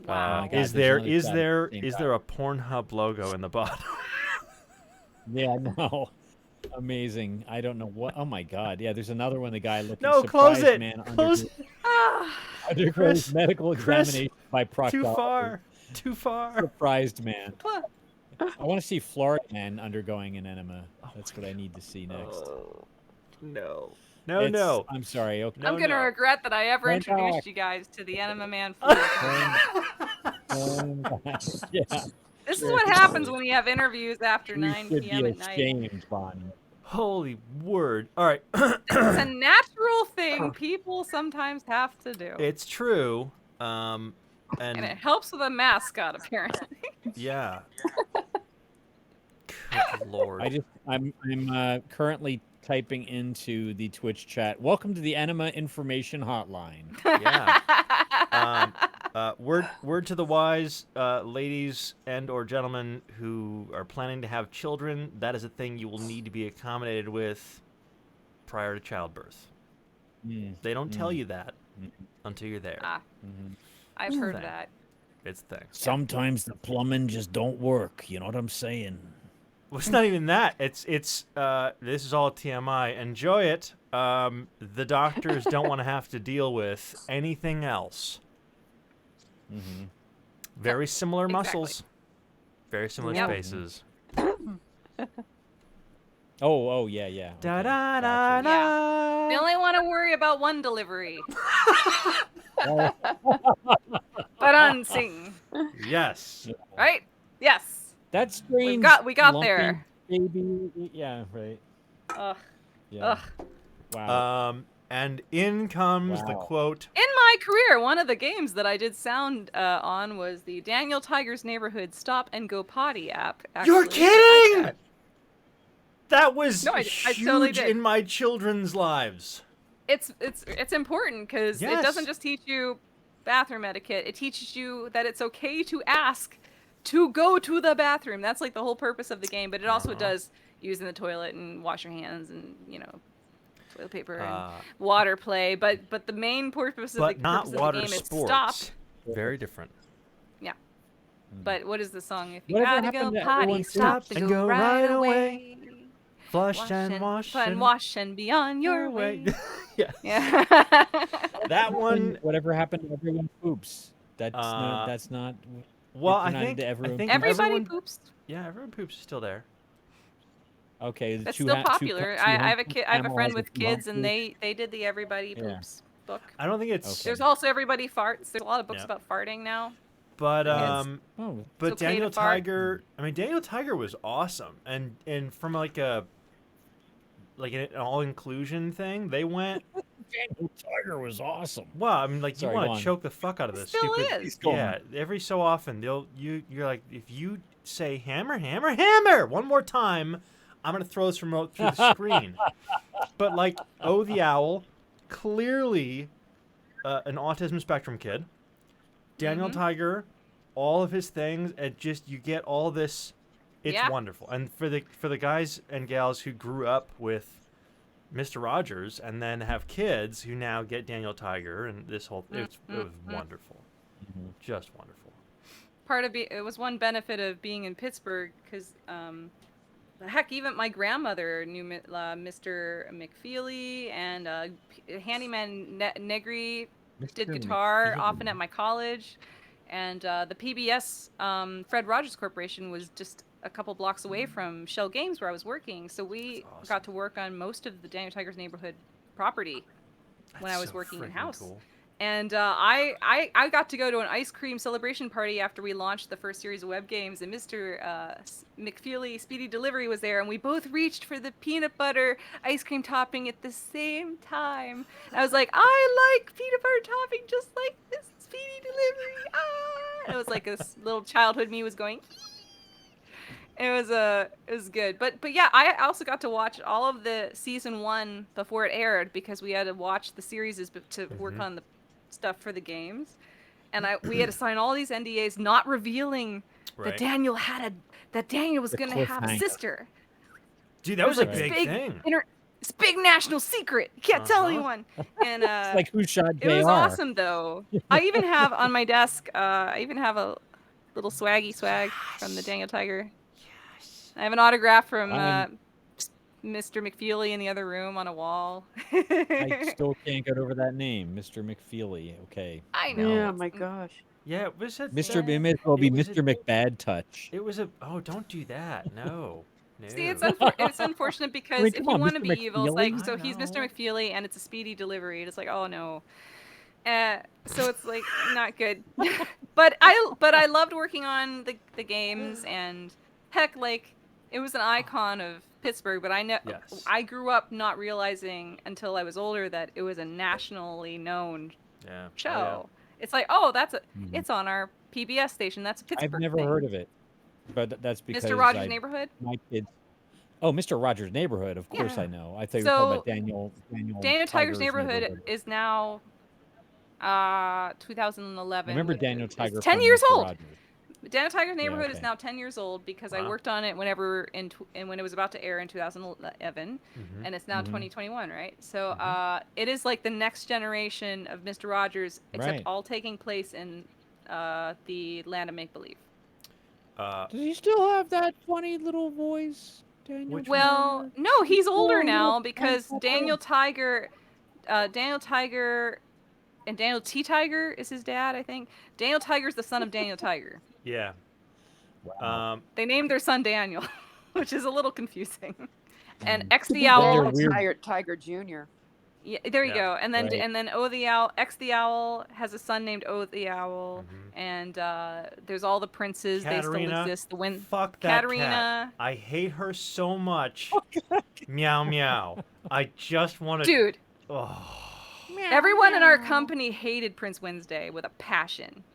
Wow. God, Is there's there another is chat there at the same is time. there a Pornhub logo in the bottom? Yeah, no. Amazing. I don't know what. Oh my God. Yeah, there's another one. The guy looking No, close surprised it. man Close it. undergoes Chris, medical Chris, examination by Too proctologist. far. Too far. Surprised man. I want to see Florida man undergoing an enema. That's what I need to see next. Oh, no. No. I'm sorry. Okay. I'm gonna regret that I ever Going introduced back. you guys to the Enema Man food. Yeah. This is what happens when you have interviews after You 9 should p.m. be at night. ashamed, Bonnie. Holy word. All right. It's a natural thing people sometimes have to do. It's true. And it helps with a mascot, apparently. Yeah. Good Lord. I'm currently typing into the Twitch chat. Welcome to the Enema Information Hotline. Yeah. Word to the wise, ladies and or gentlemen who are planning to have children. That is a thing you will need to be accommodated with prior to childbirth. They don't tell you that until you're there. I've heard that. It's a thing. Sometimes the plumbing just don't work. You know what I'm saying? Well, it's not even that. It's this is all TMI. Enjoy it. The doctors don't want to have to deal with anything else. Very similar muscles. Very similar spaces. Oh, yeah. Okay. Da da da da. They only want to worry about one delivery. But unseen. Yes. Right? Yes. That's strange. We got lumpy there. Baby. Yeah, right. Ugh. Yeah. Ugh. Wow. And in comes the quote. In my career, one of the games that I did sound on was the Daniel Tiger's Neighborhood Stop and Go Potty app. You're kidding! That was I huge totally did. in my children's lives. It's important because it doesn't just teach you bathroom etiquette. It teaches you that it's okay to ask to go to the bathroom. That's like the whole purpose of the game. But it also does use in the toilet and wash your hands and toilet paper and water play. But the main purpose of the game is stop. Very different. Yeah. But what is the song? If you Whatever gotta go happened to potty, everyone stop and go right away. Flush and wash and be on your way. Yeah. That one. Whatever happened to everyone poops? That's not. Well, I think think everybody poops. Yeah, everyone poops is still there. Okay, that's still popular. I have a friend with kids, and they did the Everybody Poops book. I don't think it's. There's also Everybody Farts. There's a lot of books about farting now. But okay Daniel Tiger. I mean, Daniel Tiger was awesome, and from like an all inclusion thing, they went. Daniel Tiger was awesome. Well, I mean, like you want to choke the fuck out of this. Still stupid. Is. Yeah, every so often you're like, if you say hammer, hammer, hammer one more time, I'm gonna throw this remote through the screen. But like, the Owl, clearly an autism spectrum kid. Daniel Tiger, all of his things, you get all this. It's wonderful, and for the guys and gals who grew up with Mr. Rogers and then have kids who now get Daniel Tiger and this whole it was wonderful, just wonderful. It was one benefit of being in Pittsburgh because heck, even my grandmother knew Mr. McFeely and Handyman Negri did guitar often at my college, and the PBS Fred Rogers Corporation was just a couple blocks away from Shell Games where I was working, so we got to work on most of the Daniel Tiger's Neighborhood property when I was working in house. Cool. And I got to go to an ice cream celebration party after we launched the first series of web games, and Mr. McFeely Speedy Delivery was there, and we both reached for the peanut butter ice cream topping at the same time. And I was like, I like peanut butter topping just like this Speedy Delivery. And it was like this little childhood me was going. It was good, but yeah, I also got to watch all of the season 1 before it aired because we had to watch the series to work on the stuff for the games, and we had to sign all these NDAs, not revealing that Daniel was going to have a sister. Dude, that was a big thing. It's a big national secret. You can't tell anyone. And it's like Who Shot JR? It was awesome though. I even have on my desk. I even have a little swag from the Daniel Tiger. I have an autograph from I'm- Mr. McFeely in the other room on a wall. I still can't get over that name, Mr. McFeely. Okay. I know. Yeah, my gosh. Yeah, it was a Mr. thing. It may as well be It was Mr. McBad Touch. It was a. Oh, don't do that. No. No. See, it's unfortunate because mean, if come you on, want to Mr. be evil, it's like McFeely? so I he's Mr. know. McFeely and it's a speedy delivery. And it's like, oh no. So it's like not good. but I loved working on the games and heck, like it was an icon of Pittsburgh. But Yes. I grew up not realizing until I was older that it was a nationally known Yeah. show. It's like, oh, it's on our PBS station. That's a Pittsburgh I've never thing. heard of it, but that's because Mr. Rogers' Neighborhood. My kids. Oh, Mr. Rogers' Neighborhood. Of course, Yeah. I know. I thought you were talking about Daniel Tiger's Neighborhood is now 2011. I remember Daniel Tiger. It's 10 from years Mr. old. Rogers. Daniel Tiger's Neighborhood okay. is now 10 years old because I Wow. worked on it whenever and when it was about to air in 2011, and it's now 2021, right? So it is like the next generation of Mr. Rogers, except Right. all taking place in the land of make believe. Does he still have that funny little voice, Daniel? Well, no, he's older Oh, now little because tiny Daniel Tiger, and Daniel T. Tiger is his dad, I think. Daniel Tiger's the son of Daniel Tiger. Yeah. Wow. They named their son Daniel, which is a little confusing. And Mm. X the They're Owl. weird. Tiger Jr. Yeah, there you Yeah. go. And then Right. and then O the Owl, X the Owl has a son named O the Owl, and there's all the princes. They still Katarina, exist. The Fuck that Katarina. cat. I hate her so much. Meow meow. I just want to. Dude, Oh. everyone in our company hated Prince Wednesday with a passion.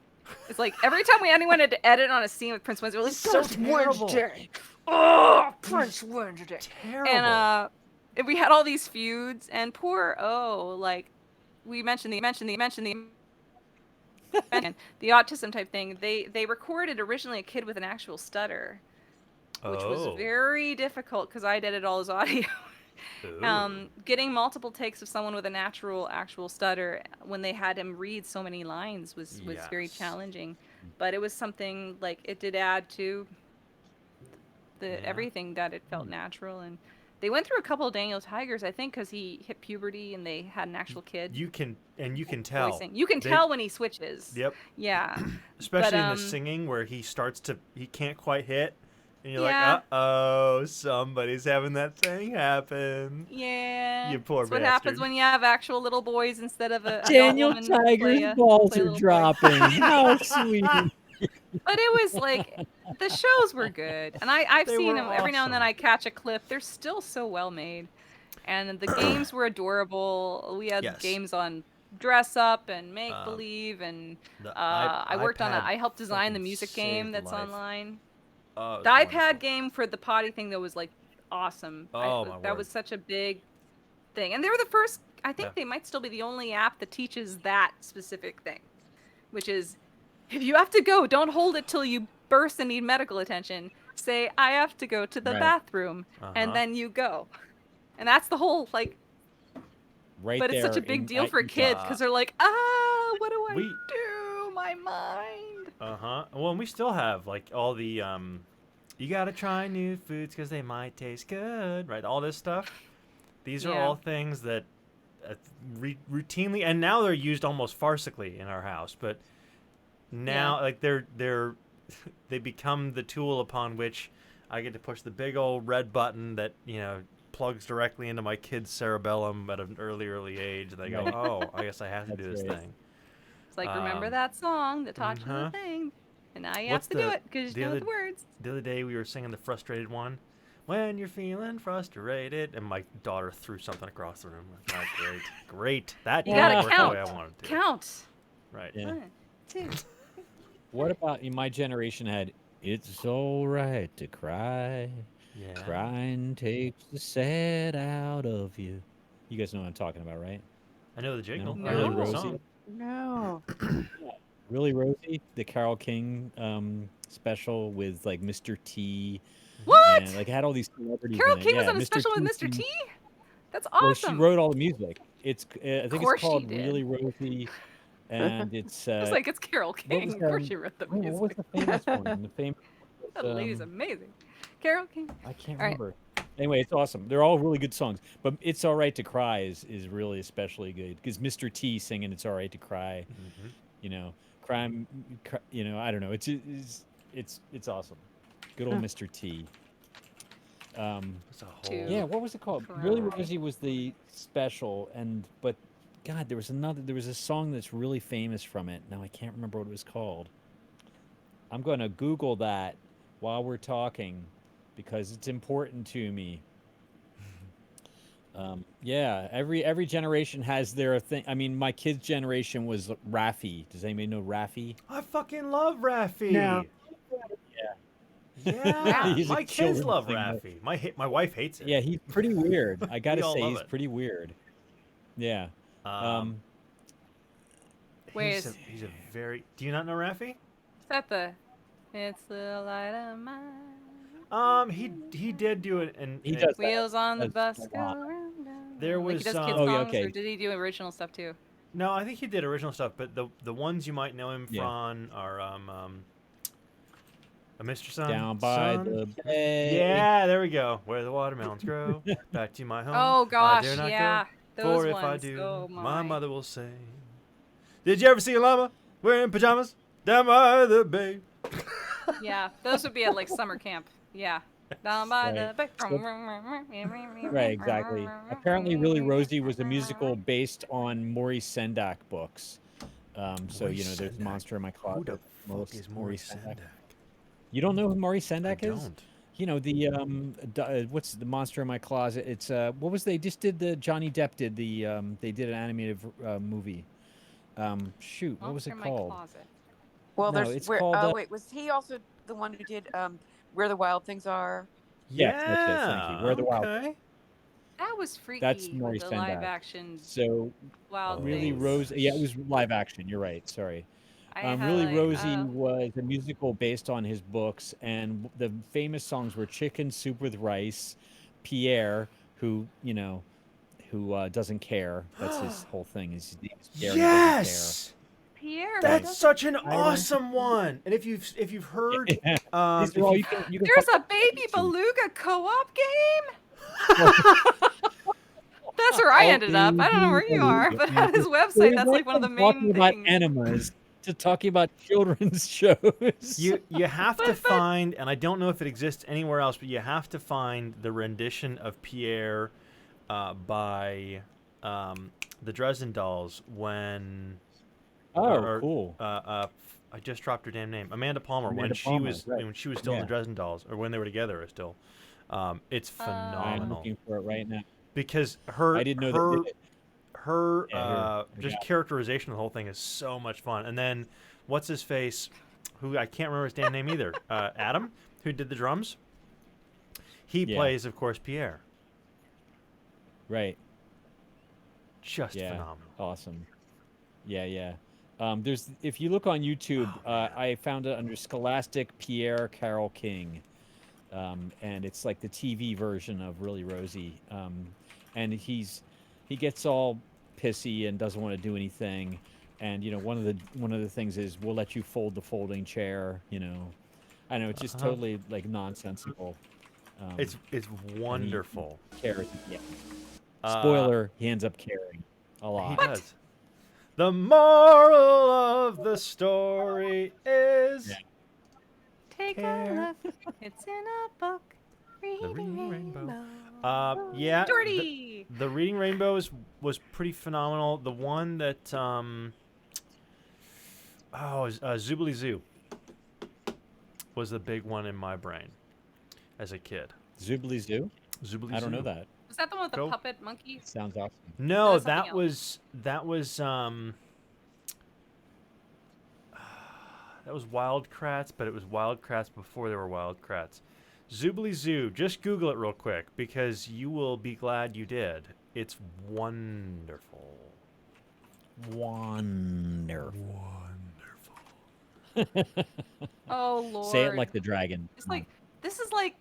It's like every time anyone had to edit on a scene with Prince Wednesday, we're like, So Prince terrible. Wednesday. Oh, Prince Wednesday. Terrible. And we had all these feuds, and poor like we mentioned the autism type thing. They recorded originally a kid with an actual stutter, which was very difficult because I did it all as audio. Getting multiple takes of someone with an actual stutter when they had him read so many lines was very Yes. challenging, but it was something like it did add to everything that it felt natural. And they went through a couple of Daniel Tigers, I think, because he hit puberty and they had an actual kid. You can tell. Voicing. You can tell when he switches. Yep. Yeah. Especially But, in the singing where he can't quite hit. And you're Yeah. like, uh-oh, somebody's having that thing happen. Yeah. You poor That's what bastard. happens when you have actual little boys instead of a Daniel adult woman Tiger's play balls play a are little boy. dropping. How sweet. But it was like the shows were good, and I've They seen were them every now and then. awesome. I catch a clip. They're still so well made, and the games were adorable. We had Yes. games on dress up and make believe, and The I worked on iPad I helped design the fucking music game saved that's life. online. Oh, it The was iPad wonderful. game for the potty thing that was like awesome. Oh, my that word. was such a big thing, and they were the first. I think Yeah. they might still be the only app that teaches that specific thing, which is if you have to go, don't hold it till you burst and need medical attention. Say I have to go to the Right. bathroom, and then you go, and that's the whole like. Right But it's such a there big in- deal at for Utah. kids because they're like, what do I We- do? My mind. Well, and we still have like all the you gotta try new foods because they might taste good, right? All this stuff. These are Yeah. all things that routinely, and now they're used almost farcically in our house. But now, like they become the tool upon which I get to push the big old red button that plugs directly into my kid's cerebellum at an early age. They go, Right. oh, I guess I have to do this That's right. thing. It's like remember Um, that song that taught you uh-huh. the thing, and now you What's have to do the- it because the you know other- the words. The other day we were singing the frustrated one. When you're feeling frustrated, and my daughter threw something across the room. Like, "Ah, great. That You didn't gotta work the way I count. wanted to." Count. Right. Yeah. 1, 2. What about my generation had "It's All Right to Cry"? Yeah. Crying takes the sad out of you. You guys know what I'm talking about, right? I know the jingle. No. I know the Rosie. song. No. Really Rosie, the Carole King special with like Mr. T. What? And, like it had all these celebrities. Carole in it. King was Yeah, on a special with Mr. T? That's Well, she awesome. wrote all the music. It's I think course it's she called did. Really Rosie, and it's It's like it's Carole what King. was, Of course she wrote the what was music. the famous one? The famous That lady's amazing. Carol King. I can't All right. remember. Anyway, it's awesome. They're all really good songs, but "It's All Right to Cry" is really especially good because Mr. T singing "It's All Right to Cry," you know, crime, you know, I don't know. It's awesome. Good old Mr. T. It's a whole. Yeah, what was it called? Really Cry. Rosie was the special, but God, there was a song that's really famous from it. Now I can't remember what it was called. I'm going to Google that while we're talking because it's important to me. Yeah, every generation has their thing. I mean, my kids' generation was Raffi. Does anybody know Raffi? I fucking love Raffi. No. Yeah, He's a my kids children's love singer. Raffi. My wife hates it. Yeah, he's pretty weird. I gotta all say, love he's it. pretty weird. Yeah. Wait, he's a very. Do you not know Raffi? Is that the It's the light of mine? He did do it, and He does that. Wheels on the That's bus a go lot. round and round. There Like he was, does kids oh, songs, yeah, okay. or did he do original stuff too? No, I think he did original stuff, but the ones you might know him Yeah. from are a Mr. Sun. Down by Sun. the bay. Yeah, there we go. Where the watermelons grow. Back to my home. Oh gosh, I dare not yeah, go, those for if ones. I do, Oh my my. mother will say, "Did you ever see a llama wearing pajamas down by the bay?" Yeah, those would be at like summer camp. Yeah. Down by the bay. Right, exactly. Apparently, Really Rosie was a musical based on Maurice Sendak books. So you know, there's Monster in My Closet. Who the fuck is Maurice Sendak? You don't know who Maurice Sendak I is? don't. You know the what's the Monster in My Closet? It's what was they just did the Johnny Depp did the they did an animated movie. Shoot, what was Monster it in My called? Closet. Well, No, there's it's where. called, Wait, was he also the one who did Where the Wild Things Are? Yes, that's it. Thank you. Where the Wild. Okay. That was freaky. That's with Maurice the Sendak. live action So Wild Really Things. Rosie, yeah, it was live action. You're right. Sorry. I Really had, Rosie was a musical based on his books, and the famous songs were "Chicken Soup with Rice," "Pierre," who you know, who doesn't care. That's his whole thing. Is he's Pierre, he doesn't Yes. Pierre. That's such an I awesome one. And if you've heard, care. if These are you- all you can There's find a baby on YouTube. beluga co-op game. That's where I ended up. I don't know where you are, but on his So website, we that's went like one of the from main talking about things. enemas to talking about children's shows. you have to find, and I don't know if it exists anywhere else, but you have to find the rendition of Pierre by the Dresden Dolls when. Cool. I just dropped her damn name, Amanda Palmer. Amanda when she Palmer, was right. when she was still in Yeah. the Dresden Dolls, or when they were together still. It's I'm phenomenal looking for it right now. because her I didn't know her they did it. her Yeah, here, I just got it. characterization of the whole thing is so much fun. And then what's his face, who I can't remember his damn name either, Adam, who did the drums. He Yeah. plays, of course, Pierre. Right. Just Yeah. phenomenal. Awesome. Yeah. There's if you look on YouTube, I found it under Scholastic Pierre Carol King, and it's like the TV version of Really Rosie. And he gets all pissy and doesn't want to do anything. And you know, one of the things is we'll let you fold the folding chair. You know, I know it's just totally like nonsensical. It's and wonderful. he cares. Yeah. Spoiler: he ends up caring a lot. He does. The moral of the story is Yeah. Take Care. a look. It's in a book. the Reading Rainbow. Rainbow. Yeah, Jordy. the Reading Rainbow was pretty phenomenal. The one that Zoobly Zoo was the big one in my brain as a kid. Zoobly Zoo? Zoobly I don't know Zoo. that. Was that the one with the Go. puppet monkey? Sounds awesome. No, was something that else. was that was Wild Kratts, but it was Wild Kratts before there were Wild Kratts. Zoobly Zoo. Just Google it real quick because you will be glad you did. It's wonderful. Wonderful. Oh Lord. Say it like the dragon. It's like this is like.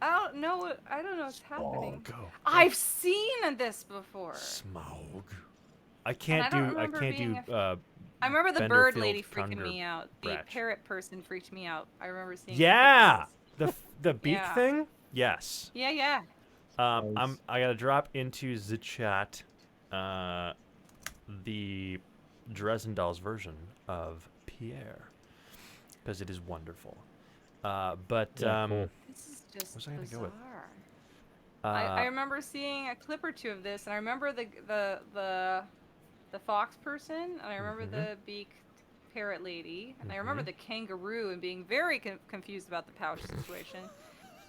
I don't know what's happening. Go. I've seen this before. Smaug. I can't don't do. I remember can't being do. I remember the bird Benderfield lady freaking me Thunderbratch. out. The parrot person freaked me out. I remember seeing. Yeah. pictures The beak Yeah. thing? Yes. Yeah. I gotta drop into the chat the Dresden Dolls version of Pierre because it is wonderful. But cool. This is just what's I gonna bizarre. go with? I remember seeing a clip or two of this, and I remember the fox person, and I remember the beaked parrot lady, and I remember the kangaroo, and being very confused about the pouch situation.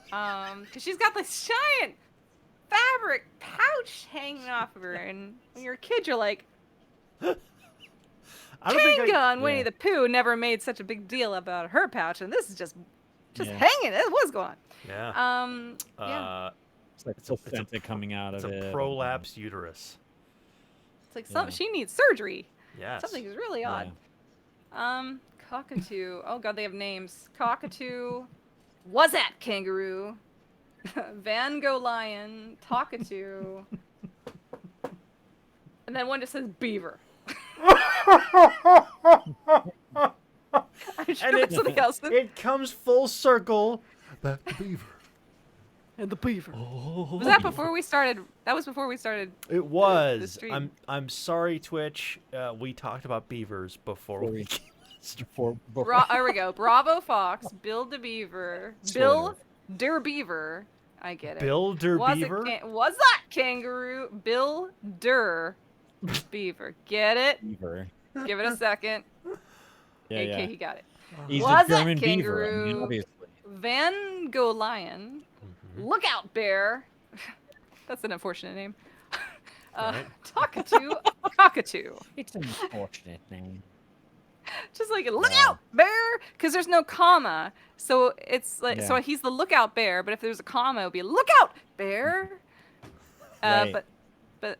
Because she's got this giant fabric pouch hanging off of her, and when you're a kid, you're like, Kanga and Winnie the Pooh never made such a big deal about her pouch, and this is just hanging. What's going on? Yeah. Yeah. It's like placenta coming out of it. It's a prolapse uterus. It's like she needs surgery. Yes. Something is really odd. Cockatoo. Oh god, they have names. Cockatoo. Was that kangaroo? Van Gogh lion. Talkatoo. And then one just says beaver. I'm sure there's something else. It comes full circle. The beaver. And the beaver. Oh, was that before we started? That was before we started. It was. The stream. I'm sorry, Twitch. We talked about beavers before we came. There we go. Bravo Fox. Bill the Beaver. Bill Der Beaver. I get it. Bill Der Beaver. Was that kangaroo? Bill Der Beaver. Get it? Beaver. Give it a second. Yeah, he got it. He's was a German that kangaroo? beaver, I mean, obviously. Van Gogh lion. Look out, bear. That's an unfortunate name. Talkatoo. Cockatoo. It's an unfortunate name. Just like, look out, bear! Because there's no comma. So it's like, so he's the lookout bear, but if there's a comma, it would be look out, bear! Right. But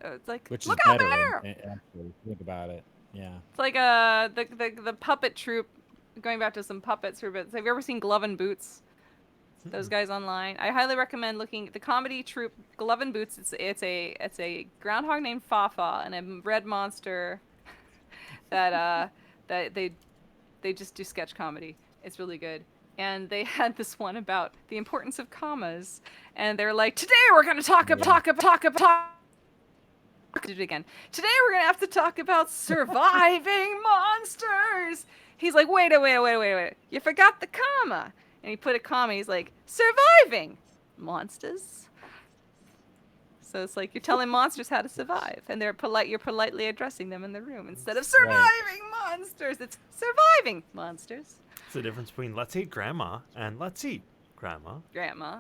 it's like, which look is out, better, bear! actually. Think about it. Yeah. It's like the puppet troupe, going back to some puppets for a bit. Have you ever seen Glove and Boots? Those guys online. I highly recommend looking the comedy troupe Glove and Boots. It's a groundhog named Fafa and a red monster that they just do sketch comedy. It's really good. And they had this one about the importance of commas, and they're like, today we're gonna talk about do it again. Today we're gonna have to talk about surviving monsters. He's like, wait. You forgot the comma. And he put a comma. He's like, surviving monsters. So it's like you're telling monsters how to survive, and they're polite. You're politely addressing them in the room instead of surviving monsters. It's surviving monsters. It's the difference between let's eat grandma and let's eat grandma. Grandma.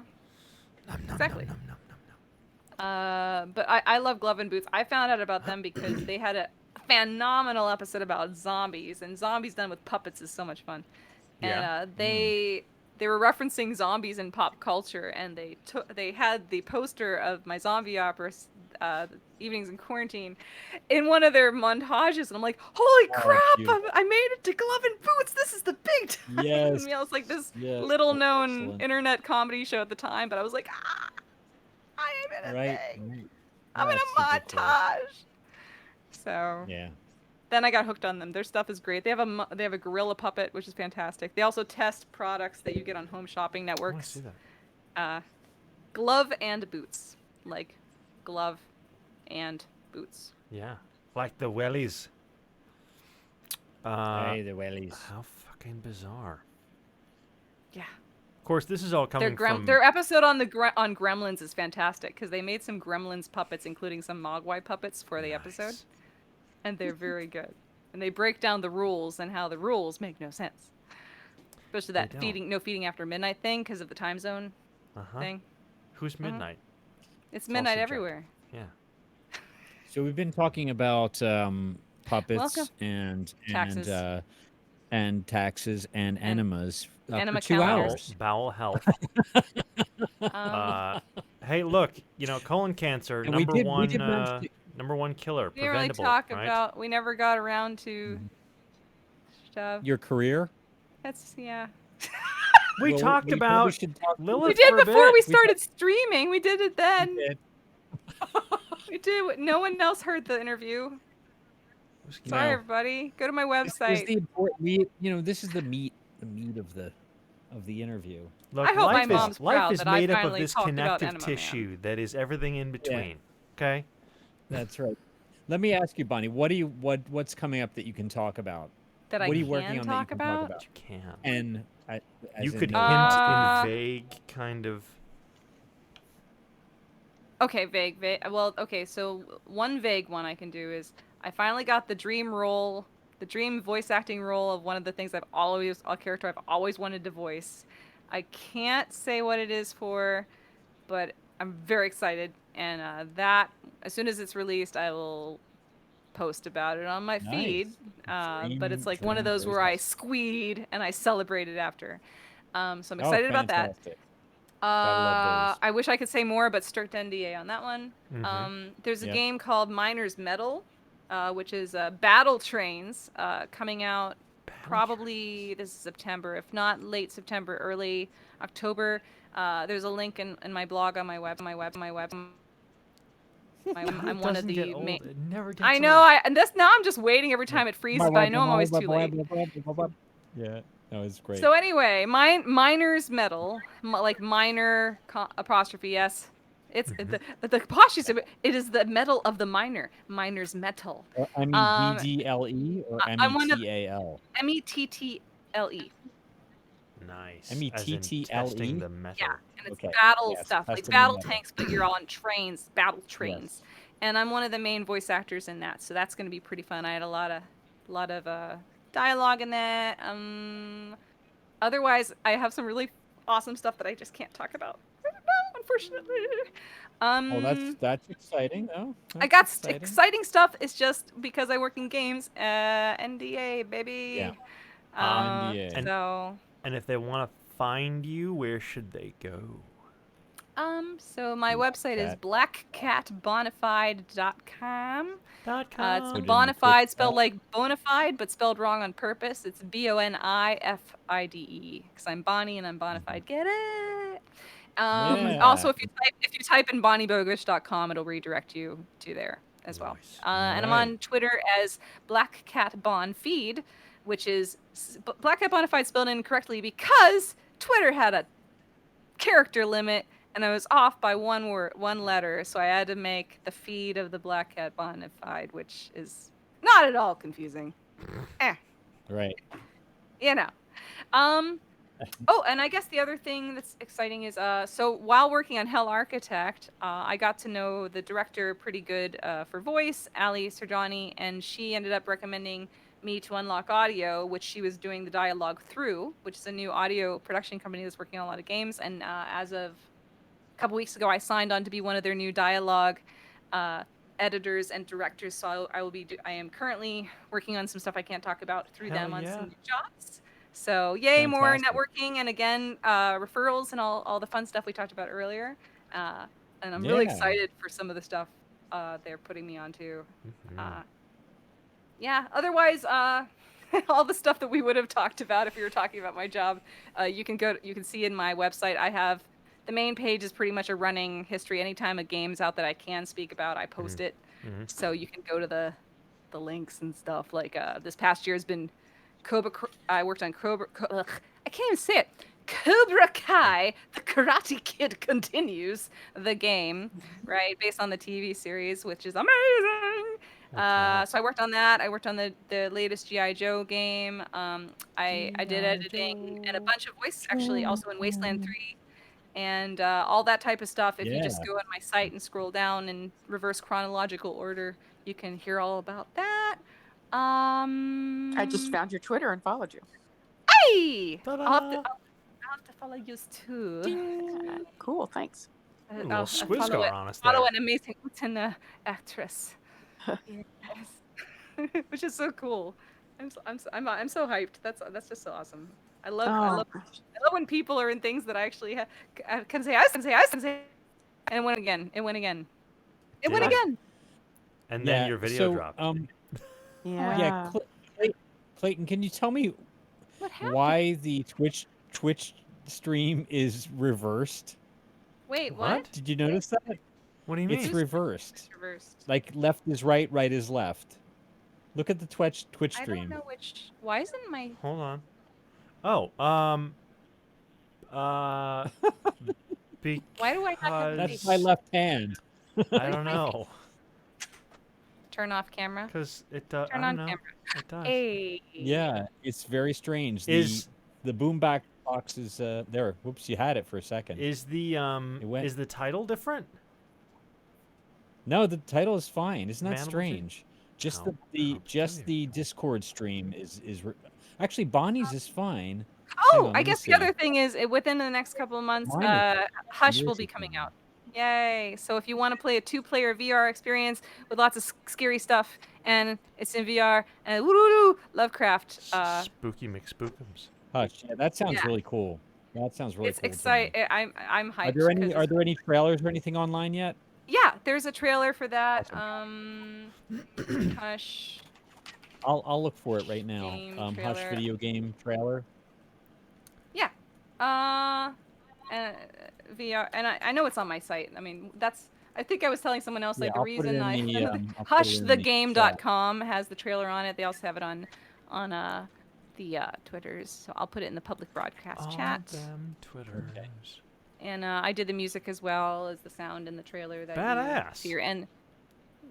Nom, nom, Exactly. nom, nom, nom, nom. But I love Glove and Boots. I found out about them because they had a phenomenal episode about zombies, and zombies done with puppets is so much fun. And they were referencing zombies in pop culture, and they had the poster of my zombie opera, Evenings in Quarantine, in one of their montages, and I'm like, holy crap! I made it to Glove and Boots. This is the big time. Yes. I mean, it's like this little-known internet comedy show at the time, but I was like, I am in a thing. I'm in a montage. So yeah. Then I got hooked on them. Their stuff is great. They have a gorilla puppet, which is fantastic. They also test products that you get on home shopping networks. I see that. Glove and Boots, like glove and boots. Yeah, like the wellies. Hey, the wellies. How fucking bizarre. Yeah. Of course, this is all coming from... Their episode on on Gremlins is fantastic because they made some Gremlins puppets, including some Mogwai puppets for the episode. And they're very good. And they break down the rules and how the rules make no sense. Especially that no feeding after midnight thing because of the time zone thing. Who's midnight? It's midnight everywhere. Yeah. So we've been talking about puppets and taxes and enemas enema for 2 hours. Bowel health. Hey, look, colon cancer, And number one killer, We didn't really preventable, talk right? about. We never got around to stuff. Your career? That's We talked about Lilith. We did for a before bit. we started streaming. We did it then. We did. No one else heard the interview. Sorry, everybody. Go to my website. This is the important. This is the meat of of the interview. Look, I hope my life mom's is life proud is that I made up of finally this talked about connective Enema Man. tissue that is everything in between. Okay. That's right. Let me ask you, Bonnie. What's coming up that you can talk about? That I What are you working can on that you talk can about? talk about? You can. And You as in could the hint in Uh, vague kind of. Okay, vague. Well, okay, so one vague one I can do is I finally got the dream role, the dream voice acting role of one of the things a character I've always wanted to voice. I can't say what it is for, but I'm very excited, and that as soon as it's released, I will post about it on my feed. But it's like one of those where I squeed and I celebrate it after. So I'm Oh, excited about that. fantastic. Gotta love those. I wish I could say more, but strict NDA on that one. There's a Yep. game called Miner's Metal, which is Battle Trains, coming out probably this is September, if not late September, early October. There's a link in my blog on my web. I'm one of doesn't get the old. main. It never gets I know. old. And this now I'm just waiting every time it freezes, but I know I'm always too late. Yeah, no, it's great. So anyway, Miner's Metal, like minor apostrophe s. It's the apostrophe. It is the metal of the miner. Miner's Metal. I mean, DDLE or I'm one of METTAL? METTLE. Nice. As in METTLE? testing the metal. Yeah, and it's Okay, battle yes, stuff, like testing the battle metal. tanks, but you're on trains, battle trains. And I'm one of the main voice actors in that, so that's going to be pretty fun. I had a lot of dialogue in that. Otherwise, I have some really awesome stuff that I just can't talk about right now, unfortunately. Oh, that's exciting, though. I got exciting stuff. It's just because I work in games. NDA, baby. Yeah. NDA. So. And if they want to find you, where should they go? So my website is blackcatbonafide.com. It's bonafide spelled like bona fide, but spelled wrong on purpose. It's BONIFIDE because I'm Bonnie and I'm bonafide. Get it? Also, if you type in bonniebogovich.com, it'll redirect you to there as well. And I'm on Twitter as blackcatbonfeed, which is blackcatbonafide spelled incorrectly because Twitter had a character limit and I was off by one letter, so I had to make the feed of the Black Cat Bonafide, which is not at all confusing. Right. You know. Oh, and I guess the other thing that's exciting is so while working on Hell Architect, I got to know the director pretty good for voice, Ali Serjani, and she ended up recommending me to Unlock Audio, which she was doing the dialogue through, which is a new audio production company that's working on a lot of games. And as of a couple weeks ago, I signed on to be one of their new dialogue editors and directors. So I am currently working on some stuff I can't talk about through them on some new jobs. So yay, more networking and again referrals and all the fun stuff we talked about earlier. And I'm really excited for some of the stuff they're putting me onto. Yeah, otherwise, all the stuff that we would have talked about if we were talking about my job, you can see in my website. I have the main page is pretty much a running history. Anytime a game's out that I can speak about, I post it. So you can go to the links and stuff. Like this past year has been I worked on I can't even say it. Cobra Kai, the Karate Kid continues the game, right? Based on the TV series, which is amazing. So I worked on that. I worked on the latest G.I. Joe game. I did editing and a bunch of voice actually also in Wasteland 3 and all that type of stuff. If you just go on my site and scroll down in reverse chronological order, you can hear all about that. I just found your Twitter and followed you. Hey! I'll have to follow you too. Cool, thanks. I'll follow an amazing Utena actress. Yes. Which is so cool. I'm so hyped. That's just so awesome. I love when people are in things that I actually can say. And it went again. It went again. And then your video dropped. Yeah. Clayton, can you tell me why the Twitch stream is reversed? Wait, what? Did you notice that? What do you mean? It's reversed. It's reversed. Like left is right, right is left. Look at the Twitch stream. I don't know which. Why isn't my? Hold on. Oh, Because Why do I not have That's my left hand. I don't know. Turn off camera. Because it does. I Turn don't on know. camera. It does. Hey. Yeah, it's very strange. Is The boomback box is there. Whoops, you had it for a second. is the went- is the title different? No, the title is fine. Isn't that Mandible strange? Just Oh, the Discord stream actually Bonnie's is fine. Oh, Hang on, I let me guess the see. other thing is within the next couple of months, Mine is- Hush yours will be is coming fine. out. Yay! So if you want to play a 2-player VR experience with lots of scary stuff, and it's in VR, and woo Lovecraft, Spooky McSpookums. Hush. Yeah, that sounds Yeah. really cool. That sounds really it's cool. to me. exciting. I'm hyped. Are there 'cause any trailers or anything online yet? yeah, there's a trailer for that. Hush. I'll look for it right now. Game Hush trailer. video game trailer. Yeah. VR, and I know it's on my site. I mean, I think I was telling someone else, Yeah, like, the I'll put it reason in I the, I'll put it in the hushthegame.com has the trailer on it. They also have it on the Twitters. So I'll put it in the public broadcast chat. Them Twitters. And I did the music as well as the sound in the trailer that Badass. you hear. And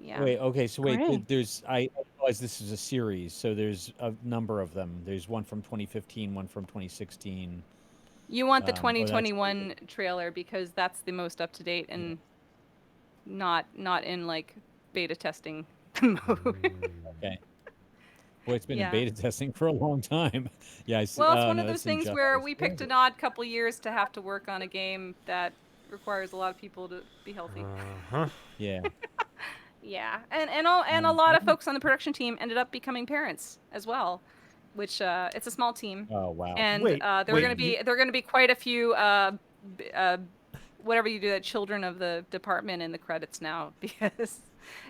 yeah. Wait, okay, so wait, Great. I realize this is a series, so there's a number of them. There's one from 2015, one from 2016. You want the that's- 2021 trailer because that's the most up to date and not in like beta testing mode. Okay. Well, it's been Yeah. in beta testing for a long time. Yeah, I see. Well, it's oh, one no, of those that's things where Injustice. we picked an odd couple years to have to work on a game that requires a lot of people to be healthy. Uh-huh. Yeah. Yeah, and a lot of folks on the production team ended up becoming parents as well, which it's a small team. Oh wow. And Wait, there are going to be quite a few whatever you do, that children of the department in the credits now because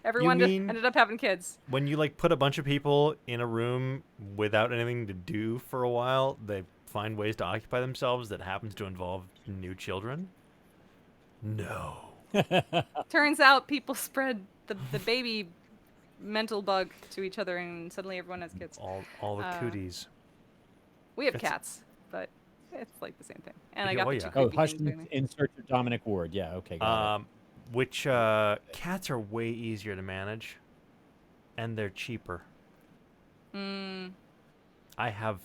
everyone just mean- ended up having kids. When you like put a bunch of people in a room without anything to do for a while, they find ways to occupy themselves that happens to involve new children? No. Turns out people spread the baby mental bug to each other, and suddenly everyone has kids. All the cooties. We have It's- cats, but it's like the same thing. And I Yeah, got oh, the yeah. two Oh, creepy Hush things doing it. in search of Dominic Ward. Yeah, okay. Got it. Which cats are way easier to manage, and they're cheaper. Mm. I have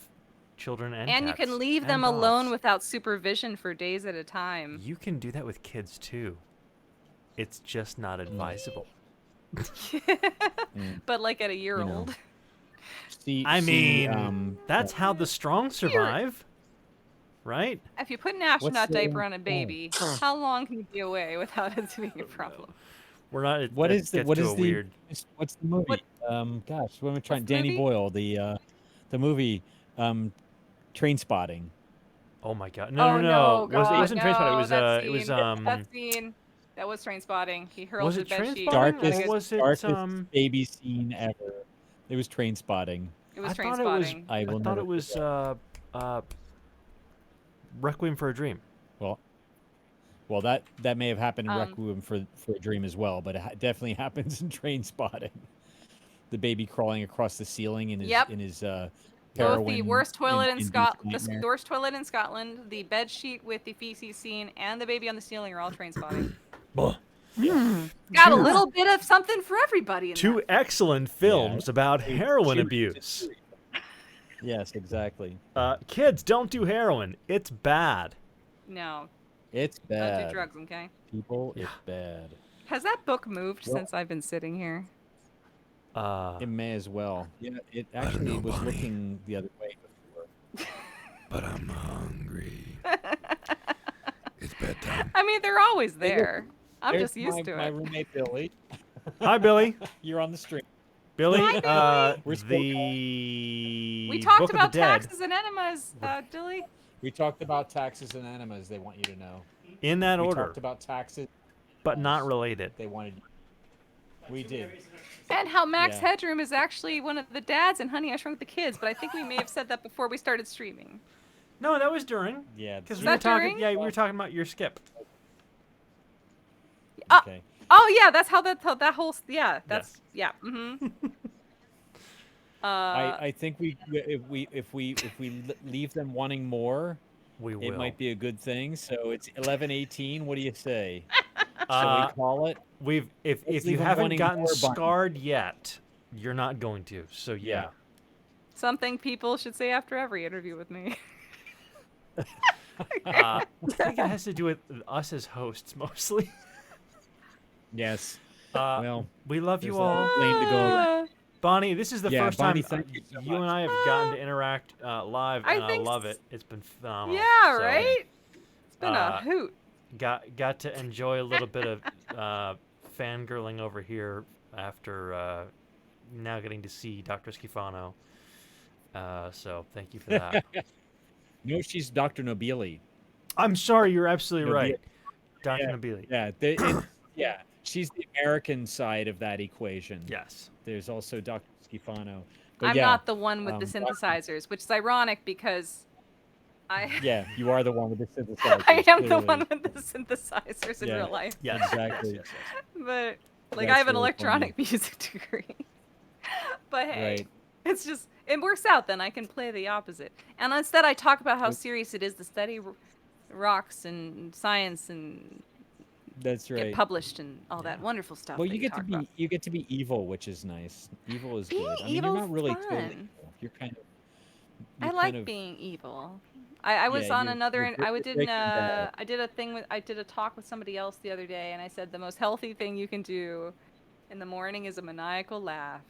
children and And you cats can leave and them alone dogs. without supervision for days at a time. You can do that with kids too. It's just not advisable. But like at a year You know. old. I mean, that's how the strong survive, right? If you put an astronaut the- diaper on a baby, how long can you be away without it being a problem? We're not. What that is the gets what to is a the weird? what's the movie? What- Gosh, what am I trying? What's the Danny movie? Boyle, the movie, Train Spotting. Oh my god! Oh, No. no, It wasn't God, Trainspotting. no, It was that scene. That was train spotting. He hurled Was the it bed sheet. Trainspotting? Darkest, Or was it, darkest baby scene ever. It was Train Spotting. It was I train thought it was. spotting. I I will thought never it was forget. Requiem for a Dream. Well, that may have happened in Um, Requiem for a Dream as well, but it definitely happens in Train Spotting. The baby crawling across the ceiling in his Yep. heroin. Both the worst toilet in induced Scotland, nightmare. the worst toilet in Scotland, the bed sheet with the feces scene, and the baby on the ceiling are all train spotting. Buh. Got a little bit of something for everybody in Two that. excellent films about heroin Series, abuse. Yes, exactly. Kids, don't do heroin. It's bad. No, It's don't bad. do drugs, okay? People, it's bad. Has that book moved Well- since I've been sitting here? It may as well. Yeah, it actually was looking the other way before. But I'm hungry. It's bedtime. I mean, they're always there. I'm There's just used to my it. roommate Billy. Hi, Billy. You're on the stream. Billy, Hi, Billy. We're supposed- the We talked Book about of the Dead, taxes and enemas, Dilly. We talked about taxes and enemas. They want you to know. in that We order, talked about taxes. but not related. They wanted. We did. And how Max Yeah. Headroom is actually one of the dads in Honey, I Shrunk the Kids, but I think we may have said that before we started streaming. No, that was during. Yeah. Because Is we were that talking. during? Yeah, we were talking about your skip. Okay. Oh yeah, that's how that whole that's yeah. Mm-hmm. I think if we leave them wanting more, We will. It might be a good thing. So it's 11:18. What do you say? Shall we call it? If Let's you leave 'em haven't wanting gotten more, Bunny. scarred yet, you're not going to. So yeah. Something people should say after every interview with me. I think it has to do with us as hosts mostly. Yes. Well, we love there's you a all. lane to go around. Bonnie, this is the Yeah, first Bonnie, time thank you so you and much. I have gotten to interact live, I and I think love it. It's been phenomenal. Yeah, So, right? It's been a hoot. Got to enjoy a little bit of fangirling over here after now getting to see Dr. Schifano. So thank you for that. No, she's Dr. Nobili. I'm sorry, you're absolutely Nobili. right. Dr. Yeah, Nobili. Yeah, yeah. She's the American side of that equation. Yes. There's also Dr. Schifano. But I'm yeah, not the one with the synthesizers, which is ironic because Yeah, you are the one with the synthesizers. I am the clearly. one with the synthesizers in Yeah. real life. Yes, exactly. yes. But like That's I have an really electronic music degree. But hey, Right. it's just it works out then. I can play the opposite. And instead I talk about how serious it is to study rocks and science and That's right. get published and all that wonderful stuff. Well, that you get to talk be about. you get to be evil, which is nice. Evil is Being good. I mean, you're evil's not really totally fun. evil. You're kind of. I you're like kind of, being evil. I was Yeah, on you're another. I did Breaking Bad. I did a thing with. I did a talk with somebody else the other day, and I said the most healthy thing you can do in the morning is a maniacal laugh.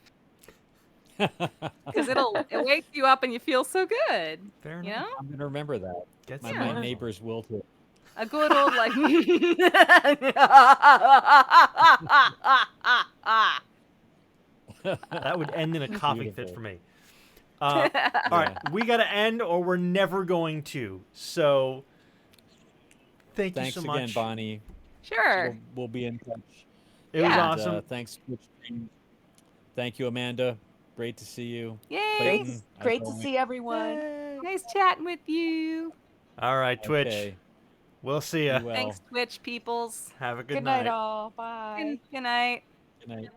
Because it wakes you up and you feel so good. Fair you enough. know? I'm gonna remember that. Gets My Yeah. neighbors will too. A good old like. That would end in a coughing fit Beautiful. for me. All right, we got to end or we're never going to. So thank Thanks you so again, much. Bonnie. Sure. We'll be in touch. It was And, awesome. Thanks, Twitch stream. Thank you, Amanda. Great to see you. Yay. Clayton, as Great to always. see everyone. Nice chatting with you. All right, Twitch. Okay. We'll see ya. Be well. Thanks, Twitch peoples. Have a good Good night, all. Bye. Good night. Good night.